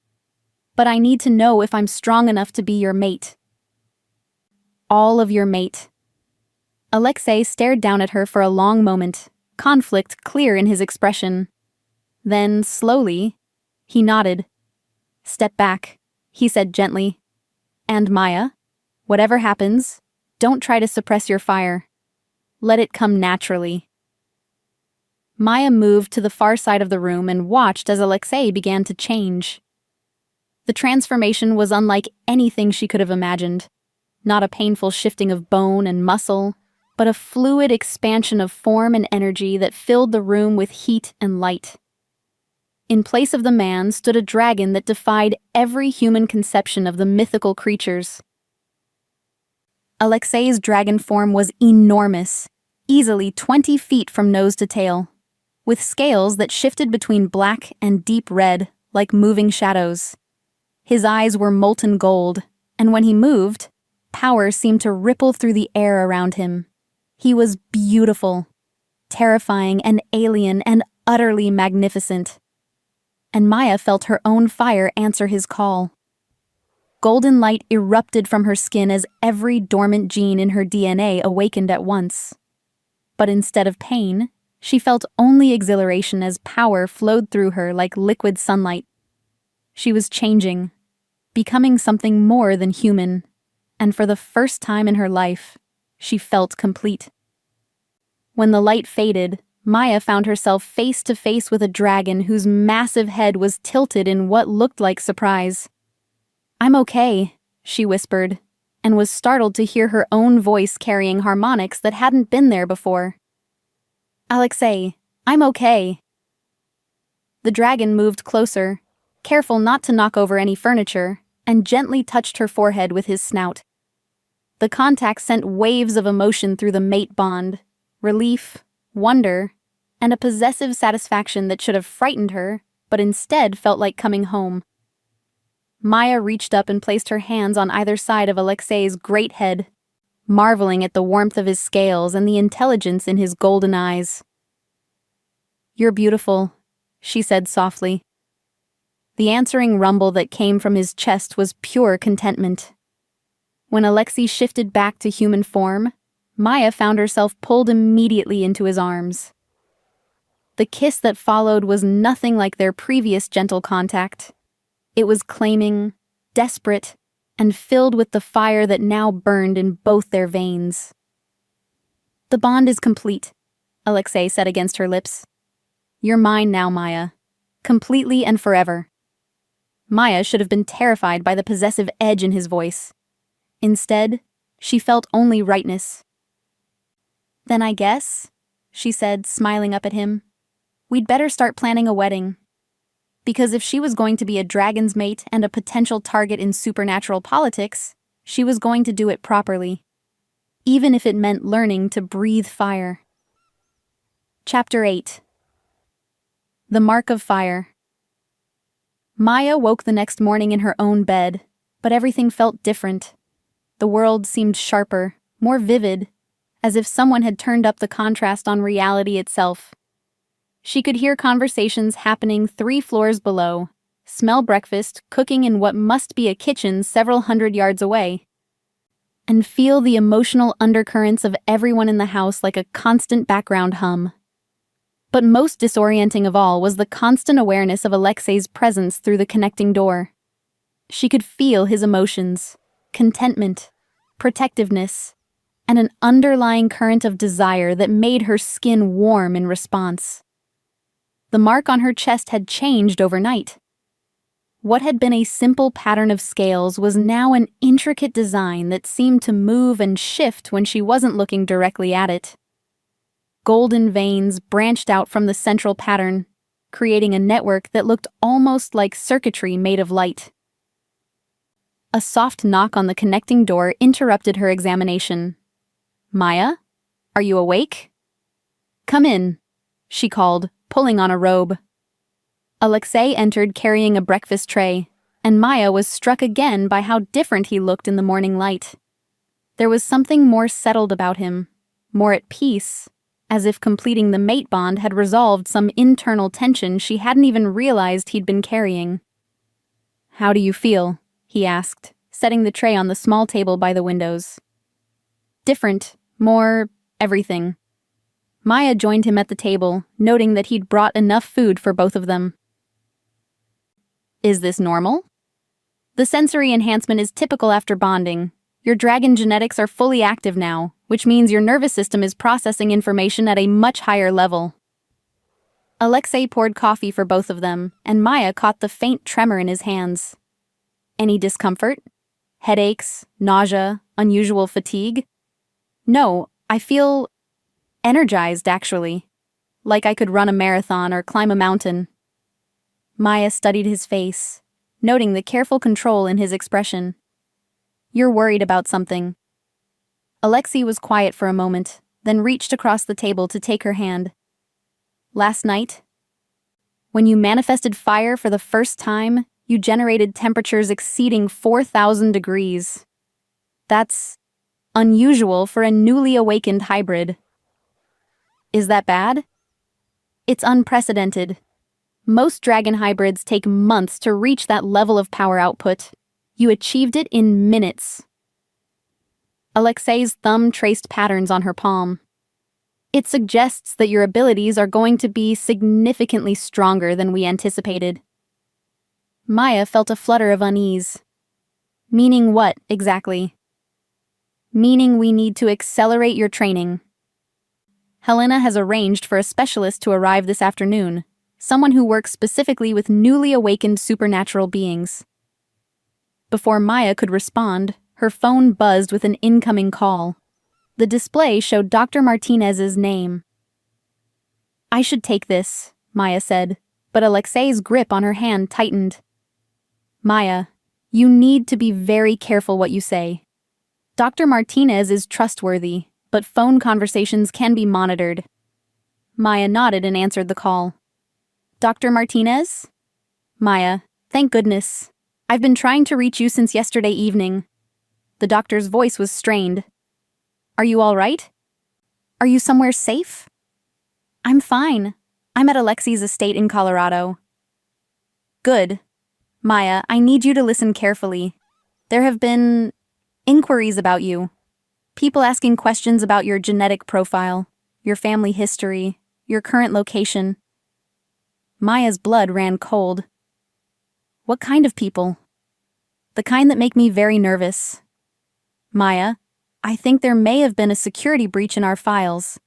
S1: But I need to know if I'm strong enough to be your mate. All of your mate. Alexei stared down at her for a long moment, conflict clear in his expression. Then, slowly, he nodded. Step back, he said gently. And Maya, whatever happens, don't try to suppress your fire. Let it come naturally. Maya moved to the far side of the room and watched as Alexei began to change. The transformation was unlike anything she could have imagined. Not a painful shifting of bone and muscle, but a fluid expansion of form and energy that filled the room with heat and light. In place of the man stood a dragon that defied every human conception of the mythical creatures. Alexei's dragon form was enormous, easily 20 feet from nose to tail, with scales that shifted between black and deep red like moving shadows. His eyes were molten gold, and when he moved, power seemed to ripple through the air around him. He was beautiful, terrifying and alien and utterly magnificent. And Maya felt her own fire answer his call. Golden light erupted from her skin as every dormant gene in her DNA awakened at once. But instead of pain, she felt only exhilaration as power flowed through her like liquid sunlight. She was changing, becoming something more than human, and for the first time in her life, she felt complete. When the light faded, Maya found herself face to face with a dragon whose massive head was tilted in what looked like surprise. I'm okay, she whispered, and was startled to hear her own voice carrying harmonics that hadn't been there before. Alexei, I'm okay. The dragon moved closer, careful not to knock over any furniture, and gently touched her forehead with his snout. The contact sent waves of emotion through the mate bond, relief, wonder, and a possessive satisfaction that should have frightened her, but instead felt like coming home. Maya reached up and placed her hands on either side of Alexei's great head, marveling at the warmth of his scales and the intelligence in his golden eyes. "You're beautiful," she said softly. The answering rumble that came from his chest was pure contentment. When Alexei shifted back to human form, Maya found herself pulled immediately into his arms. The kiss that followed was nothing like their previous gentle contact. It was claiming, desperate, and filled with the fire that now burned in both their veins. "The bond is complete," Alexei said against her lips. "You're mine now, Maya. Completely and forever." Maya should have been terrified by the possessive edge in his voice. Instead, she felt only rightness. "Then I guess," she said, smiling up at him, "we'd better start planning a wedding. Because if she was going to be a dragon's mate and a potential target in supernatural politics, she was going to do it properly, even if it meant learning to breathe fire." Chapter 8. The Mark of Fire. Maya woke the next morning in her own bed, but everything felt different. The world seemed sharper, more vivid, as if someone had turned up the contrast on reality itself. She could hear conversations happening 3 floors below, smell breakfast cooking in what must be a kitchen several hundred yards away, and feel the emotional undercurrents of everyone in the house like a constant background hum. But most disorienting of all was the constant awareness of Alexei's presence through the connecting door. She could feel his emotions, contentment, protectiveness, and an underlying current of desire that made her skin warm in response. The mark on her chest had changed overnight. What had been a simple pattern of scales was now an intricate design that seemed to move and shift when she wasn't looking directly at it. Golden veins branched out from the central pattern, creating a network that looked almost like circuitry made of light. A soft knock on the connecting door interrupted her examination. "Maya, are you awake?" "Come in," she called, pulling on a robe. Alexei entered carrying a breakfast tray, and Maya was struck again by how different he looked in the morning light. There was something more settled about him, more at peace, as if completing the mate bond had resolved some internal tension she hadn't even realized he'd been carrying. "How do you feel?" he asked, setting the tray on the small table by the windows. "Different, more everything." Maya joined him at the table, noting that he'd brought enough food for both of them. "Is this normal?" "The sensory enhancement is typical after bonding. Your dragon genetics are fully active now, which means your nervous system is processing information at a much higher level." Alexei poured coffee for both of them, and Maya caught the faint tremor in his hands. "Any discomfort? Headaches, nausea, unusual fatigue?" "No, I feel energized, actually. Like I could run a marathon or climb a mountain." Maya studied his face, noting the careful control in his expression. "You're worried about something." Alexei was quiet for a moment, then reached across the table to take her hand. "Last night, when you manifested fire for the first time, you generated temperatures exceeding 4,000 degrees. That's unusual for a newly awakened hybrid." "Is that bad?" "It's unprecedented. Most dragon hybrids take months to reach that level of power output. You achieved it in minutes." Alexei's thumb traced patterns on her palm. "It suggests that your abilities are going to be significantly stronger than we anticipated." Maya felt a flutter of unease. "Meaning what, exactly?" "Meaning we need to accelerate your training. Helena has arranged for a specialist to arrive this afternoon, someone who works specifically with newly awakened supernatural beings." Before Maya could respond, her phone buzzed with an incoming call. The display showed Dr. Martinez's name. "I should take this," Maya said, but Alexei's grip on her hand tightened. "Maya, you need to be very careful what you say. Dr. Martinez is trustworthy, but phone conversations can be monitored." Maya nodded and answered the call. Dr. Martinez? Maya, thank goodness. I've been trying to reach you since yesterday evening. The doctor's voice was strained. Are you all right? Are you somewhere safe? I'm fine. I'm at Alexi's estate in Colorado. Good. Maya, I need you to listen carefully. There have been inquiries about you. People asking questions about your genetic profile, your family history, your current location. Maya's blood ran cold. What kind of people? The kind that make me very nervous. Maya, I think there may have been a security breach in our files.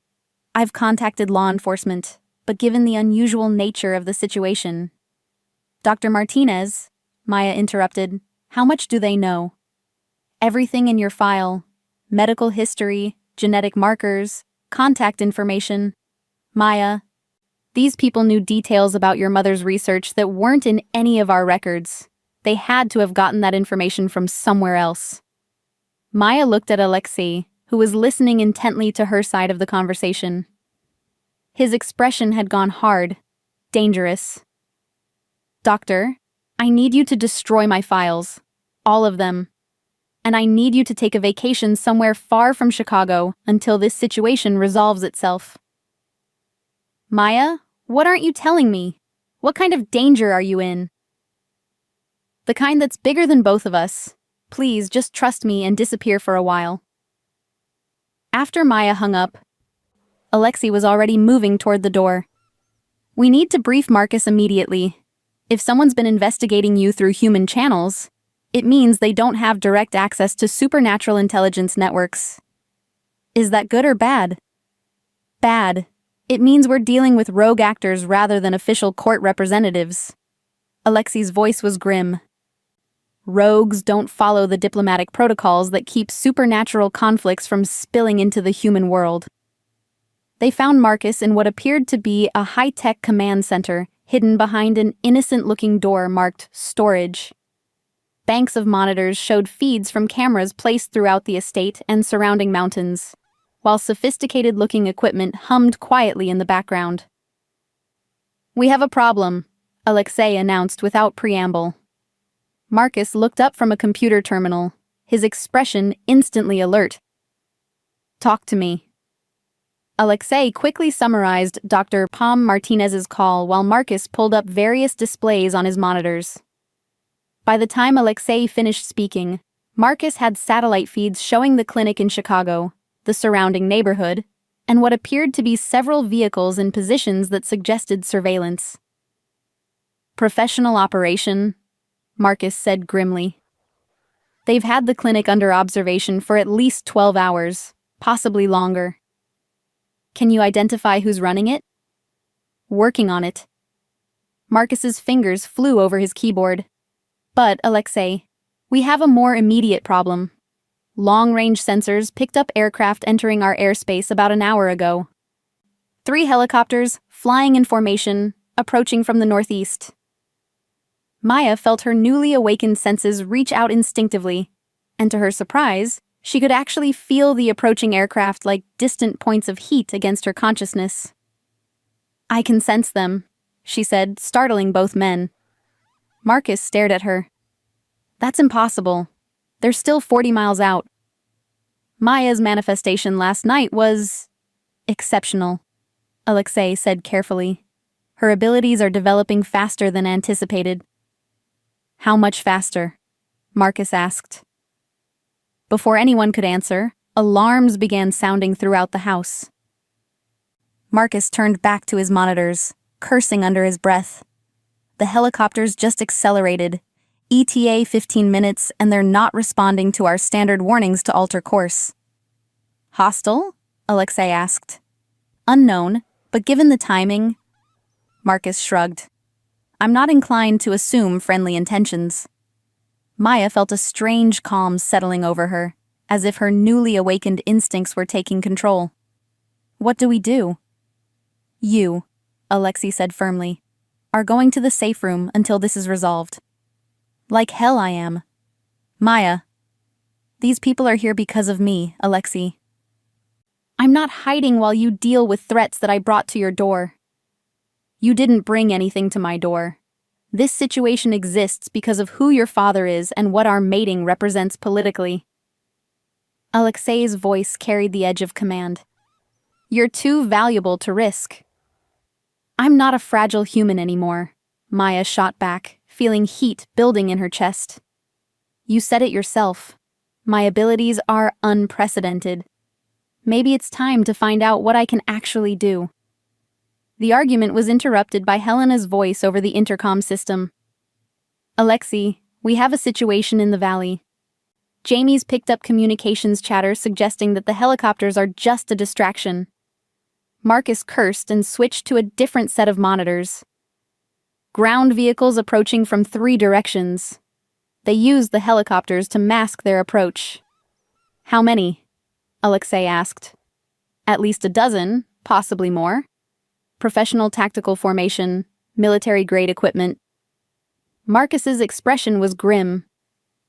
S1: I've contacted law enforcement, but given the unusual nature of the situation... Dr. Martinez, Maya interrupted, how much do they know? Everything in your file. Medical history, genetic markers, contact information. Maya, these people knew details about your mother's research that weren't in any of our records. They had to have gotten that information from somewhere else. Maya looked at Alexei, who was listening intently to her side of the conversation. His expression had gone hard, dangerous. Doctor, I need you to destroy my files. All of them. And I need you to take a vacation somewhere far from Chicago until this situation resolves itself. Maya, what aren't you telling me? What kind of danger are you in? The kind that's bigger than both of us. Please, just trust me and disappear for a while. After Maya hung up, Alexei was already moving toward the door. We need to brief Marcus immediately. If someone's been investigating you through human channels, it means they don't have direct access to supernatural intelligence networks. Is that good or bad? Bad. It means we're dealing with rogue actors rather than official court representatives. Alexei's voice was grim. Rogues don't follow the diplomatic protocols that keep supernatural conflicts from spilling into the human world. They found Marcus in what appeared to be a high-tech command center hidden behind an innocent-looking door marked Storage. Banks of monitors showed feeds from cameras placed throughout the estate and surrounding mountains, while sophisticated-looking equipment hummed quietly in the background. We have a problem, Alexei announced without preamble. Marcus looked up from a computer terminal, his expression instantly alert. Talk to me. Alexei quickly summarized Dr. Palm Martinez's call while Marcus pulled up various displays on his monitors. By the time Alexei finished speaking, Marcus had satellite feeds showing the clinic in Chicago, the surrounding neighborhood, and what appeared to be several vehicles in positions that suggested surveillance. Professional operation, Marcus said grimly. They've had the clinic under observation for at least 12 hours, possibly longer. Can you identify who's running it? Working on it. Marcus's fingers flew over his keyboard. But, Alexei, we have a more immediate problem. Long-range sensors picked up aircraft entering our airspace about an hour ago. 3 helicopters, flying in formation, approaching from the northeast. Maya felt her newly awakened senses reach out instinctively, and to her surprise, she could actually feel the approaching aircraft like distant points of heat against her consciousness. I can sense them, she said, startling both men. Marcus stared at her. That's impossible. They're still 40 miles out. Maya's manifestation last night was... exceptional, Alexei said carefully. Her abilities are developing faster than anticipated. How much faster? Marcus asked. Before anyone could answer, alarms began sounding throughout the house. Marcus turned back to his monitors, cursing under his breath. The helicopters just accelerated. ETA 15 minutes, and they're not responding to our standard warnings to alter course. Hostile? Alexei asked. Unknown, but given the timing... Marcus shrugged. I'm not inclined to assume friendly intentions. Maya felt a strange calm settling over her, as if her newly awakened instincts were taking control. What do we do? You, Alexei said firmly, are going to the safe room until this is resolved. Like hell I am. Maya. These people are here because of me, Alexei. I'm not hiding while you deal with threats that I brought to your door. You didn't bring anything to my door. This situation exists because of who your father is and what our mating represents politically. Alexei's voice carried the edge of command. You're too valuable to risk. I'm not a fragile human anymore, Maya shot back, feeling heat building in her chest. You said it yourself. My abilities are unprecedented. Maybe it's time to find out what I can actually do. The argument was interrupted by Helena's voice over the intercom system. Alexei, we have a situation in the valley. Jamie's picked up communications chatter suggesting that the helicopters are just a distraction. Marcus cursed and switched to a different set of monitors. Ground vehicles approaching from 3 directions. They used the helicopters to mask their approach. How many? Alexei asked. At least a dozen, possibly more. Professional tactical formation, military-grade equipment. Marcus's expression was grim.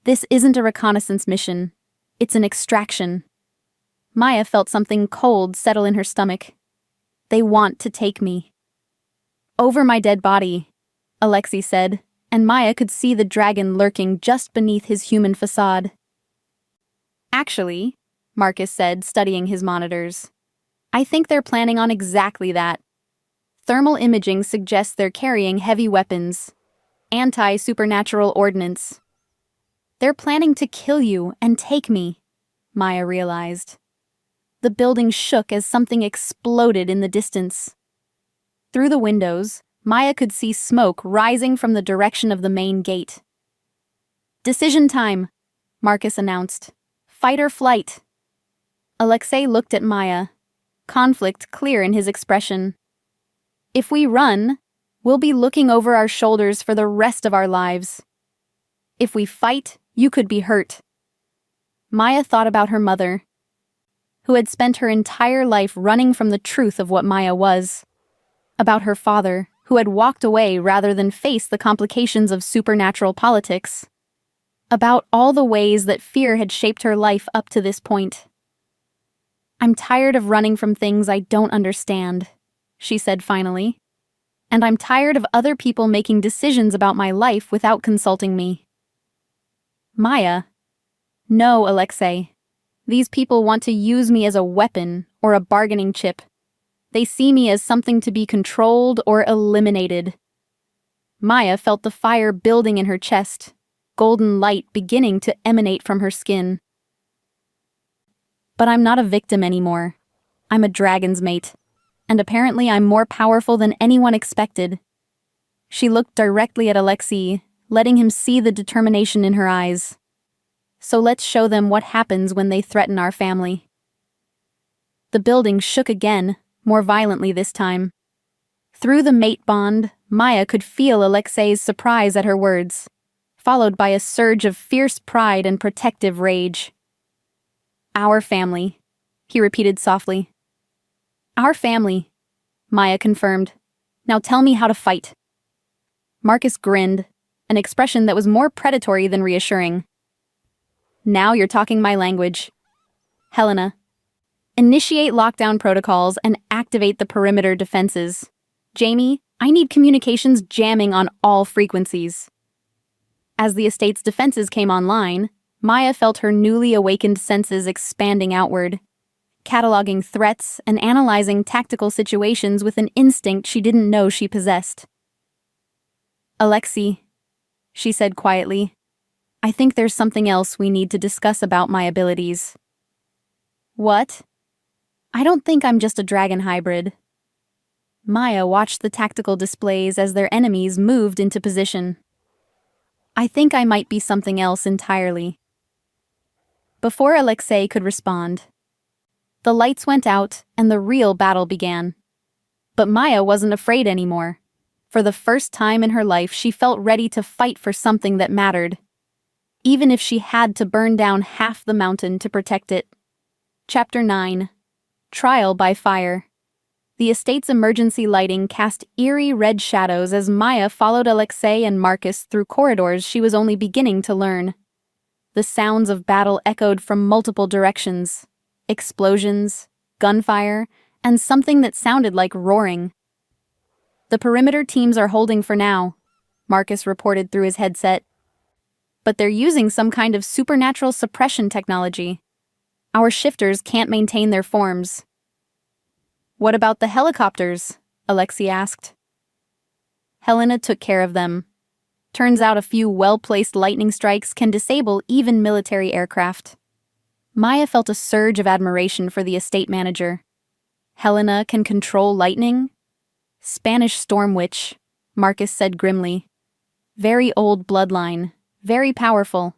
S1: This isn't a reconnaissance mission. It's an extraction. Maya felt something cold settle in her stomach. They want to take me. Over my dead body, Alexei said, and Maya could see the dragon lurking just beneath his human facade. Actually, Marcus said, studying his monitors, I think they're planning on exactly that. Thermal imaging suggests they're carrying heavy weapons, anti-supernatural ordnance. They're planning to kill you and take me, Maya realized. The building shook as something exploded in the distance. Through the windows, Maya could see smoke rising from the direction of the main gate. Decision time, Marcus announced. Fight or flight. Alexei looked at Maya, conflict clear in his expression. If we run, we'll be looking over our shoulders for the rest of our lives. If we fight, you could be hurt. Maya thought about her mother, who had spent her entire life running from the truth of what Maya was. About her father, who had walked away rather than face the complications of supernatural politics. About all the ways that fear had shaped her life up to this point. I'm tired of running from things I don't understand, she said finally. And I'm tired of other people making decisions about my life without consulting me. Maya. No, Alexei. These people want to use me as a weapon or a bargaining chip. They see me as something to be controlled or eliminated. Maya felt the fire building in her chest, golden light beginning to emanate from her skin. But I'm not a victim anymore. I'm a dragon's mate, and apparently I'm more powerful than anyone expected. She looked directly at Alexei, letting him see the determination in her eyes. So let's show them what happens when they threaten our family. The building shook again, more violently this time. Through the mate bond, Maya could feel Alexei's surprise at her words, followed by a surge of fierce pride and protective rage. Our family, he repeated softly. Our family, Maya confirmed. Now tell me how to fight. Marcus grinned, an expression that was more predatory than reassuring. Now you're talking my language. Helena, initiate lockdown protocols and activate the perimeter defenses. Jamie, I need communications jamming on all frequencies. As the estate's defenses came online, Maya felt her newly awakened senses expanding outward, cataloging threats and analyzing tactical situations with an instinct she didn't know she possessed. Alexei, she said quietly, I think there's something else we need to discuss about my abilities. What? I don't think I'm just a dragon hybrid. Maya watched the tactical displays as their enemies moved into position. I think I might be something else entirely. Before Alexei could respond, the lights went out and the real battle began. But Maya wasn't afraid anymore. For the first time in her life, she felt ready to fight for something that mattered, even if she had to burn down half the mountain to protect it. Chapter 9. Trial by Fire. The estate's emergency lighting cast eerie red shadows as Maya followed Alexei and Marcus through corridors she was only beginning to learn. The sounds of battle echoed from multiple directions. Explosions, gunfire, and something that sounded like roaring. "The perimeter teams are holding for now," Marcus reported through his headset. "But they're using some kind of supernatural suppression technology. Our shifters can't maintain their forms." "What about the helicopters?" Alexei asked. "Helena took care of them. Turns out a few well-placed lightning strikes can disable even military aircraft." Maya felt a surge of admiration for the estate manager. "Helena can control lightning?" "Spanish storm witch," Marcus said grimly. "Very old bloodline, very powerful.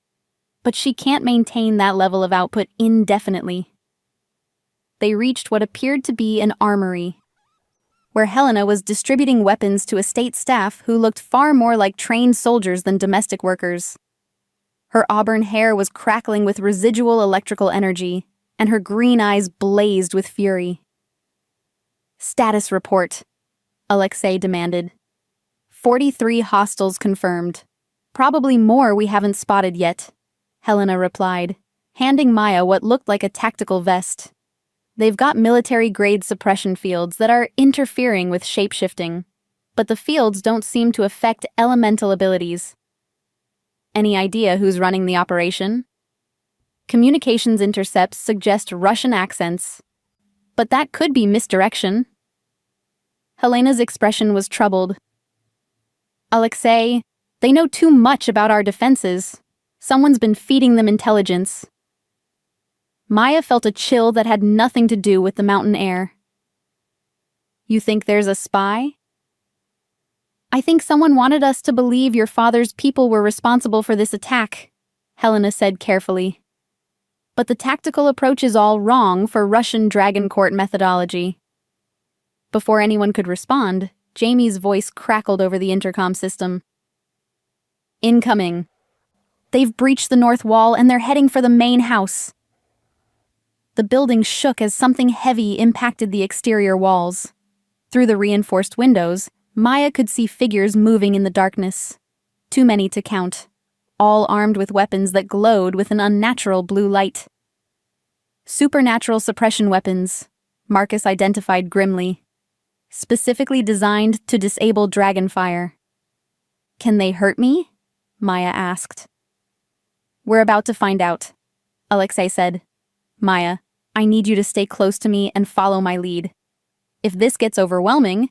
S1: But she can't maintain that level of output indefinitely." They reached what appeared to be an armory, where Helena was distributing weapons to estate staff who looked far more like trained soldiers than domestic workers. Her auburn hair was crackling with residual electrical energy, and her green eyes blazed with fury. "Status report," Alexei demanded. 43 hostiles confirmed. "Probably more we haven't spotted yet," Helena replied, handing Maya what looked like a tactical vest. "They've got military-grade suppression fields that are interfering with shape-shifting, but the fields don't seem to affect elemental abilities." "Any idea who's running the operation?" "Communications intercepts suggest Russian accents, but that could be misdirection." Helena's expression was troubled. "Alexei, they know too much about our defenses. Someone's been feeding them intelligence." Maya felt a chill that had nothing to do with the mountain air. "You think there's a spy?" "I think someone wanted us to believe your father's people were responsible for this attack," Helena said carefully. "But the tactical approach is all wrong for Russian Dragon Court methodology." Before anyone could respond, Jamie's voice crackled over the intercom system. "Incoming. They've breached the north wall and they're heading for the main house." The building shook as something heavy impacted the exterior walls. Through the reinforced windows, Maya could see figures moving in the darkness. Too many to count, all armed with weapons that glowed with an unnatural blue light. "Supernatural suppression weapons," Marcus identified grimly. "Specifically designed to disable dragonfire." "Can they hurt me?" Maya asked. "We're about to find out," Alexei said. "Maya, I need you to stay close to me and follow my lead. If this gets overwhelming—"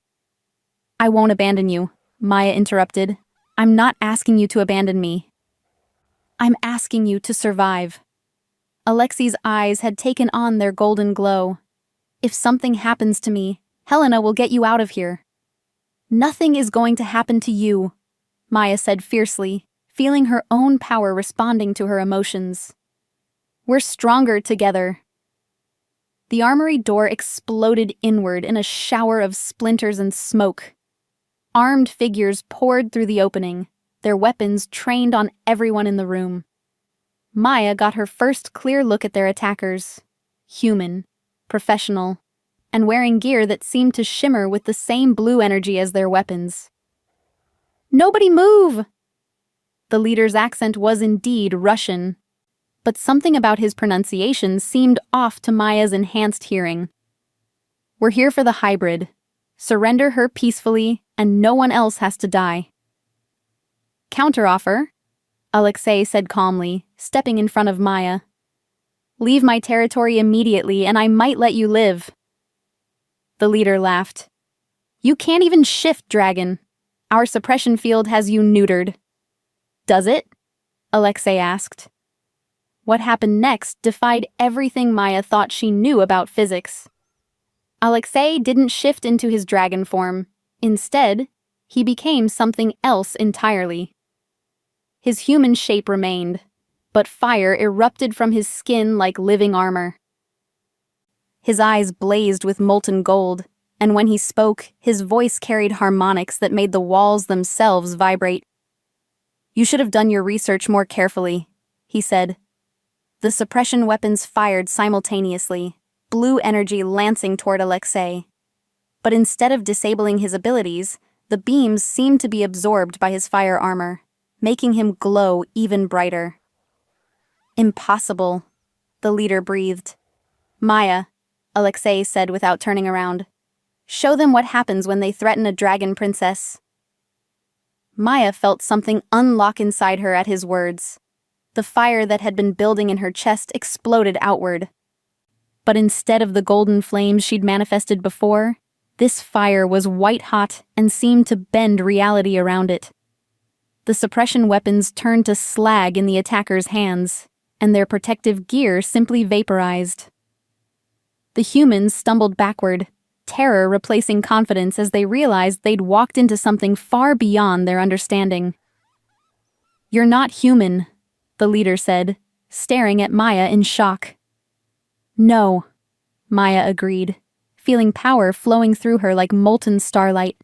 S1: "I won't abandon you," Maya interrupted. "I'm not asking you to abandon me. I'm asking you to survive." Alexei's eyes had taken on their golden glow. "If something happens to me, Helena will get you out of here." "Nothing is going to happen to you," Maya said fiercely, feeling her own power responding to her emotions. "We're stronger together." The armory door exploded inward in a shower of splinters and smoke. Armed figures poured through the opening, their weapons trained on everyone in the room. Maya got her first clear look at their attackers. Human, professional, and wearing gear that seemed to shimmer with the same blue energy as their weapons. "Nobody move!" The leader's accent was indeed Russian, but something about his pronunciation seemed off to Maya's enhanced hearing. "We're here for the hybrid. Surrender her peacefully, and no one else has to die." "Counteroffer," Alexei said calmly, stepping in front of Maya. "Leave my territory immediately, and I might let you live." The leader laughed. "You can't even shift, Dragon. Our suppression field has you neutered." "Does it?" Alexei asked. What happened next defied everything Maya thought she knew about physics. Alexei didn't shift into his dragon form. Instead, he became something else entirely. His human shape remained, but fire erupted from his skin like living armor. His eyes blazed with molten gold, and when he spoke, his voice carried harmonics that made the walls themselves vibrate. "You should have done your research more carefully," he said. The suppression weapons fired simultaneously, blue energy lancing toward Alexei. But instead of disabling his abilities, the beams seemed to be absorbed by his fire armor, making him glow even brighter. "Impossible," the leader breathed. "Maya, Alexei said without turning around. "Show them what happens when they threaten a dragon princess." Maya felt something unlock inside her at his words. The fire that had been building in her chest exploded outward. But instead of the golden flames she'd manifested before, this fire was white-hot and seemed to bend reality around it. The suppression weapons turned to slag in the attackers' hands, and their protective gear simply vaporized. The humans stumbled backward, terror replacing confidence as they realized they'd walked into something far beyond their understanding. "You're not human," the leader said, staring at Maya in shock. "No," Maya agreed, feeling power flowing through her like molten starlight.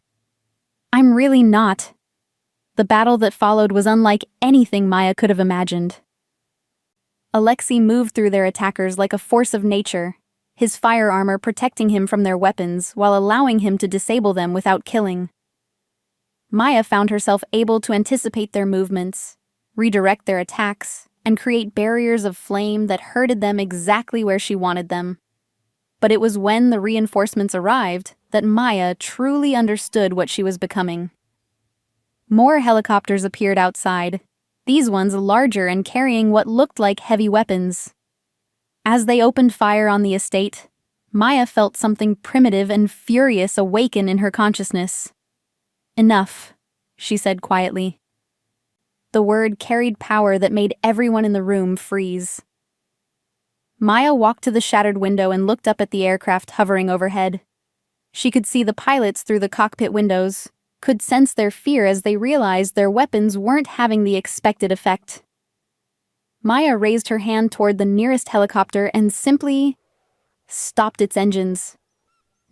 S1: "I'm really not." The battle that followed was unlike anything Maya could have imagined. Alexei moved through their attackers like a force of nature, his fire armor protecting him from their weapons while allowing him to disable them without killing. Maya found herself able to anticipate their movements, redirect their attacks, and create barriers of flame that herded them exactly where she wanted them. But it was when the reinforcements arrived that Maya truly understood what she was becoming. More helicopters appeared outside, these ones larger and carrying what looked like heavy weapons. As they opened fire on the estate, Maya felt something primitive and furious awaken in her consciousness. "Enough," she said quietly. The word carried power that made everyone in the room freeze. Maya walked to the shattered window and looked up at the aircraft hovering overhead. She could see the pilots through the cockpit windows, could sense their fear as they realized their weapons weren't having the expected effect. Maya raised her hand toward the nearest helicopter and simply stopped its engines.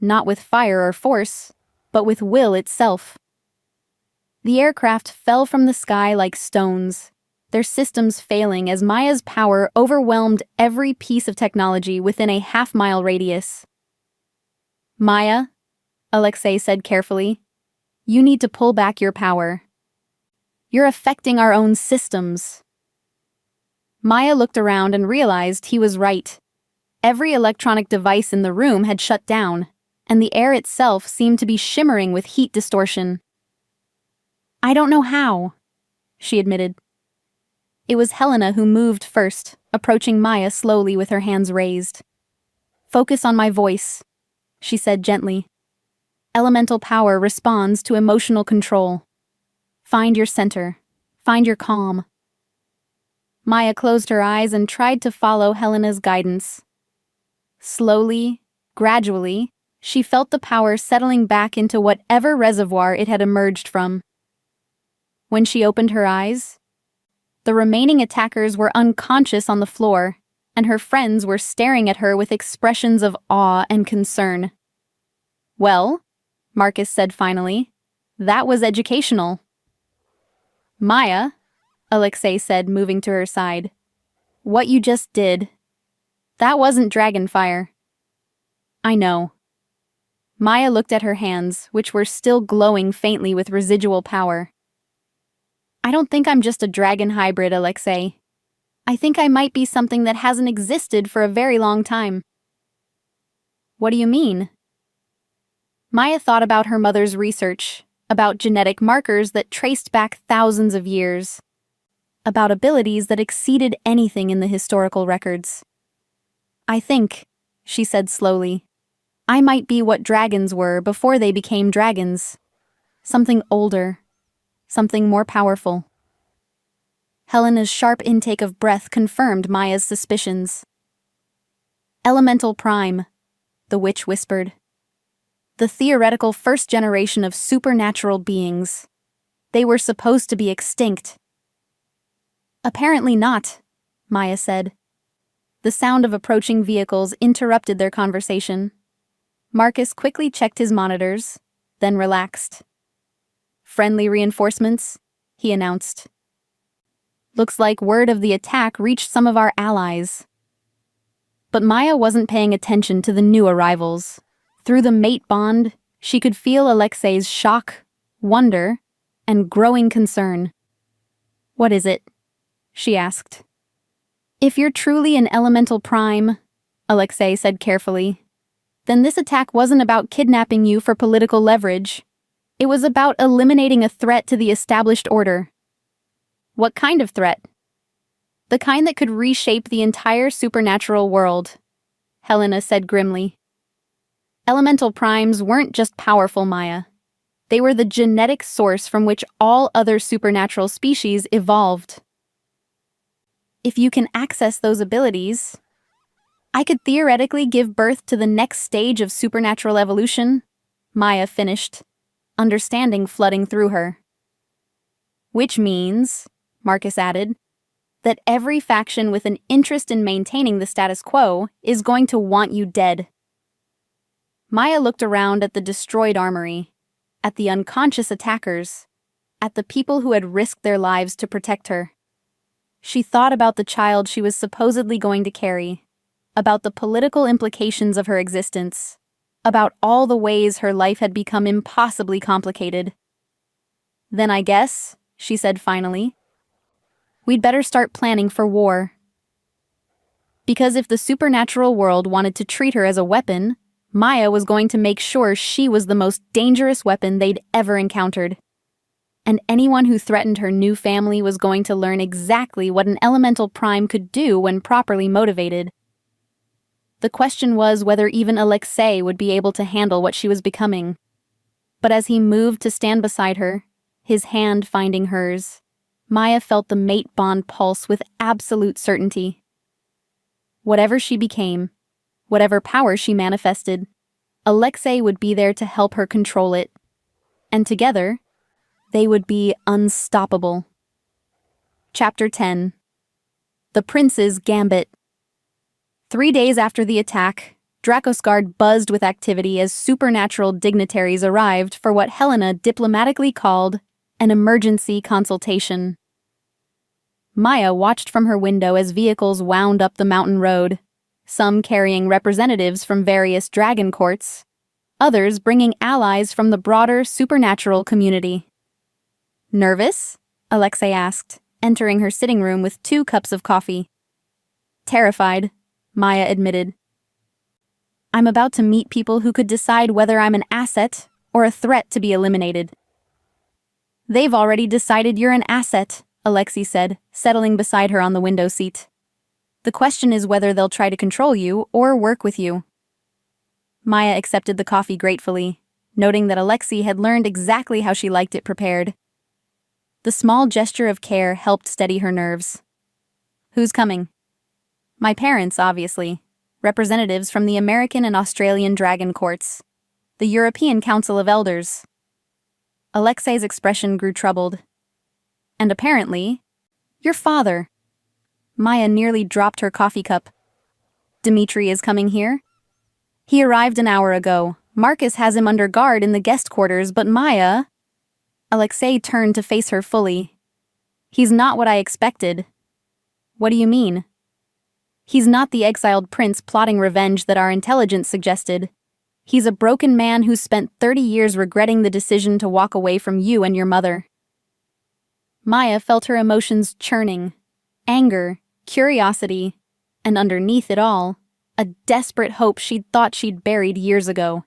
S1: Not with fire or force, but with will itself. The aircraft fell from the sky like stones, their systems failing as Maya's power overwhelmed every piece of technology within a half-mile radius. "Maya," Alexei said carefully, "you need to pull back your power. You're affecting our own systems." Maya looked around and realized he was right. Every electronic device in the room had shut down, and the air itself seemed to be shimmering with heat distortion. "I don't know how," she admitted. It was Helena who moved first, approaching Maya slowly with her hands raised. "Focus on my voice," she said gently. "Elemental power responds to emotional control. Find your center. Find your calm." Maya closed her eyes and tried to follow Helena's guidance. Slowly, gradually, she felt the power settling back into whatever reservoir it had emerged from. When she opened her eyes, the remaining attackers were unconscious on the floor, and her friends were staring at her with expressions of awe and concern. "Well," Marcus said finally, "that was educational." "Maya," Alexei said, moving to her side, "what you just did, that wasn't dragon fire." "I know." Maya looked at her hands, which were still glowing faintly with residual power. "I don't think I'm just a dragon hybrid, Alexei. I think I might be something that hasn't existed for a very long time." "What do you mean?" Maya thought about her mother's research, about genetic markers that traced back thousands of years, about abilities that exceeded anything in the historical records. "I think," she said slowly, "I might be what dragons were before they became dragons. Something older, something more powerful." Helena's sharp intake of breath confirmed Maya's suspicions. "Elemental Prime," the witch whispered. "The theoretical first generation of supernatural beings. They were supposed to be extinct." "Apparently not," Maya said. The sound of approaching vehicles interrupted their conversation. Marcus quickly checked his monitors, then relaxed. "Friendly reinforcements," he announced. "Looks like word of the attack reached some of our allies." But Maya wasn't paying attention to the new arrivals. Through the mate bond, she could feel Alexei's shock, wonder, and growing concern. "What is it?" she asked. "If you're truly an elemental prime," Alexei said carefully, then this attack wasn't about kidnapping you for political leverage. It was about eliminating a threat to the established order. What kind of threat? The kind that could reshape the entire supernatural world, Helena said grimly. Elemental primes weren't just powerful, Maya. They were the genetic source from which all other supernatural species evolved. If you can access those abilities, I could theoretically give birth to the next stage of supernatural evolution, Maya finished, understanding flooding through her. Which means, Marcus added, that every faction with an interest in maintaining the status quo is going to want you dead. Maya looked around at the destroyed armory, at the unconscious attackers, at the people who had risked their lives to protect her. She thought about the child she was supposedly going to carry, about the political implications of her existence, about all the ways her life had become impossibly complicated. Then I guess, she said finally, we'd better start planning for war. Because if the supernatural world wanted to treat her as a weapon, Maya was going to make sure she was the most dangerous weapon they'd ever encountered. And anyone who threatened her new family was going to learn exactly what an elemental prime could do when properly motivated. The question was whether even Alexei would be able to handle what she was becoming. But as he moved to stand beside her, his hand finding hers, Maya felt the mate bond pulse with absolute certainty. Whatever she became, whatever power she manifested, Alexei would be there to help her control it. And together, they would be unstoppable. Chapter 10. The Prince's Gambit. 3 days after the attack, Dracosgard buzzed with activity as supernatural dignitaries arrived for what Helena diplomatically called an emergency consultation. Maya watched from her window as vehicles wound up the mountain road, some carrying representatives from various dragon courts, others bringing allies from the broader supernatural community. Nervous? Alexei asked, entering her sitting room with 2 cups of coffee. Terrified, Maya admitted. I'm about to meet people who could decide whether I'm an asset or a threat to be eliminated. They've already decided you're an asset, Alexei said, settling beside her on the window seat. The question is whether they'll try to control you or work with you. Maya accepted the coffee gratefully, noting that Alexei had learned exactly how she liked it prepared. The small gesture of care helped steady her nerves. Who's coming? My parents, obviously. Representatives from the American and Australian Dragon Courts. The European Council of Elders. Alexei's expression grew troubled. And apparently, your father. Maya nearly dropped her coffee cup. Dmitri is coming here? He arrived an hour ago. Marcus has him under guard in the guest quarters, but Maya... Alexei turned to face her fully. He's not what I expected. What do you mean? He's not the exiled prince plotting revenge that our intelligence suggested. He's a broken man who spent 30 years regretting the decision to walk away from you and your mother. Maya felt her emotions churning. Anger, curiosity, and underneath it all, a desperate hope she'd thought she'd buried years ago.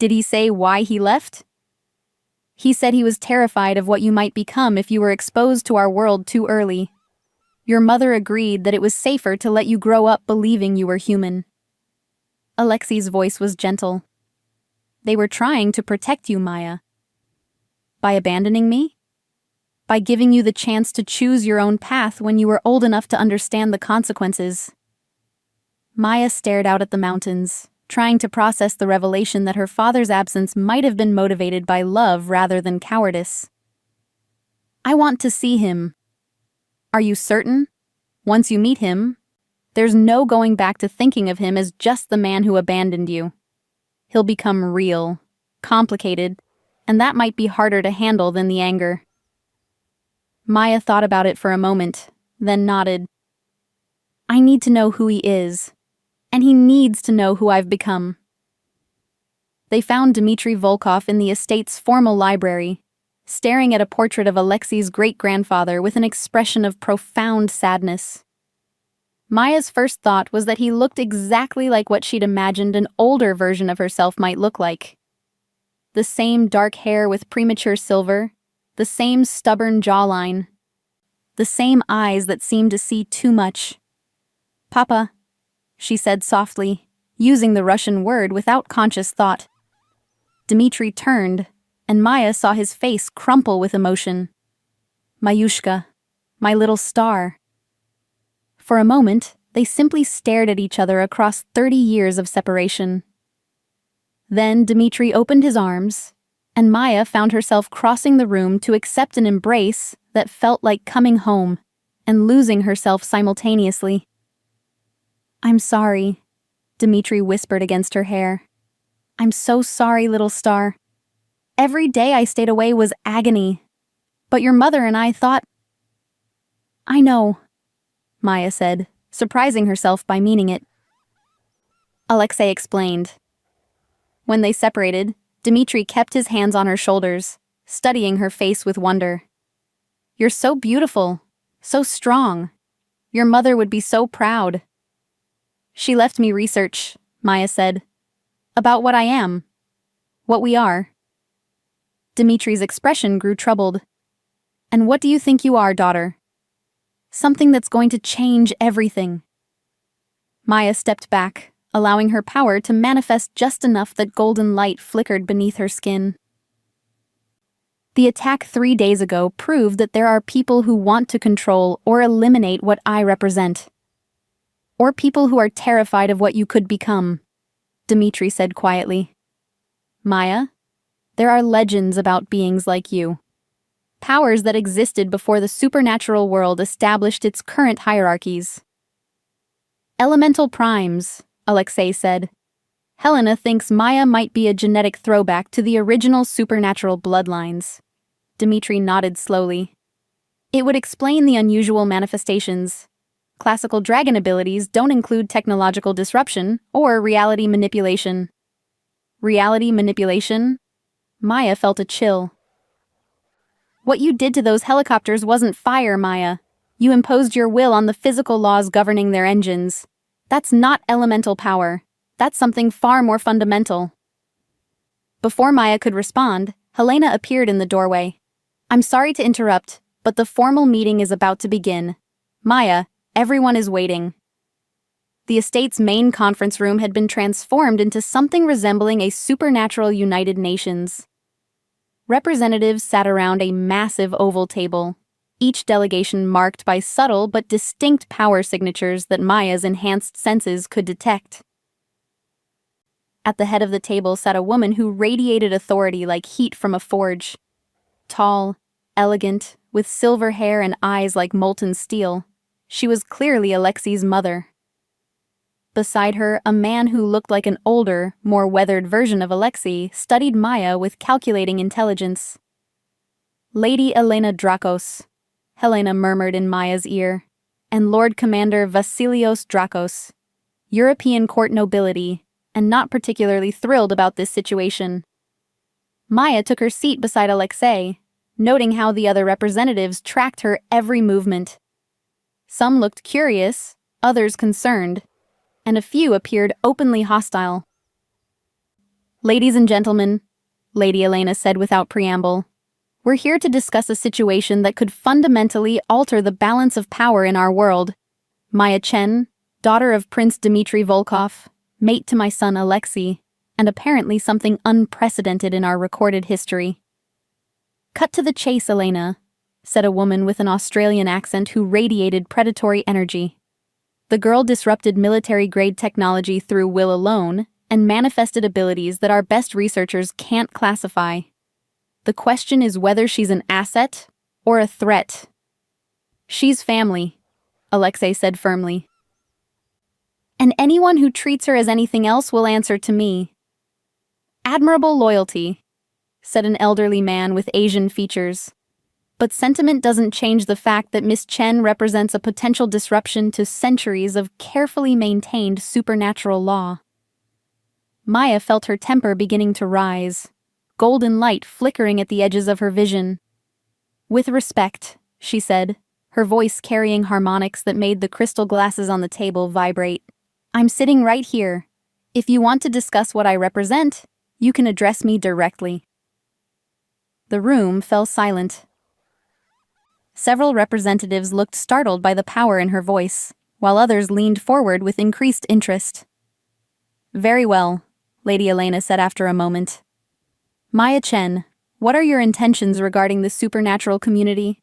S1: Did he say why he left? He said he was terrified of what you might become if you were exposed to our world too early. Your mother agreed that it was safer to let you grow up believing you were human. Alexei's voice was gentle. They were trying to protect you, Maya. By abandoning me? By giving you the chance to choose your own path when you were old enough to understand the consequences. Maya stared out at the mountains, trying to process the revelation that her father's absence might have been motivated by love rather than cowardice. I want to see him. Are you certain? Once you meet him, there's no going back to thinking of him as just the man who abandoned you. He'll become real, complicated, and that might be harder to handle than the anger. Maya thought about it for a moment, then nodded. I need to know who he is, and he needs to know who I've become. They found Dmitri Volkov in the estate's formal library, staring at a portrait of Alexei's great-grandfather with an expression of profound sadness. Maya's first thought was that he looked exactly like what she'd imagined an older version of herself might look like. The same dark hair with premature silver, the same stubborn jawline, the same eyes that seemed to see too much. "Papa," she said softly, using the Russian word without conscious thought. Dmitri turned, and Maya saw his face crumple with emotion. "Mayushka, my little star." For a moment, they simply stared at each other across 30 years of separation. Then Dmitri opened his arms, and Maya found herself crossing the room to accept an embrace that felt like coming home and losing herself simultaneously. "I'm sorry," Dmitri whispered against her hair. "I'm so sorry, little star. Every day I stayed away was agony. But your mother and I thought—" "I know," Maya said, surprising herself by meaning it. Alexei explained. When they separated, Dmitri kept his hands on her shoulders, studying her face with wonder. "You're so beautiful, so strong. Your mother would be so proud." "She left me research," Maya said, "about what I am, what we are." Dmitri's expression grew troubled. "And what do you think you are, daughter?" "Something that's going to change everything." Maya stepped back, allowing her power to manifest just enough that golden light flickered beneath her skin. The attack 3 days ago proved that there are people who want to control or eliminate what I represent. Or people who are terrified of what you could become, Dmitri said quietly. "Maya, there are legends about beings like you. Powers that existed before the supernatural world established its current hierarchies." "Elemental primes," Alexei said. "Helena thinks Maya might be a genetic throwback to the original supernatural bloodlines." Dmitri nodded slowly. "It would explain the unusual manifestations. Classical dragon abilities don't include technological disruption or reality manipulation." "Reality manipulation?" Maya felt a chill. "What you did to those helicopters wasn't fire, Maya. You imposed your will on the physical laws governing their engines. That's not elemental power. That's something far more fundamental." Before Maya could respond, Helena appeared in the doorway. "I'm sorry to interrupt, but the formal meeting is about to begin. Maya, everyone is waiting." The estate's main conference room had been transformed into something resembling a supernatural United Nations. Representatives sat around a massive oval table, each delegation marked by subtle but distinct power signatures that Maya's enhanced senses could detect. At the head of the table sat a woman who radiated authority like heat from a forge. Tall, elegant, with silver hair and eyes like molten steel, she was clearly Alexei's mother. Beside her, a man who looked like an older, more weathered version of Alexei studied Maya with calculating intelligence. "Lady Elena Drakos," Helena murmured in Maya's ear, "and Lord Commander Vasilios Drakos, European court nobility, and not particularly thrilled about this situation." Maya took her seat beside Alexei, noting how the other representatives tracked her every movement. Some looked curious, others concerned, and a few appeared openly hostile. "Ladies and gentlemen," Lady Elena said without preamble, "we're here to discuss a situation that could fundamentally alter the balance of power in our world. Maya Chen, daughter of Prince Dmitri Volkov, mate to my son Alexei, and apparently something unprecedented in our recorded history." "Cut to the chase, Elena," said a woman with an Australian accent who radiated predatory energy. The girl disrupted military-grade technology through will alone and manifested abilities that our best researchers can't classify. The question is whether she's an asset or a threat. "She's family," Alexei said firmly. "And anyone who treats her as anything else will answer to me." "Admirable loyalty," said an elderly man with Asian features. "But sentiment doesn't change the fact that Miss Chen represents a potential disruption to centuries of carefully maintained supernatural law." Maya felt her temper beginning to rise, golden light flickering at the edges of her vision. "With respect," she said, her voice carrying harmonics that made the crystal glasses on the table vibrate. "I'm sitting right here. If you want to discuss what I represent, you can address me directly." The room fell silent. Several representatives looked startled by the power in her voice, while others leaned forward with increased interest. "Very well," Lady Elena said after a moment. "Maya Chen, what are your intentions regarding the supernatural community?"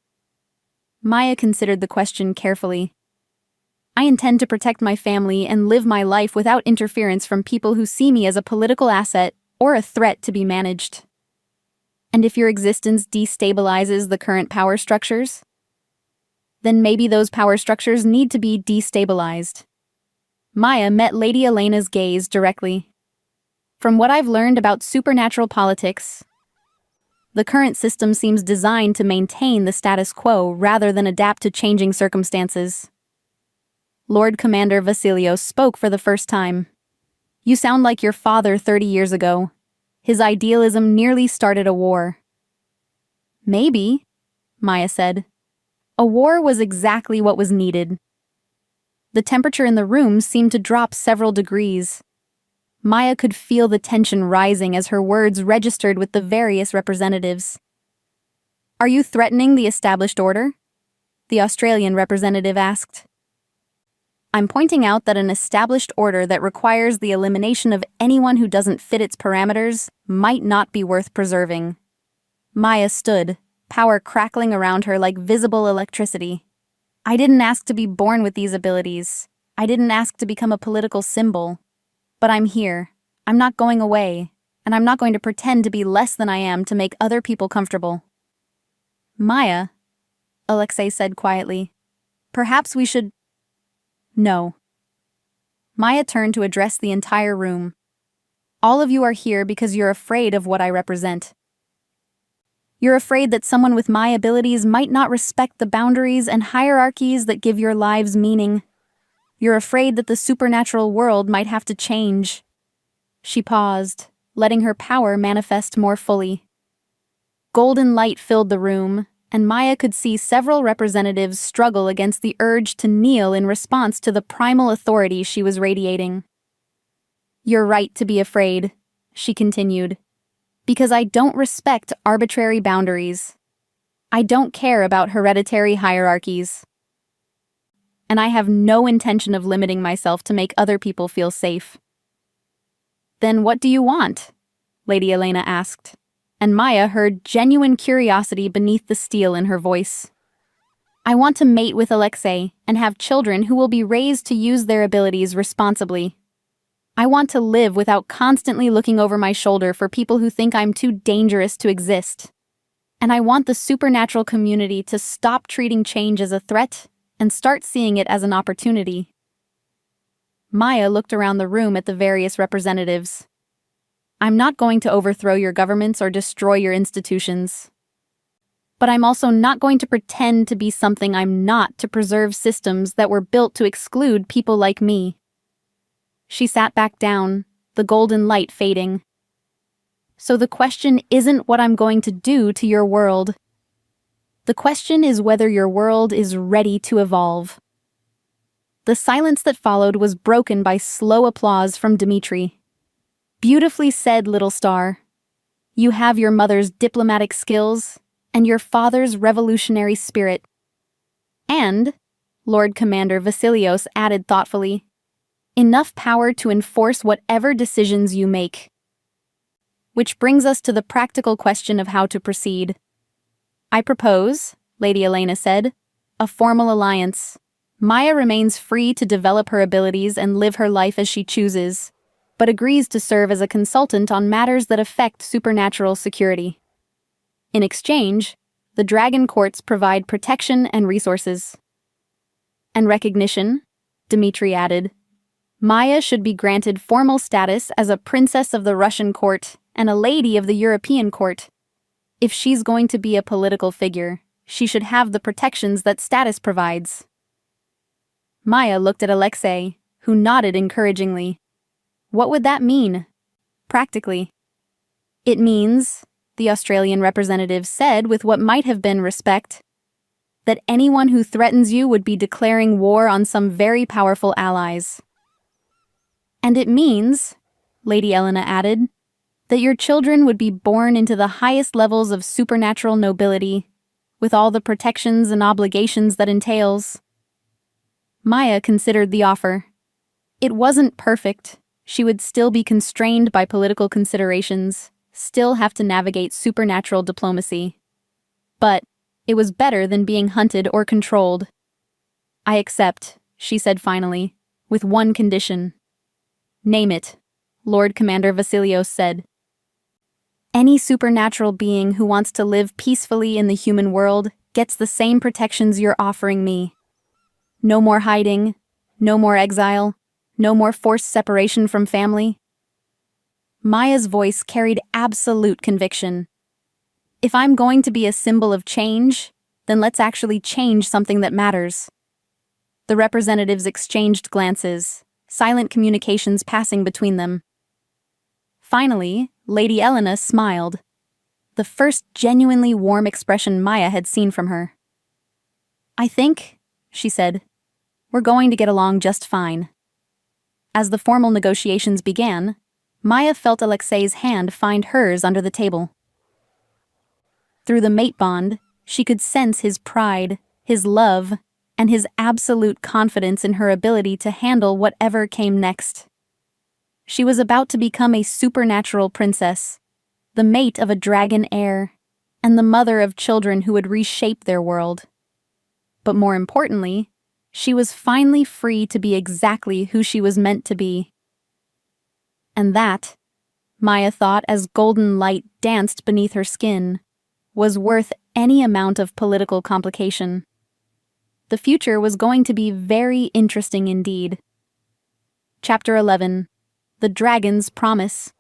S1: Maya considered the question carefully. "I intend to protect my family and live my life without interference from people who see me as a political asset or a threat to be managed." "And if your existence destabilizes the current power structures?" "Then maybe those power structures need to be destabilized." Maya met Lady Elena's gaze directly. "From what I've learned about supernatural politics, the current system seems designed to maintain the status quo rather than adapt to changing circumstances." Lord Commander Vasilios spoke for the first time. "You sound like your father 30 years ago. His idealism nearly started a war." "Maybe," Maya said. "A war was exactly what was needed." The temperature in the room seemed to drop several degrees. Maya could feel the tension rising as her words registered with the various representatives. "Are you threatening the established order?" the Australian representative asked. "I'm pointing out that an established order that requires the elimination of anyone who doesn't fit its parameters might not be worth preserving." Maya stood, power crackling around her like visible electricity. "I didn't ask to be born with these abilities. I didn't ask to become a political symbol. But I'm here. I'm not going away, and I'm not going to pretend to be less than I am to make other people comfortable." "Maya," Alexei said quietly, "perhaps we should—" "No." Maya turned to address the entire room. "All of you are here because you're afraid of what I represent. You're afraid that someone with my abilities might not respect the boundaries and hierarchies that give your lives meaning. You're afraid that the supernatural world might have to change." She paused, letting her power manifest more fully. Golden light filled the room, and Maya could see several representatives struggle against the urge to kneel in response to the primal authority she was radiating. "You're right to be afraid," she continued, "because I don't respect arbitrary boundaries. I don't care about hereditary hierarchies. And I have no intention of limiting myself to make other people feel safe." "Then what do you want?" Lady Elena asked, and Maya heard genuine curiosity beneath the steel in her voice. "I want to mate with Alexei and have children who will be raised to use their abilities responsibly. I want to live without constantly looking over my shoulder for people who think I'm too dangerous to exist. And I want the supernatural community to stop treating change as a threat and start seeing it as an opportunity." Maya looked around the room at the various representatives. "I'm not going to overthrow your governments or destroy your institutions. But I'm also not going to pretend to be something I'm not to preserve systems that were built to exclude people like me." She sat back down, the golden light fading. "So the question isn't what I'm going to do to your world. The question is whether your world is ready to evolve." The silence that followed was broken by slow applause from Dmitri. "Beautifully said, little star. You have your mother's diplomatic skills and your father's revolutionary spirit." And, Lord Commander Vasilios added thoughtfully, "enough power to enforce whatever decisions you make." Which brings us to the practical question of how to proceed. "I propose," Lady Elena said, "a formal alliance. Maya remains free to develop her abilities and live her life as she chooses, but agrees to serve as a consultant on matters that affect supernatural security. In exchange, the Dragon Courts provide protection and resources." "And recognition," Dmitri added. "Maya should be granted formal status as a princess of the Russian court and a lady of the European court. If she's going to be a political figure, she should have the protections that status provides." Maya looked at Alexei, who nodded encouragingly. "What would that mean, practically?" "It means," the Australian representative said with what might have been respect, that anyone who threatens you would be declaring war on some very powerful allies. And it means, Lady Elena added, that your children would be born into the highest levels of supernatural nobility, with all the protections and obligations that entails. Maya considered the offer. It wasn't perfect. She would still be constrained by political considerations, still have to navigate supernatural diplomacy. But it was better than being hunted or controlled. I accept, she said finally, with one condition. Name it, Lord Commander Vasilios said. Any supernatural being who wants to live peacefully in the human world gets the same protections you're offering me. No more hiding, no more exile, no more forced separation from family. Maya's voice carried absolute conviction. If I'm going to be a symbol of change, then let's actually change something that matters. The representatives exchanged glances, silent communications passing between them. Finally, Lady Elena smiled, the first genuinely warm expression Maya had seen from her. I think, she said, we're going to get along just fine. As the formal negotiations began, Maya felt Alexei's hand find hers under the table. Through the mate bond, she could sense his pride, his love, and his absolute confidence in her ability to handle whatever came next. She was about to become a supernatural princess, the mate of a dragon heir, and the mother of children who would reshape their world. But more importantly, she was finally free to be exactly who she was meant to be. And that, Maya thought as golden light danced beneath her skin, was worth any amount of political complication. The future was going to be very interesting indeed. Chapter 11. The Dragon's Promise.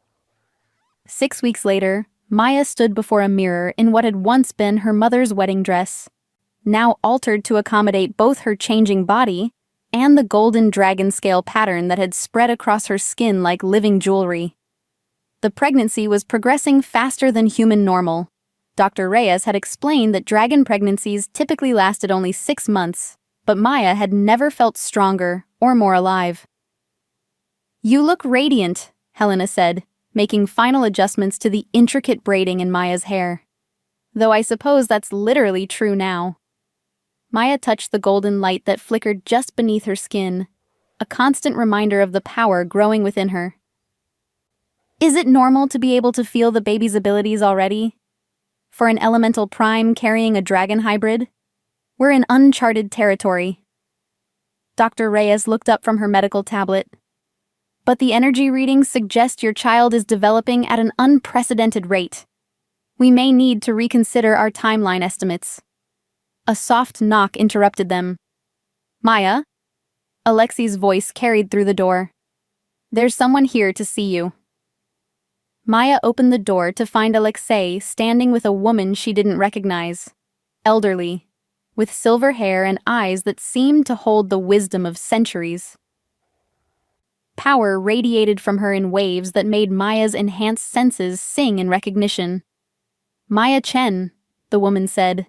S1: 6 weeks later, Maya stood before a mirror in what had once been her mother's wedding dress, now altered to accommodate both her changing body and the golden dragon scale pattern that had spread across her skin like living jewelry. The pregnancy was progressing faster than human normal. Dr. Reyes had explained that dragon pregnancies typically lasted only 6 months, but Maya had never felt stronger or more alive. You look radiant, Helena said, making final adjustments to the intricate braiding in Maya's hair. Though I suppose that's literally true now. Maya touched the golden light that flickered just beneath her skin, a constant reminder of the power growing within her. Is it normal to be able to feel the baby's abilities already? For an elemental prime carrying a dragon hybrid? We're in uncharted territory. Dr. Reyes looked up from her medical tablet. But the energy readings suggest your child is developing at an unprecedented rate. We may need to reconsider our timeline estimates. A soft knock interrupted them. Maya? Alexei's voice carried through the door. There's someone here to see you. Maya opened the door to find Alexei standing with a woman she didn't recognize. Elderly, with silver hair and eyes that seemed to hold the wisdom of centuries. Power radiated from her in waves that made Maya's enhanced senses sing in recognition. Maya Chen, the woman said,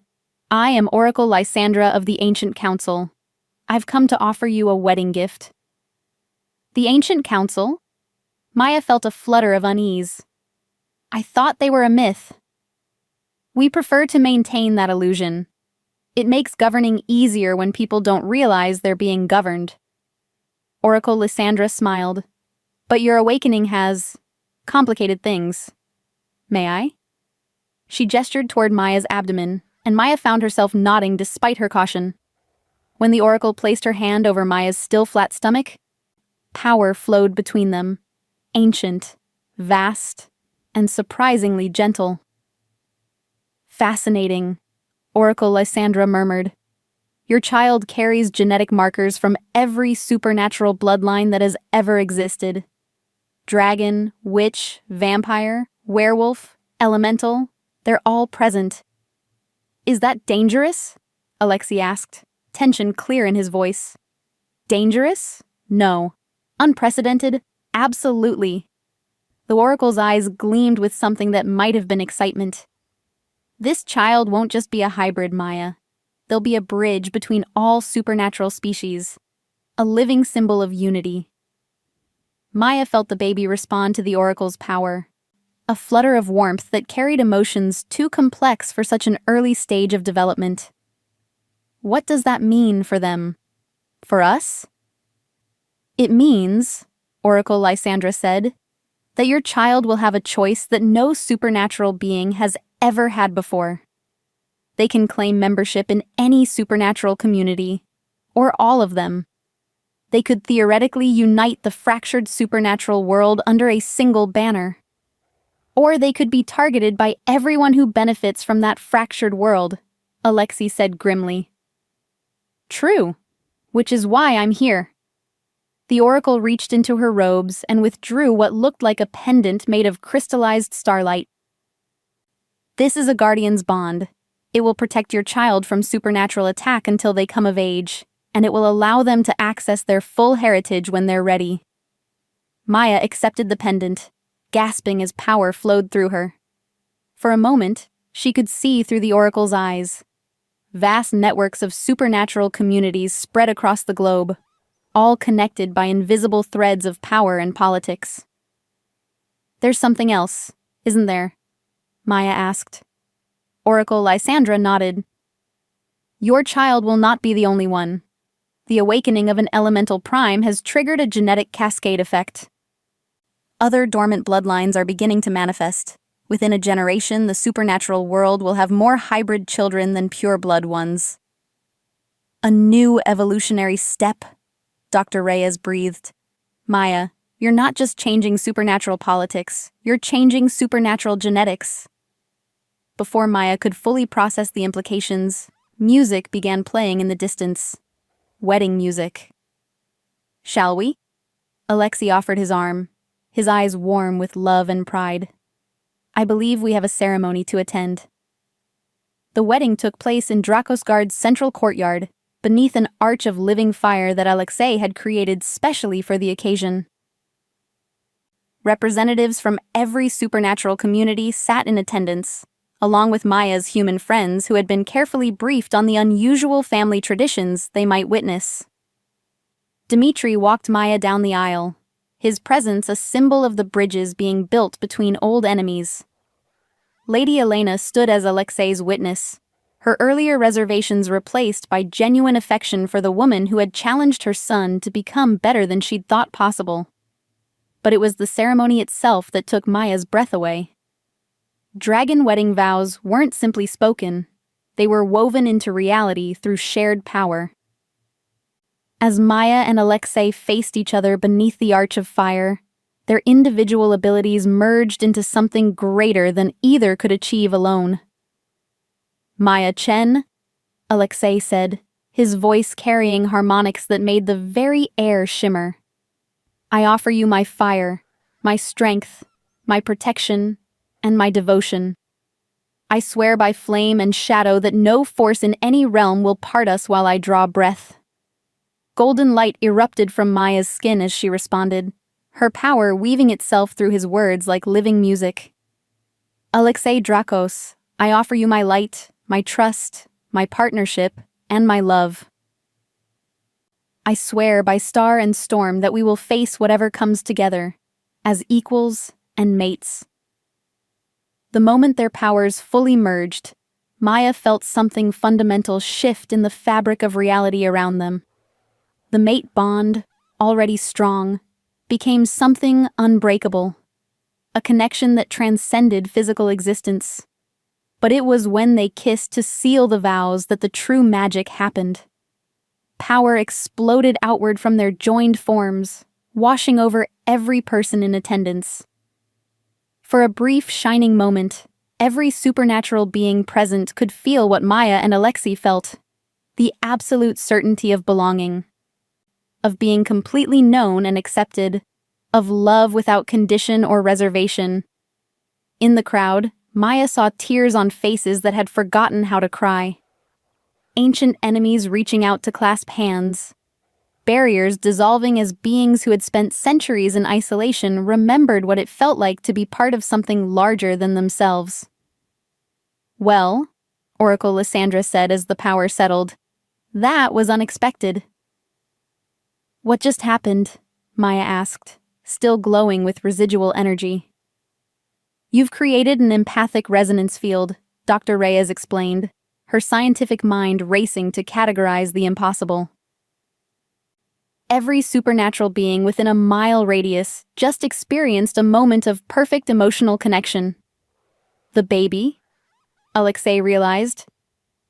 S1: I am Oracle Lysandra of the Ancient Council. I've come to offer you a wedding gift. The Ancient Council? Maya felt a flutter of unease. I thought they were a myth. We prefer to maintain that illusion. It makes governing easier when people don't realize they're being governed. Oracle Lysandra smiled. But your awakening has complicated things. May I? She gestured toward Maya's abdomen, and Maya found herself nodding despite her caution. When the oracle placed her hand over Maya's still flat stomach, power flowed between them, ancient, vast, and surprisingly gentle. Fascinating, Oracle Lysandra murmured. Your child carries genetic markers from every supernatural bloodline that has ever existed. Dragon, witch, vampire, werewolf, elemental, they're all present. Is that dangerous? Alexei asked, tension clear in his voice. Dangerous? No. Unprecedented? Absolutely. The oracle's eyes gleamed with something that might have been excitement. This child won't just be a hybrid, Maya. they'll be a bridge between all supernatural species, a living symbol of unity. Maya felt the baby respond to the oracle's power, a flutter of warmth that carried emotions too complex for such an early stage of development. What does that mean for them? For us? It means, Oracle Lysandra said, that your child will have a choice that no supernatural being has ever had before. They can claim membership in any supernatural community, or all of them. They could theoretically unite the fractured supernatural world under a single banner. Or they could be targeted by everyone who benefits from that fractured world, Alexei said grimly. True, which is why I'm here. The oracle reached into her robes and withdrew what looked like a pendant made of crystallized starlight. This is a guardian's bond. It will protect your child from supernatural attack until they come of age, and it will allow them to access their full heritage when they're ready. Maya accepted the pendant, gasping as power flowed through her. For a moment, she could see through the oracle's eyes. Vast networks of supernatural communities spread across the globe, all connected by invisible threads of power and politics. There's something else, isn't there? Maya asked. Oracle Lysandra nodded. Your child will not be the only one. The awakening of an elemental prime has triggered a genetic cascade effect. Other dormant bloodlines are beginning to manifest. Within a generation, the supernatural world will have more hybrid children than pure-blood ones. A new evolutionary step, Dr. Reyes breathed. Maya, you're not just changing supernatural politics, you're changing supernatural genetics. Before Maya could fully process the implications, music began playing in the distance. Wedding music. Shall we? Alexei offered his arm, his eyes warm with love and pride. I believe we have a ceremony to attend. The wedding took place in Drakosgard's central courtyard, beneath an arch of living fire that Alexei had created specially for the occasion. Representatives from every supernatural community sat in attendance, along with Maya's human friends who had been carefully briefed on the unusual family traditions they might witness. Dmitri walked Maya down the aisle, his presence a symbol of the bridges being built between old enemies. Lady Elena stood as Alexei's witness, her earlier reservations replaced by genuine affection for the woman who had challenged her son to become better than she'd thought possible. But it was the ceremony itself that took Maya's breath away. Dragon wedding vows weren't simply spoken, they were woven into reality through shared power. As Maya and Alexei faced each other beneath the arch of fire, their individual abilities merged into something greater than either could achieve alone. Maya Chen, Alexei said, his voice carrying harmonics that made the very air shimmer. I offer you my fire, my strength, my protection, and my devotion. I swear by flame and shadow that no force in any realm will part us while I draw breath. Golden light erupted from Maya's skin as she responded, her power weaving itself through his words like living music. Alexei Drakos, I offer you my light, my trust, my partnership, and my love. I swear by star and storm that we will face whatever comes together, as equals and mates. The moment their powers fully merged, Maya felt something fundamental shift in the fabric of reality around them. The mate bond, already strong, became something unbreakable, a connection that transcended physical existence. But it was when they kissed to seal the vows that the true magic happened. Power exploded outward from their joined forms, washing over every person in attendance. For a brief, shining moment, every supernatural being present could feel what Maya and Alexei felt, the absolute certainty of belonging, of being completely known and accepted, of love without condition or reservation. In the crowd, Maya saw tears on faces that had forgotten how to cry. Ancient enemies reaching out to clasp hands. Barriers dissolving as beings who had spent centuries in isolation remembered what it felt like to be part of something larger than themselves. Well, Oracle Lysandra said as the power settled. That was unexpected. What just happened? Maya asked, still glowing with residual energy. You've created an empathic resonance field, Dr. Reyes explained, her scientific mind racing to categorize the impossible. Every supernatural being within a mile radius just experienced a moment of perfect emotional connection. The baby? Alexei realized.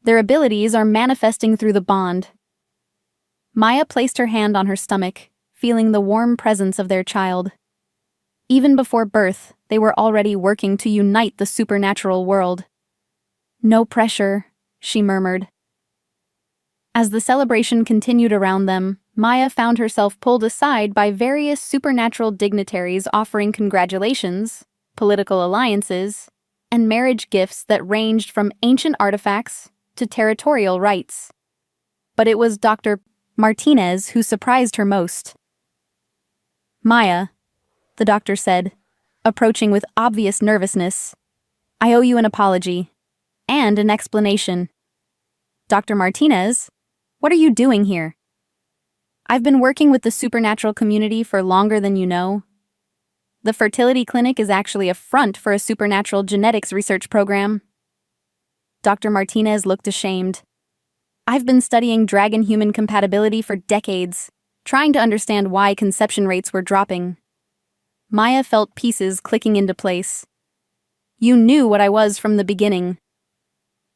S1: Their abilities are manifesting through the bond. Maya placed her hand on her stomach, feeling the warm presence of their child. Even before birth, they were already working to unite the supernatural world. No pressure, she murmured. As the celebration continued around them, Maya found herself pulled aside by various supernatural dignitaries offering congratulations, political alliances, and marriage gifts that ranged from ancient artifacts to territorial rights. But it was Dr. Martinez who surprised her most. Maya, the doctor said, approaching with obvious nervousness, I owe you an apology and an explanation. Dr. Martinez, what are you doing here? I've been working with the supernatural community for longer than you know. The fertility clinic is actually a front for a supernatural genetics research program. Dr. Martinez looked ashamed. I've been studying dragon-human compatibility for decades, trying to understand why conception rates were dropping. Maya felt pieces clicking into place. You knew what I was from the beginning.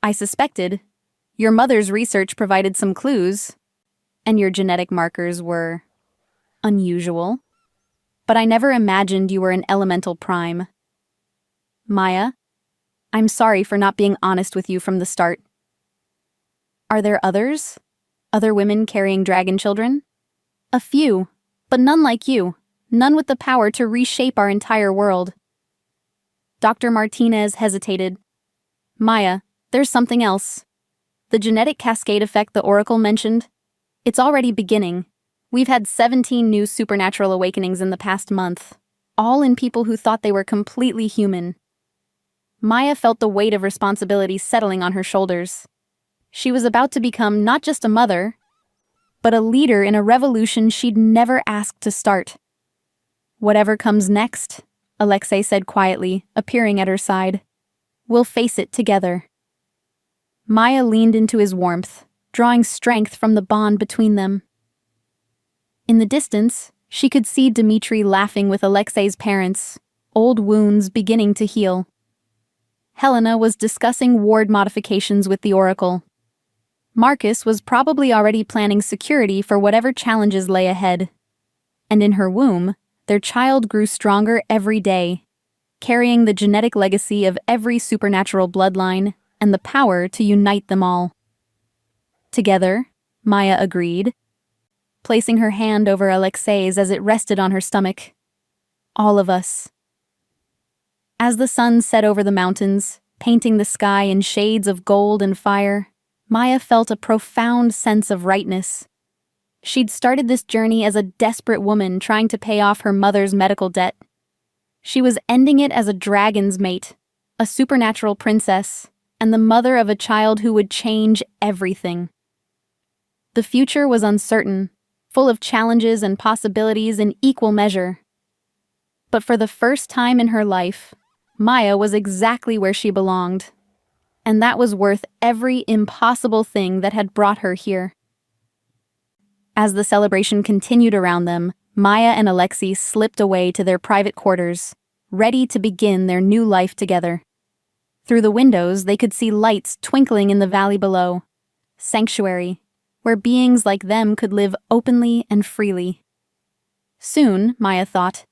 S1: I suspected. Your mother's research provided some clues, and your genetic markers were unusual. But I never imagined you were an elemental prime. Maya, I'm sorry for not being honest with you from the start. Are there others? Other women carrying dragon children? A few, but none like you. None with the power to reshape our entire world. Dr. Martinez hesitated. Maya, there's something else. The genetic cascade effect the Oracle mentioned, it's already beginning. We've had 17 new supernatural awakenings in the past month, all in people who thought they were completely human. Maya felt the weight of responsibility settling on her shoulders. She was about to become not just a mother, but a leader in a revolution she'd never asked to start. Whatever comes next, Alexei said quietly, appearing at her side. We'll face it together. Maya leaned into his warmth, drawing strength from the bond between them. In the distance, she could see Dmitri laughing with Alexei's parents, old wounds beginning to heal. Helena was discussing ward modifications with the Oracle. Marcus was probably already planning security for whatever challenges lay ahead. And in her womb, their child grew stronger every day, carrying the genetic legacy of every supernatural bloodline and the power to unite them all. Together, Maya agreed, placing her hand over Alexei's as it rested on her stomach. All of us. As the sun set over the mountains, painting the sky in shades of gold and fire, Maya felt a profound sense of rightness. She'd started this journey as a desperate woman trying to pay off her mother's medical debt. She was ending it as a dragon's mate, a supernatural princess, and the mother of a child who would change everything. The future was uncertain, full of challenges and possibilities in equal measure. But for the first time in her life, Maya was exactly where she belonged. And that was worth every impossible thing that had brought her here. As the celebration continued around them, Maya and Alexei slipped away to their private quarters, ready to begin their new life together. Through the windows, they could see lights twinkling in the valley below. Sanctuary, where beings like them could live openly and freely. Soon, Maya thought,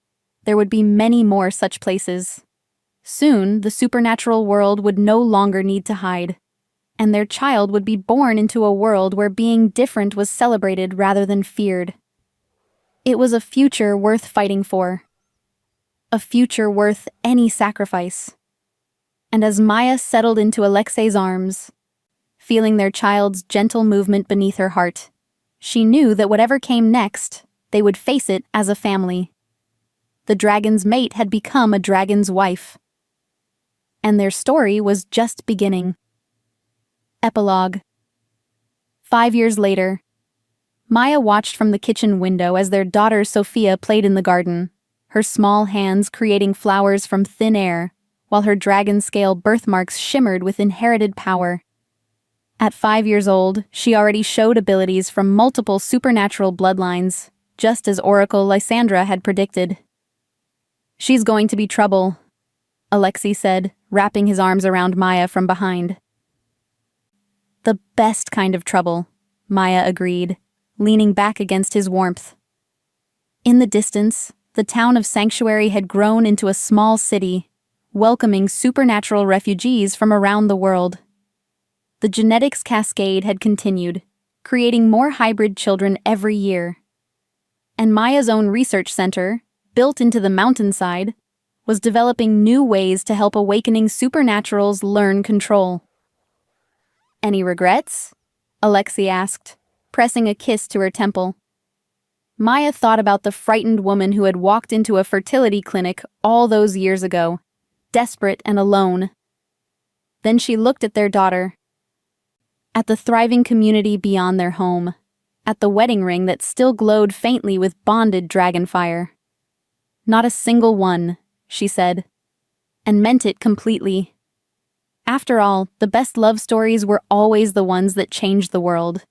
S1: there would be many more such places. Soon, the supernatural world would no longer need to hide, and their child would be born into a world where being different was celebrated rather than feared. It was a future worth fighting for. A future worth any sacrifice. And as Maya settled into Alexei's arms, feeling their child's gentle movement beneath her heart, she knew that whatever came next, they would face it as a family. The dragon's mate had become a dragon's wife. And their story was just beginning. Epilogue. 5 years later, Maya watched from the kitchen window as their daughter Sophia played in the garden, her small hands creating flowers from thin air, while her dragon-scale birthmarks shimmered with inherited power. At 5 years old, she already showed abilities from multiple supernatural bloodlines, just as Oracle Lysandra had predicted. "She's going to be trouble," Alexei said, wrapping his arms around Maya from behind. "The best kind of trouble," Maya agreed, leaning back against his warmth. In the distance, the town of Sanctuary had grown into a small city, welcoming supernatural refugees from around the world. The genetics cascade had continued, creating more hybrid children every year. And Maya's own research center, built into the mountainside, was developing new ways to help awakening supernaturals learn control. "Any regrets?" Alexei asked, pressing a kiss to her temple. Maya thought about the frightened woman who had walked into a fertility clinic all those years ago, desperate and alone. Then she looked at their daughter, at the thriving community beyond their home, at the wedding ring that still glowed faintly with bonded dragonfire. "Not a single one," she said, and meant it completely. After all, the best love stories were always the ones that changed the world.